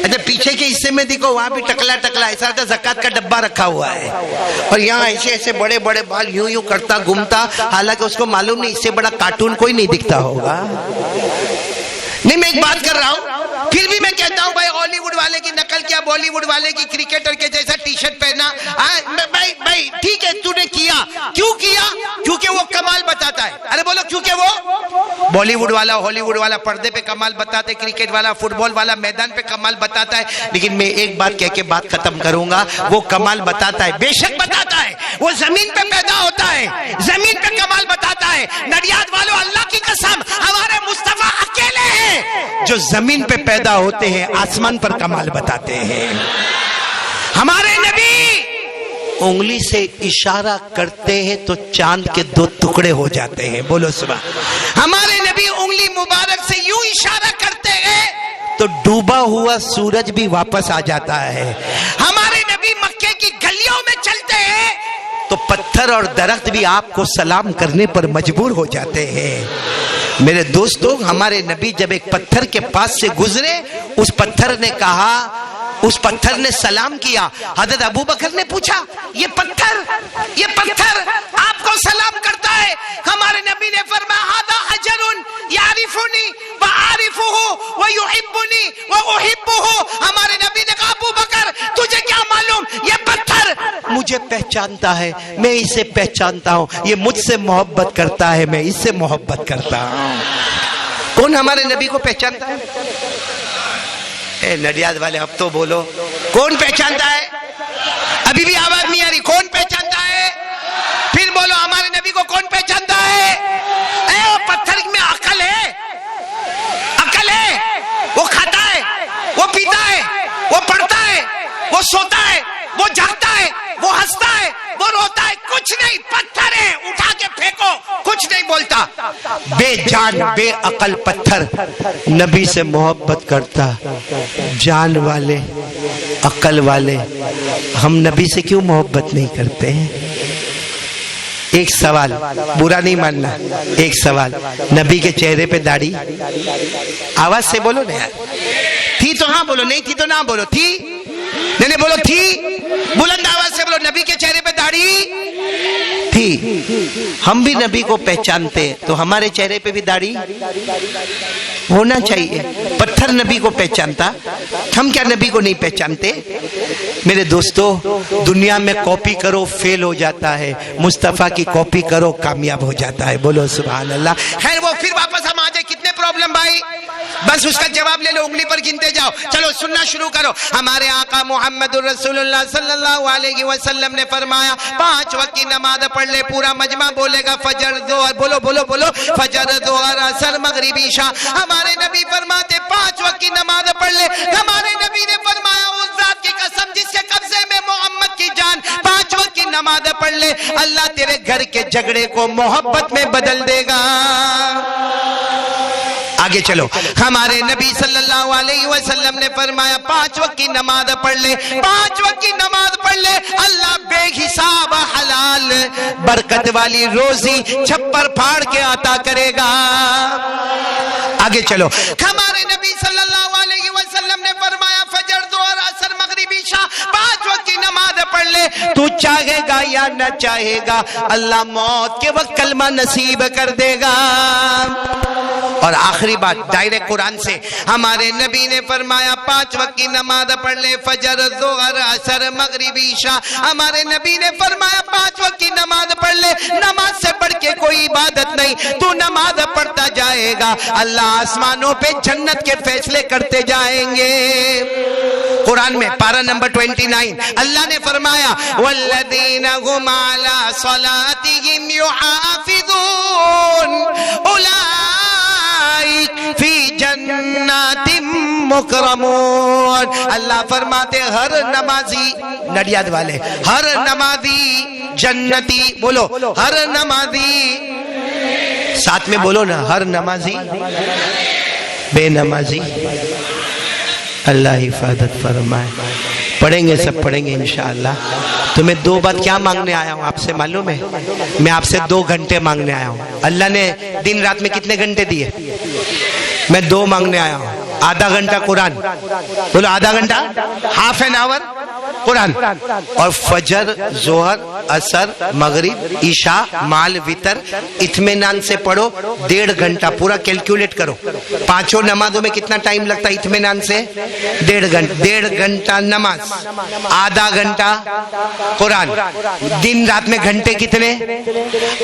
اچھا پیچھے کے حصے میں دیکھو وہاں بھی ٹکلا ٹکلا، ایسا لگتا ہے زکات کا ڈبہ رکھا ہوا ہے، اور یہاں ایسے ایسے بڑے بڑے بال یوں یوں کرتا گھومتا، حالانکہ اس کو معلوم نہیں اس سے بڑا کارٹون کوئی نہیں دکھتا ہوگا۔ نہیں میں ایک بات کر رہا ہوں، پھر بھی میں کہتا ہوں بھائی ہالی ووڈ والے کی نقل کیا، بالی ووڈ والے کی کرکٹر کے جیسا ٹی شرٹ پہنا، بھائی ٹھیک ہے تو نے کیا، کیوں کیا؟ کیونکہ وہ کمال بتاتا ہے، ارے بولو کیونکہ وہ بالی ووڈ والا ہالی ووڈ والا پردے پہ کمال بتاتا ہے، کرکٹ والا فٹ بال والا میدان پہ کمال بتاتا ہے، لیکن میں ایک بات کہہ کے بات ختم کروں گا، وہ کمال بتاتا ہے، بے شک بتاتا ہے، وہ زمین پہ پیدا ہوتا ہے، زمین پہ کمال بتاتا ہے۔ نڈیاد والوں اللہ کی قسم ہمارے مصطفیٰ اکیلے ہیں جو زمین پہ پیدا ہوتے ہیں، آسمان پر کمال بتاتے ہیں۔ ہمارے نبی انگلی سے اشارہ کرتے ہیں تو چاند کے 2 ٹکڑے ہو جاتے ہیں، بولو سبحان۔ ہمارے نبی انگلی مبارک سے یوں اشارہ کرتے ہیں تو ڈوبا ہوا سورج بھی واپس آ جاتا ہے۔ ہمارے نبی مکے کی گلیوں میں چلتے ہیں تو پتھر اور درخت بھی آپ کو سلام کرنے پر مجبور ہو جاتے ہیں۔ میرے دوستو ہمارے نبی جب ایک پتھر کے پاس سے گزرے، اس پتھر نے کہا، اس پتھر نے سلام کیا۔ حضرت ابو بکر نے پوچھا یہ پتھر آپ کو سلام کرتا ہے؟ ہمارے نبی نے فرمایا ھذا حجر یعرفنی وأعرفه ويحبنی وأحبه۔ ہمارے نبی نے کہا ابو بکر تجھے کیا معلوم، یہ پتھر مجھے پہچانتا ہے، میں اسے پہچانتا ہوں، یہ مجھ سے محبت کرتا ہے، میں اس سے محبت کرتا ہوں۔ کون ہمارے نبی کو پہچانتا ہے؟ اے نڈیاد والے اب تو بولو، کون پہچانتا ہے؟ ابھی بھی آواز نہیں آ رہی، کون پہچانتا ہے؟ پھر بولو ہمارے نبی کو کون پہچانتا ہے؟ اے وہ پتھر میں عقل ہے، عقل ہے، وہ کھاتا ہے، وہ پیتا ہے، وہ پڑھتا ہے، وہ سوتا ہے، وہ جاگتا ہے، وہ ہنستا ہے، وہ روتا ہے، کچھ نہیں، پتھر ہے، اٹھا کے پھینکو، کچھ نہیں بولتا۔ بے جان بے عقل پتھر نبی سے محبت کرتا، جان والے عقل والے ہم نبی سے کیوں محبت نہیں کرتے ہیں؟ ایک سوال، برا نہیں ماننا، ایک سوال، نبی کے چہرے پہ داڑھی؟ آواز سے بولو نا یار، تھی تو ہاں بولو، نہیں تھی تو نہ بولو، تھی نہیں بولو، تھی بلند آواز سے بولو، نبی کے چہرے پہ داڑھی تھی۔ ہم بھی نبی کو پہچانتے تو ہمارے چہرے پہ بھی داڑھی ہونا چاہیے۔ پتھر نبی کو پہچانتا، ہم کیا نبی کو نہیں پہچانتے؟ میرے دوستو دنیا میں کاپی کرو فیل ہو جاتا ہے، مصطفیٰ کی کاپی کرو کامیاب ہو جاتا ہے، بولو سبحان اللہ۔ خیر وہ پھر واپس ہم آ جائے، کتنے پرابلم بھائی، بس اس کا جواب لے لو، انگلی پر گنتے جاؤ، چلو سننا شروع کرو۔ ہمارے آقا محمد رسول اللہ صلی اللہ علیہ وسلم نے فرمایا 5 وقت کی نماز پڑھ لے، پورا مجمع بولے گا فجر ظہر، بولو بولو بولو، فجر ظہر عصر مغرب عشاء۔ ہمارے نبی فرماتے 5 وقت کی نماز پڑھ لے۔ ہمارے نبی نے فرمایا اس ذات کی قسم جس کے قبضے میں محمد کی جان، 5 وقت کی نماز پڑھ لے، اللہ تیرے گھر کے جھگڑے کو محبت میں بدل دے گا۔ آگے چلو، ہمارے نبی صلی اللہ علیہ وسلم نے فرمایا 5 وقت کی نماز پڑھ لے، 5 وقت کی نماز پڑھ لے، اللہ بے حساب حلال برکت والی روزی چھپر پھاڑ کے عطا کرے گا۔ آگے چلو، ہمارے نبی صلی اللہ علیہ وسلم نے فرمایا فجر ظہر عصر مغرب عشاء 5 وقت کی نماز پڑھ لے، تو چاہے گا یا نہ چاہے گا اللہ موت کے وقت کلمہ نصیب کر دے گا۔ اور آخری بات ڈائریکٹ قرآن سے، ہمارے نبی نے فرمایا 5 وقت کی نماز پڑھ لے، فجر ظہر عصر مغرب عشاء۔ ہمارے نبی نے فرمایا 5 وقت کی نماز پڑھ لے، نماز سے بڑھ کے کوئی عبادت نہیں، تو نماز پڑھتا جائے گا اللہ آسمانوں پہ جنت کے فیصلے کرتے جائیں گے۔ قرآن میں پارہ نمبر 29 اللہ نے فرمایا والذین هم علی صلاتهم یحافظون اولئک فی جنات مکرمون۔ اللہ فرماتے ہر نمازی، نڈیاد والے، ہر نمازی جنتی، بولو ہر نمازی، ساتھ میں بولو نا، ہر نمازی بے نمازی اللہ حفاظت فرمائے۔ پڑھیں گے، سب پڑھیں گے انشاءاللہ. تو میں 2 بات کیا مانگنے آیا ہوں آپ سے معلوم ہے؟ میں آپ سے 2 گھنٹے مانگنے آیا ہوں. اللہ نے دن رات میں کتنے گھنٹے دیے؟ میں 2 مانگنے آیا ہوں. آدھا گھنٹہ قرآن، بولو آدھا گھنٹہ، ہاف این آور قرآن، اور فجر، ظہر، عصر، مغرب، عشاء، مال وطر اطمینان سے پڑھو. 1.5 گھنٹہ پورا کیلکولیٹ کرو. 5 نمازوں میں کتنا ٹائم لگتا ہے اطمینان سے؟ 1.5 گھنٹہ نماز، آدھا گھنٹہ قرآن. دن رات میں گھنٹے کتنے؟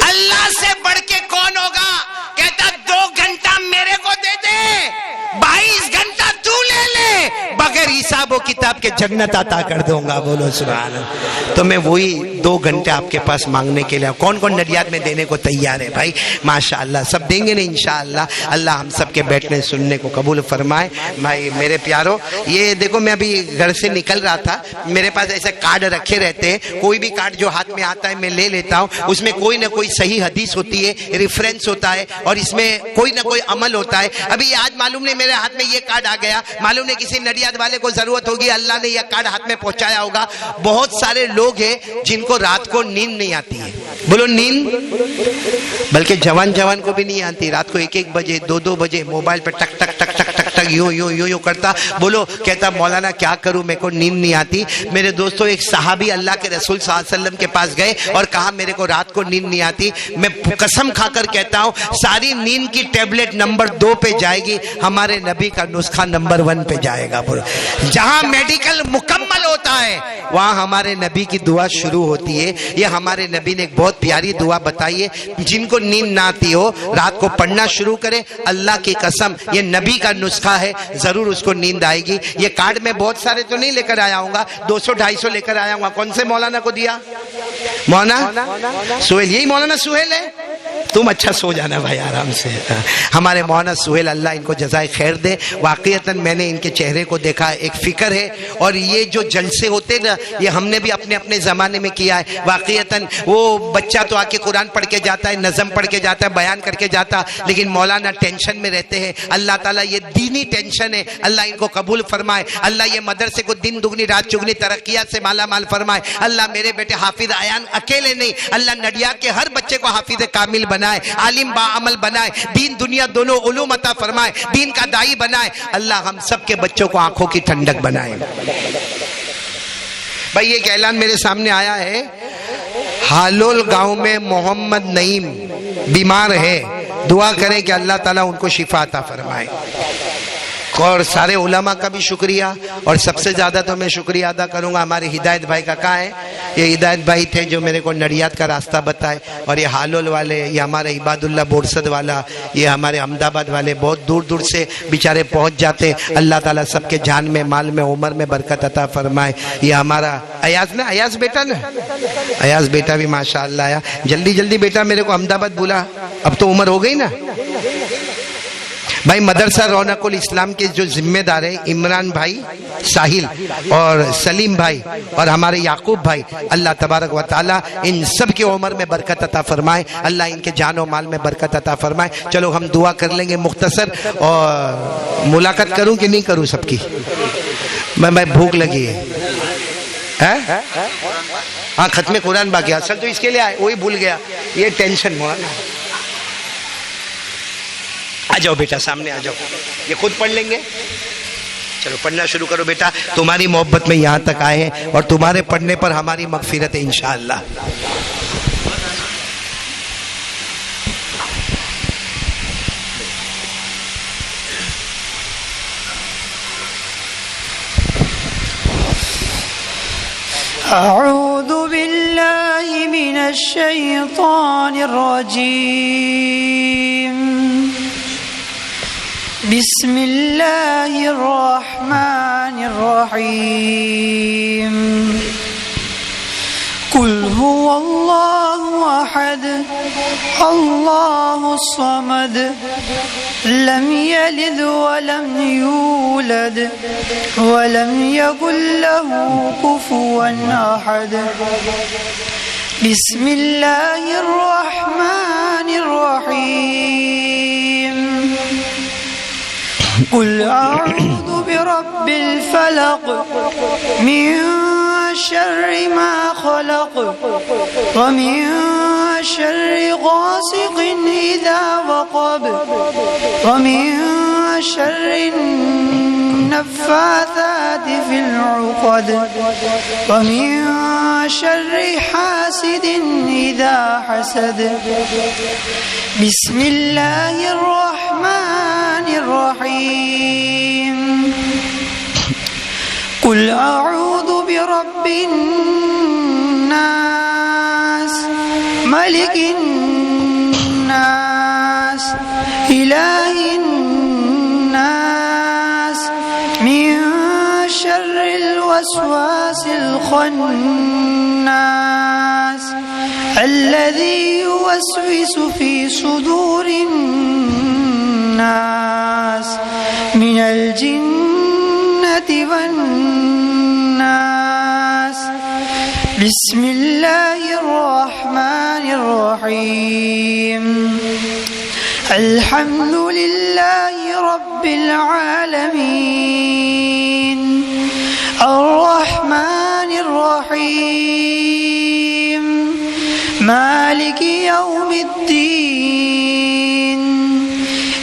اللہ سے بڑھ کے کون ہوگا؟ کہتا 2 گھنٹہ میرے کو دے دے، 22 گھنٹہ تو لے لے، بغیر حساب و کتاب کے جنت عطا کر دوں گا. بولو سبحان اللہ. تو میں وہی 2 گھنٹے آپ کے پاس مانگنے کے لیے. کون کون نڈیات میں دینے کو تیار ہے بھائی؟ ماشاءاللہ سب دیں گے نا انشاءاللہ. اللہ ہم سب کے بیٹھنے سننے کو قبول فرمائے. بھائی میرے پیارو، یہ دیکھو میں ابھی گھر سے نکل رہا تھا، میرے پاس ایسے کارڈ رکھے رہتے ہیں. کوئی بھی کارڈ جو ہاتھ میں آتا ہے میں لے لیتا ہوں. اس میں کوئی نہ کوئی صحیح حدیث ہوتی ہے، ریفرنس ہوتا ہے، اور اس میں کوئی نہ کوئی عمل ہوتا ہے. ابھی آج معلوم نہیں میرے ہاتھ میں یہ کارڈ آ گیا، معلوم نہیں کسی نڈیات والے کو ضرورت ہوگی، اللہ نے یہ کارڈ ہاتھ میں پہنچایا ہوگا. بہت سارے لوگ ہیں جن کو رات کو نیند نہیں آتی ہے. بولو نیند، بلکہ جوان کو بھی نہیں آتی. رات کو 1 بجے 2 بجے موبائل پہ ٹک ٹک ٹک ٹک ٹک ٹک یوں کرتا. بولو کہتا مولانا کیا کروں، میرے کو نیند نہیں آتی. میرے دوستوں، ایک صحابی اللہ کے رسول صلی اللہ علیہ وسلم کے پاس گئے اور کہا میرے کو رات کو نیند نہیں آتی. میں قسم کھا کر کہتا ہوں ساری نیند کی ٹیبلٹ نمبر 2 پہ جائے گی، ہمارے نبی کا نسخہ نمبر 1 پہ جائے گا. بولو جہاں میڈیکل مکمل ہوتا ہے وہاں ہمارے نبی کی دعا شروع ہوتی ہے. یہ ہمارے نبی نے ایک بہت پیاری دعا بتائی ہے. جن کو نیند نہ آتی ہو رات کو پڑھنا شروع کرے. اللہ کی قسم یہ نبی کا نسخہ ہے، ضرور اس کو نیند آئے گی. یہ کارڈ میں بہت سارے تو نہیں لے کر آیا ہوں گا، 200-250 لے کر آیا ہوں گا. کون سے مولانا کو دیا؟ مولانا سہیل. یہی مولانا سہیل ہے؟ تم اچھا سو جانا بھائی آرام سے. ہمارے مولانا سہیل اللہ ان کو جزائے خیر دے. واقعتاً میں نے ان کے چہرے کو دیکھا، ایک فکر ہے. اور یہ جو جلسے ہوتے نا یہ ہم نے بھی اپنے زمانے میں کیا ہے. واقعتاً وہ بچہ تو آ کے قرآن پڑھ کے جاتا ہے، نظم پڑھ کے جاتا ہے، بیان کر کے جاتا، لیکن مولانا ٹینشن میں رہتے ہیں. اللہ تعالیٰ یہ دینی ٹینشن ہے، اللہ ان کو قبول فرمائے. اللہ یہ مدرسے کو دن دگنی رات چگنی ترقیات سے مالا مال فرمائے. اللہ میرے بیٹے حافظ ایان اکیلے نہیں، اللہ نڈیات کے ہر بچے کو حافظ کامل بنائے، عالم با عمل بنائے، دین دنیا دونوں علوم عطا فرمائے، دین کا دائی بنائے. اللہ ہم سب کے بچوں کو آنکھوں کی ٹھنڈک بنائے. بھائی ایک اعلان میرے سامنے آیا ہے، ہالول گاؤں میں محمد نعیم بیمار ہے، دعا کریں کہ اللہ تعالیٰ ان کو شفا عطا فرمائے. اور سارے علماء کا بھی شکریہ، اور سب سے زیادہ تو میں شکریہ ادا کروں گا ہمارے ہدایت بھائی کا. کہاں ہے یہ ہدایت بھائی؟ تھے جو میرے کو نڈیات کا راستہ بتائے. اور یہ ہالول والے، یہ ہمارے عباد اللہ بورسد والا، یہ ہمارے احمد آباد والے بہت دور دور سے بیچارے پہنچ جاتے. اللہ تعالیٰ سب کے جان میں، مال میں، عمر میں برکت عطا فرمائے. یہ ہمارا ایاز نا، ایاز بیٹا نا، ایاز بیٹا بھی ماشاء اللہ آیا. جلدی بیٹا میرے کو احمد آباد بولا، اب تو عمر ہو گئی نا. بھائی مدرسہ رونق الاسلام کے جو ذمہ دار ہیں عمران بھائی، ساحل اور سلیم بھائی اور ہمارے یعقوب بھائی، اللہ تبارک و تعالی ان سب کی عمر میں برکت عطا فرمائے. اللہ ان کے جان و مال میں برکت عطا فرمائے. چلو ہم دعا کر لیں گے مختصر. اور ملاقات کروں کہ نہیں کروں سب کی؟ میں بھوک لگی ہے. ہاں ختم قرآن باقی، اصل تو اس کے لیے آئے، وہی بھول گیا. یہ ٹینشن ہوا نا. آ جاؤ بیٹا سامنے آ جاؤ، یہ خود پڑھ لیں گے. چلو پڑھنا شروع کرو بیٹا. تمہاری محبت میں یہاں تک آئے ہیں اور تمہارے پڑھنے پر ہماری مغفرت ہے انشاءاللہ. اعوذ باللہ من الشیطان الرجیم. بسم اللہ الرحمن الرحیم. قل هو اللہ احد اللہ الصمد لم یلد ولم یولد ولم یکن له کفوا احد. بسم اللہ الرحمن الرحیم. قل أعوذ برب الفلق من شر ما خلق ومن شر غاسق إذا وقب ومن شر النفاثات في العقد ومن شر حاسد إذا حسد بسم الله الرحمن الرحيم قل أعوذ برب الناس ملك الناس إله الناس من شر الوسواس الخناس الذي يوسوس في صدور الناس من الجنة والناس بسم الله الرحمن الرحيم الحمد لله رب العالمين الرحمن الرحيم مالك يوم الدين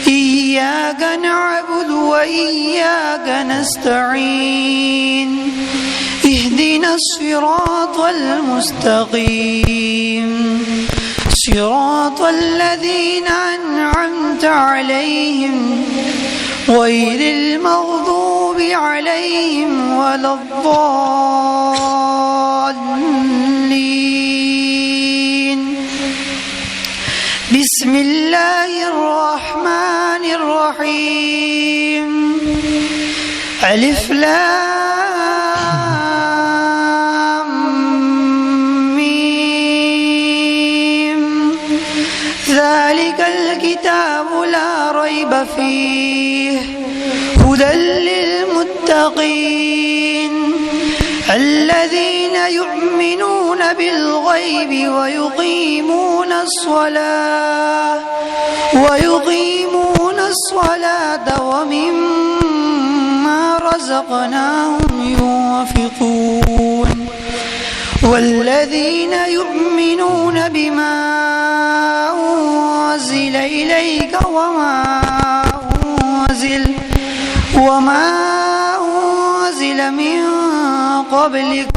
إياك نعبد وإياك نستعين اهدنا الصراط المستقيم صراط الذين أنعمت عليهم غير المغضوب عليهم ولا الضالين بسم الله الرحمن الرحيم ألف لام ميم ذلك الكتاب لا ريب فيه هدى للمتقين الذين يؤمنون بالغيب ويقيمون الصلاة ومما رزقناهم ينفقون والذين يؤمنون بما أنزل إليك وما أنزل من قبلك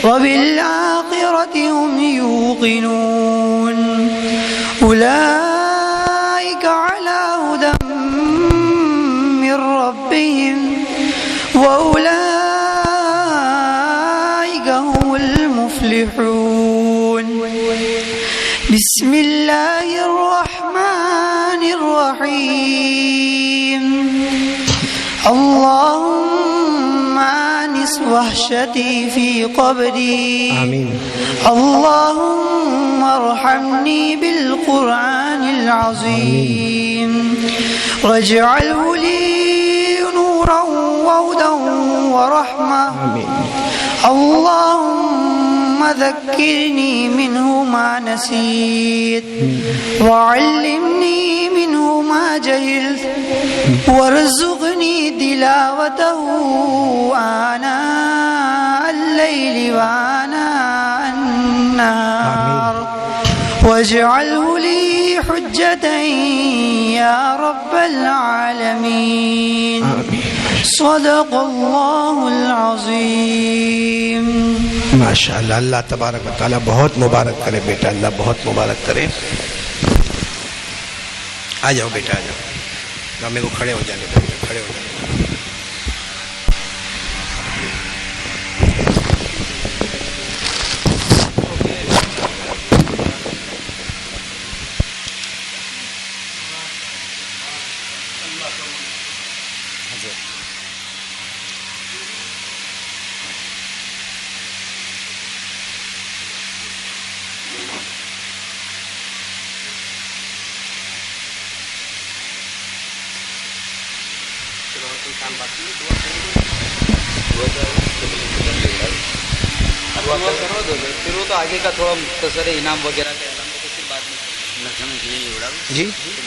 وبالآخرة هم يوقنون أولئك على هدى من ربهم وأولئك هم المفلحون بسم الله الرحمن الرحيم اللهم آنس وحشتي في قبري آمين اللهم ارحمني بالقرآن العظيم واجعله لي نورا وهدى ورحمة آمين اللهم ذكرني منه ما نسيت وعلمني منه ما جهلت وارزقني تلاوته آناء الليل وآناء النهار واجعله لي حجة يا رب العالمين صدق اللہ العظیم. ماشاءاللہ. اللہ تبارک و تعالیٰ بہت مبارک کرے بیٹا, اللہ بہت مبارک کرے. آ جاؤ بیٹا, آ جاؤ. میرے کو کھڑے ہو جانے دو, کھڑے ہو جانے دو. پھر وہ تو آگے کا تھوڑا مختصر انعام وغیرہ کا اعلان تو پھر بعد میں جی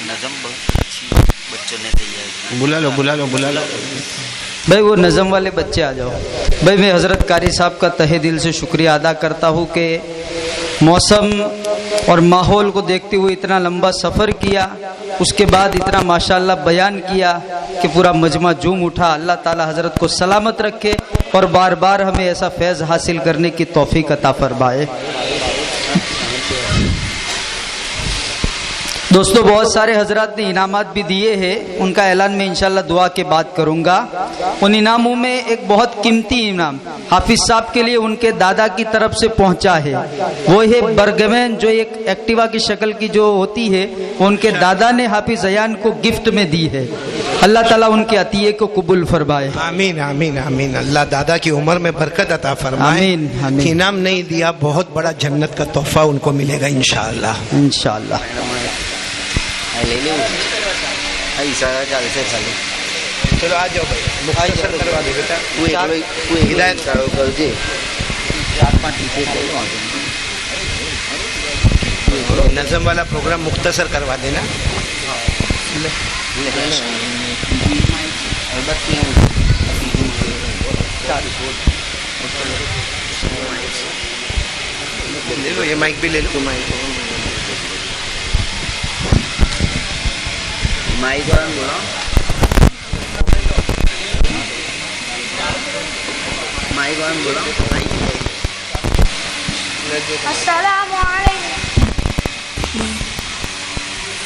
نظم بہت اچھی بچوں نے تیار کی. بلا لو بلا لو بلا لو. بھائی وہ نظم والے بچے آ جاؤ. بھائی میں حضرت قاری صاحب کا تہہ دل سے شکریہ ادا کرتا ہوں کہ موسم اور ماحول کو دیکھتے ہوئے اتنا لمبا سفر کیا, اس کے بعد اتنا ماشاءاللہ بیان کیا کہ پورا مجمع جھوم اٹھا. اللہ تعالی حضرت کو سلامت رکھے اور بار بار ہمیں ایسا فیض حاصل کرنے کی توفیق عطا فرمائے. دوستو بہت سارے حضرات نے انعامات بھی دیے ہیں, ان کا اعلان میں انشاءاللہ دعا کے بعد کروں گا. ان انعاموں میں ایک بہت قیمتی انعام حافظ صاحب کے لیے ان کے دادا کی طرف سے پہنچا ہے. وہ ہے برگمین, جو ایک ایکٹیوا کی شکل کی جو ہوتی ہے, وہ ان کے دادا نے حافظ ایان کو گفٹ میں دی ہے. اللہ تعالیٰ ان کے عطیے کو قبول فرمائے. آمین آمین آمین. اللہ دادا کی عمر میں برکت عطا فرمائے. آمین آمین. انعام نہیں دیا, بہت بڑا جنت کا تحفہ ان کو ملے گا انشاءاللہ. انشاءاللہ. لے لو ایسا چل سے چلو. چلو آ جاؤ بھائی, مختصر کروا دے بیٹا. ہدایت کرو کر جی. نظم والا پروگرام مختصر کروا دینا. لے لو, یہ مائک بھی لے لو. مائی گان بولا مائی گان بولا.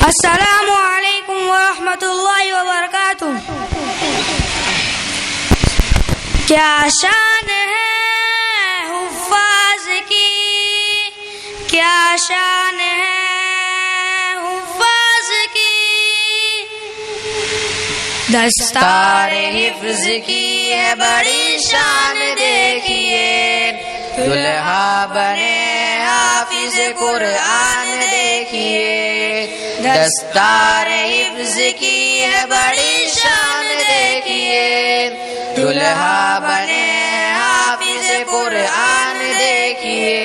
السلام علیکم ورحمۃ اللہ وبرکاتہ. کیا شان ہے حفاظ کی, کیا شان ہے حفاظ کی, دستار حفظ کی ہے بڑی شان دیکھیے, دلہا بنے حافظ قرآن دیکھیے, دستار حفظ کی ہے بڑی شان دیکھیے, دلہا بنے حافظ قرآن دیکھیے,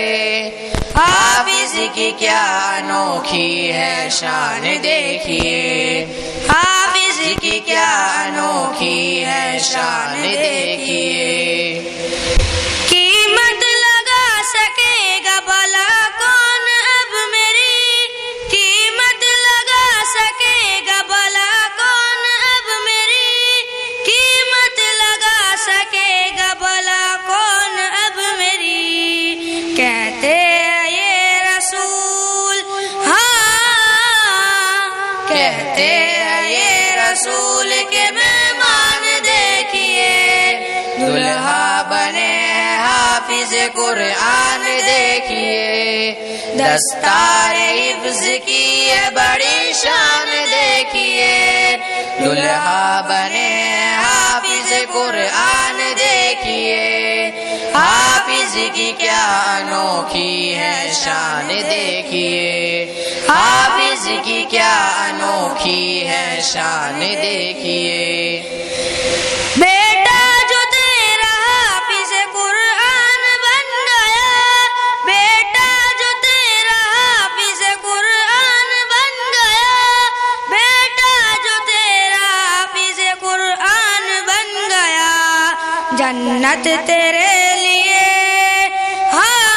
حافظ کی کیا انوکھی ہے شان دیکھیے, حافظ کی کیا انوکھی ہے شان دیکھیے. قیمت لگا سکے گا بھلا کون اب میری, قیمت لگا سکے گا بھلا کون اب میری, قیمت لگا سکے گا بھلا کون اب میری. کہتے ہیں یہ رسول, ہاں کہتے ہیں یہ رسول کے مہمان دیکھیے, دلہا بنے حافظ قرآن دیکھیے, دستار حفظ کی ہے بڑی شان دیکھیے, دلہا بنے حافظ قرآن دیکھیے, حافظ کی کیا انوکھی ہے شان دیکھیے, حافظ کی کیا انوکھی ہے شان دیکھیے. بیٹا جو تیرا حافظ قرآن بن گیا, بیٹا جو تیرا حافظ قرآن بن گیا, بیٹا جو تیرا حافظ قرآن بن گیا, جنت تیرے لیے, ہاں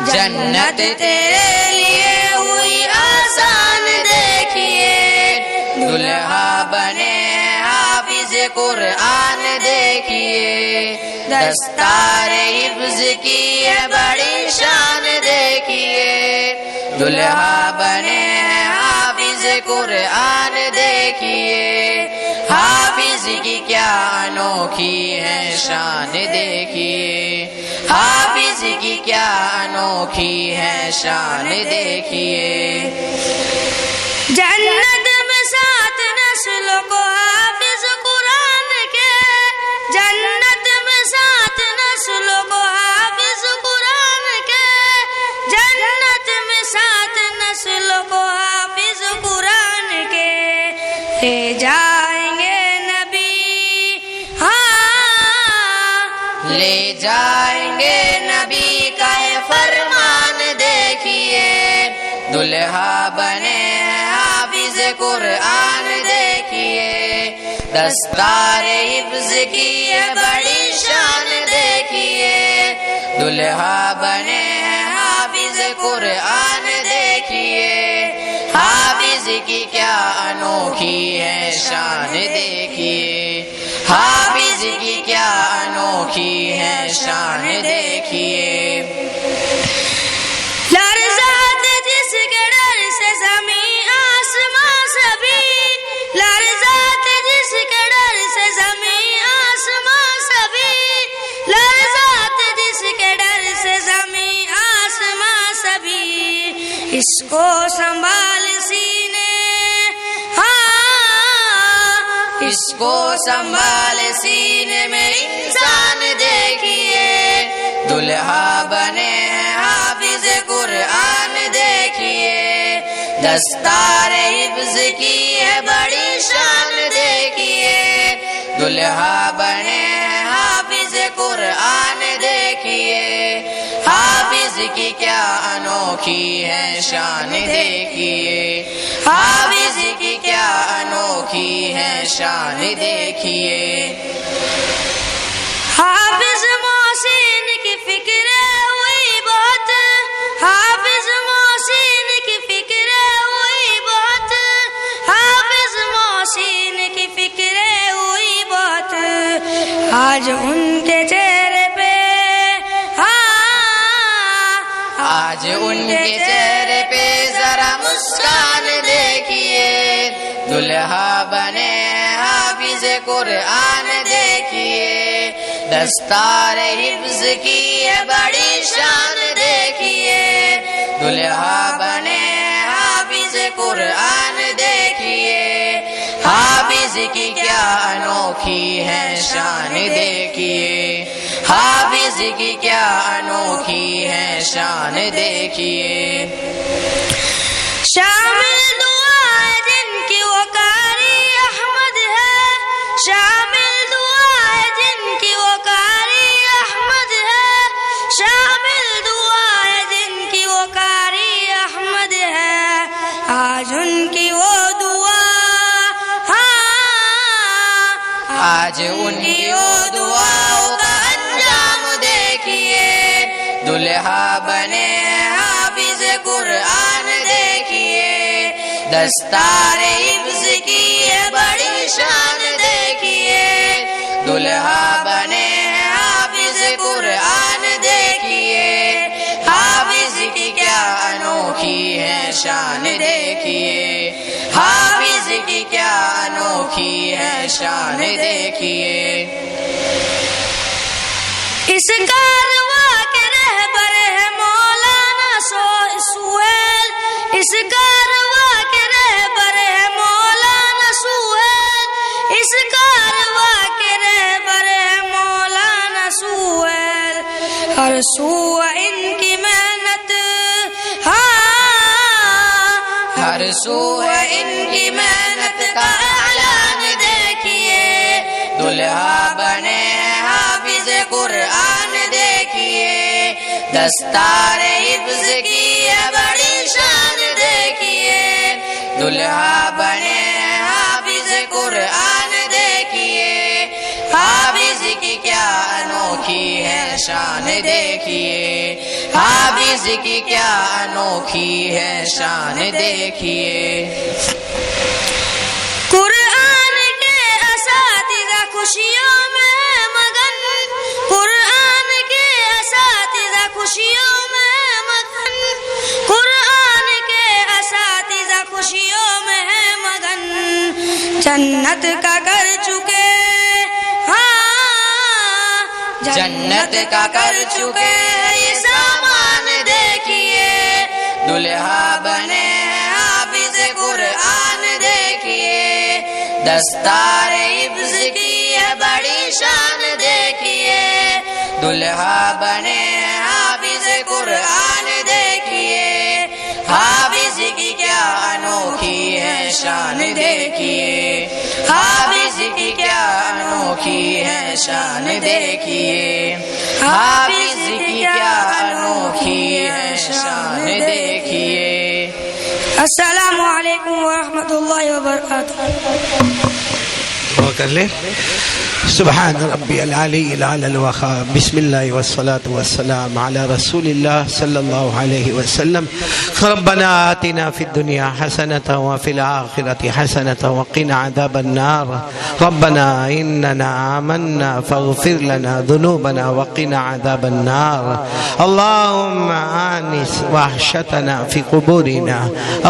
جنت تیرے لیے ہوئی آسان دیکھیے, دلہا بنے حافظ قرآن دیکھیے, دستار حفظ کی ہے بڑی شان دیکھیے, دلہا بنے حافظ قرآن دیکھیے, حافظ کی کیا انوکھی ہے شان دیکھیے, حافظ کی کیا انوکھی ہے شان دیکھیے. جنت میں 7 نسلوں کو حافظ قرآن کے, جنت میں 7 نسلوں کو حافظ قرآن کے, جنت میں 7 نسلوں کو حافظ قرآن کے, لے جائیں گے نبی, ہاں لے جائیں گے نبی کا فرمان دیکھیے, دلہا بنے ہیں حافظ قرآن دیکھیے دستار حفظ کی ہے بڑی شان دیکھیے دلہا بنے ہیں حافظ قرآن دیکھیے حافظ کی کیا انوکھی ہے شان دیکھیے حافظ کی کیا انوکھی ہے شان دیکھیے لرزات جس کے ڈر سے زمین آسمان سبھی لرزات جس کے ڈر سے زمین آسمان سبھی لرزات جس کے ڈر سے زمین آسمان سبھی اس کو سنبھال سینے اس کو سنبھال سینے میں انسان دیکھیے دلہا بنے ہیں حافظ قرآن دیکھیے دستار حفظ کی ہے بڑی شان دیکھیے دلہا بنے ہیں حافظ قرآن دیکھیے حافظ کی کیا انوکھی ہے شان دیکھیے حافظ کی کیا انوکھی ہے شان دیکھیے حافظ محسن کی فکر ہوئی بہت حافظ محسن کی فکر ہوئی بہت حافظ محسن کی فکر ہوئی بہت آج ان کے چہرے پہ آج ان کے چہرے پہ ذرا مسکان دیکھیے دلہا بنے حافظ قرآن دیکھیے دستار حفظ کی ہے بڑی شان دیکھیے دلہا بنے حافظ قرآن دیکھیے حافظ کی کیا انوکھی ہے شان دیکھیے حافظ کی کیا انوکھی ہے شان دیکھیے شامل دعا ہے جن کی وہ قاری احمد ہے شامل دعا ہے جن کی وہ قاری احمد ہے شامل دعا ہے جن کی وہ قاری احمد ہے آج ان کی وہ دعا آج ان کی وہ دعاؤں کا انجام دیکھیے دلہا بنے حافظ قرآن دیکھیے دستار حفظ کی ہے بڑی شان دیکھیے دلہا بنے حافظ قرآن دیکھیے حافظ کی کیا انوکھی ہے شان دیکھیے حافظ کی کیا انوکھی ہے شان دیکھیے اس کارواں کے رہبر ہے مولانا سہیل اس کارواں کے رہبر ہے مولانا سہیل اس کارواں کے رہبر ہے مولانا سہیل ہر سو ان کی محنت ہر سو ان کی محنت کا اعلان دیکھیے دلہا بنے حافظ قرآن دیکھیے دستار حفظ کی ہے بڑی شان دیکھیے دلہا بنے حافظ قرآن دیکھیے حافظ کی کیا انوکھی ہے شان دیکھیے حافظ کی کیا انوکھی ہے شان دیکھیے قرآن کے اساتذہ خوشیوں میں مگن قرآن کے اساتذہ خوشیوں میں مگن قرآن کے اساتذہ خوشیوں میں مگن جنت کا کر چکے جنت کا کر چکے یہ سامان دیکھیے دلہا بنے حافظ قرآن دیکھیے دستار حفظ کی ہے بڑی شان دیکھیے دلہا بنے حافظ قرآن دیکھیے حافظ کی کیا انوکھی ہے شان دیکھیے حافظ کی کیا انوکھی ہے شان دیکھیے حافظ کی کیا انوکھی ہے شان دیکھیے السلام علیکم ورحمۃ اللہ وبرکاتہ. دعا کر لیں. سبحان ربی العلی العلی الوقار. بسم اللہ والصلاة والسلام علی رسول اللہ صلی اللہ علیہ وسلم. ربنا آتنا فی الدنیا حسنة وفی الآخرة حسنة وقنا عذاب النار. ربنا اننا آمنا فاغفر لنا ذنوبنا وقنا عذاب النار. اللهم آنس وحشتنا في قبورنا.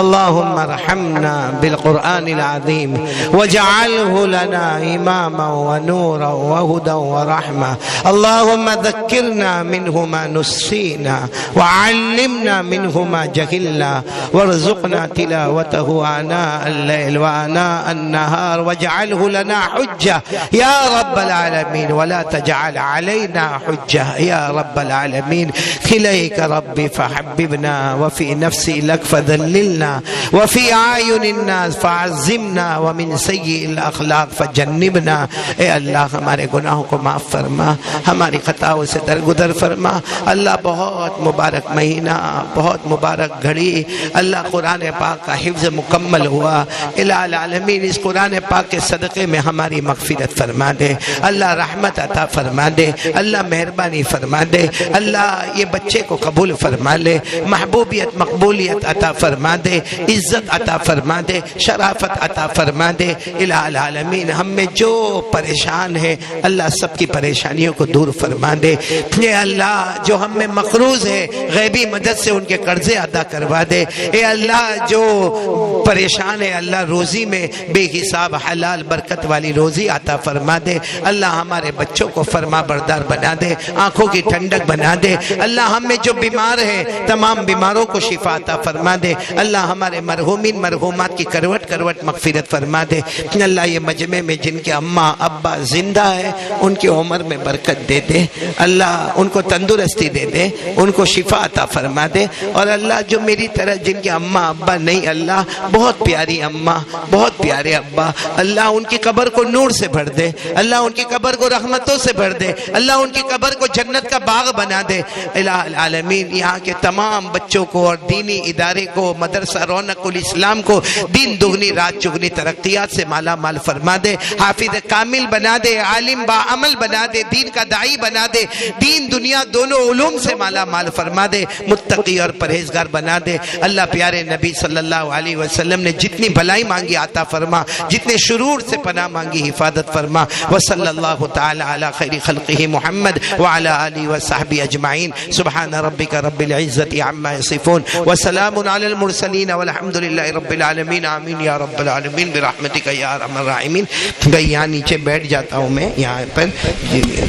اللهم ارحمنا بالقرآن العظيم واجعله لنا إماما ونورا وهدى ورحمة. اللهم ذكرنا منه ما نسينا وعلمنا منه ما جهلنا وارزقنا تلاوته آناء الليل وآناء النهار واجعله لنا حجة يا رب العالمين ولا تجعل علينا حجة يا رب العالمين. إليك ربي فحببنا وفي نفسي لك فذللنا وفي أعين الناس فعزمنا ومن سيء الأخلاق فجنبنا. اے اللہ ہمارے گناہوں کو معاف فرما, ہماری خطاؤں سے درگزر فرما. اللہ بہت مبارک مہینہ, بہت مبارک گھڑی, اللہ قرآن پاک کا حفظ مکمل ہوا. الہ العالمین اس قرآن پاک کے صدقے میں ہماری مغفرت فرما دے, اللہ رحمت عطا فرما دے, اللہ مہربانی فرما دے, اللہ یہ بچے کو قبول فرما لے, محبوبیت مقبولیت عطا فرما دے, عزت عطا فرما دے, شرافت عطا فرما دے. الہ العالمین ہم میں جو پریشان ہے اللہ سب کی پریشانیوں کو دور فرما دے. اے اللہ جو ہم میں مقروض ہے غیبی مدد سے ان کے قرضے ادا کروا دے. اے اللہ جو پریشان ہے اللہ روزی میں بے حساب حلال برکت والی روزی عطا فرما دے. اللہ ہمارے بچوں کو فرما بردار بنا دے, آنکھوں کی ٹھنڈک بنا دے. اللہ ہم میں جو بیمار ہے تمام بیماروں کو شفا عطا فرما دے. اللہ ہمارے مرحومین مرحومات کی کروٹ کروٹ مغفرت فرما دے. اللہ یہ مجمع میں جن کے اماں ابا زندہ ہے ان کی عمر میں برکت دے دے. اللہ ان کو تندرستی دے دے, ان کو شفا عطا فرما دے. اور اللہ جو میری طرح جن کے اماں ابا نہیں, اللہ بہت پیاری اماں بہت پیارے ابا, اللہ ان کی قبر کو نور سے بھر دے, اللہ ان کی قبر کو رحمتوں سے بھر دے, اللہ ان کی قبر کو جنت کا باغ بنا دے. الہ العالمین یہاں کے تمام بچوں کو اور دینی ادارے کو, مدرسہ رونق الاسلام کو دین دگنی رات چگنی ترقیات سے مالا مال فرما دے. حافظ کامل بنا دے, عالم با عمل بنا دے, دین کا داعی بنا دے, دین دنیا دونوں علوم سے مالا مال فرما دے, متقی اور پرہیزگار بنا دے. اللہ پیارے نبی صلی اللہ علیہ وسلم نے جتنی بھلائی مانگی عطا فرما, جتنے شرور سے پناہ مانگی حفاظت فرما. وصلی اللہ تعالی علی خیر خلقہ محمد وعلی آلہ وصحبہ اجمعین. سبحان ربک رب العزت عما یصفون وسلام علی المرسلین والحمد للہ رب العالمین. آمین یا رب العالمین برحمتک یا ارحم الراحمین. بھائی یہاں نیچے بیٹھ جاتا ہوں میں یہاں پر,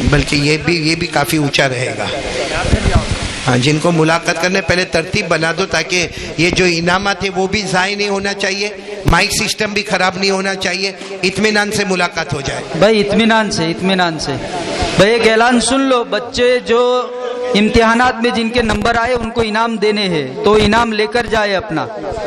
بلکہ یہ بھی کافی اونچا رہے گا. ہاں جن کو ملاقات کرنے پہلے ترتیب بنا دو تاکہ یہ جو انعامات ہے وہ بھی ضائع نہیں ہونا چاہیے, مائک سسٹم بھی خراب نہیں ہونا چاہیے, اطمینان سے ملاقات ہو جائے. بھائی اطمینان سے بھائی ایک اعلان سن لو, بچے جو امتحانات میں جن کے نمبر آئے ان کو انعام دینے ہیں تو انعام لے کر جائے اپنا.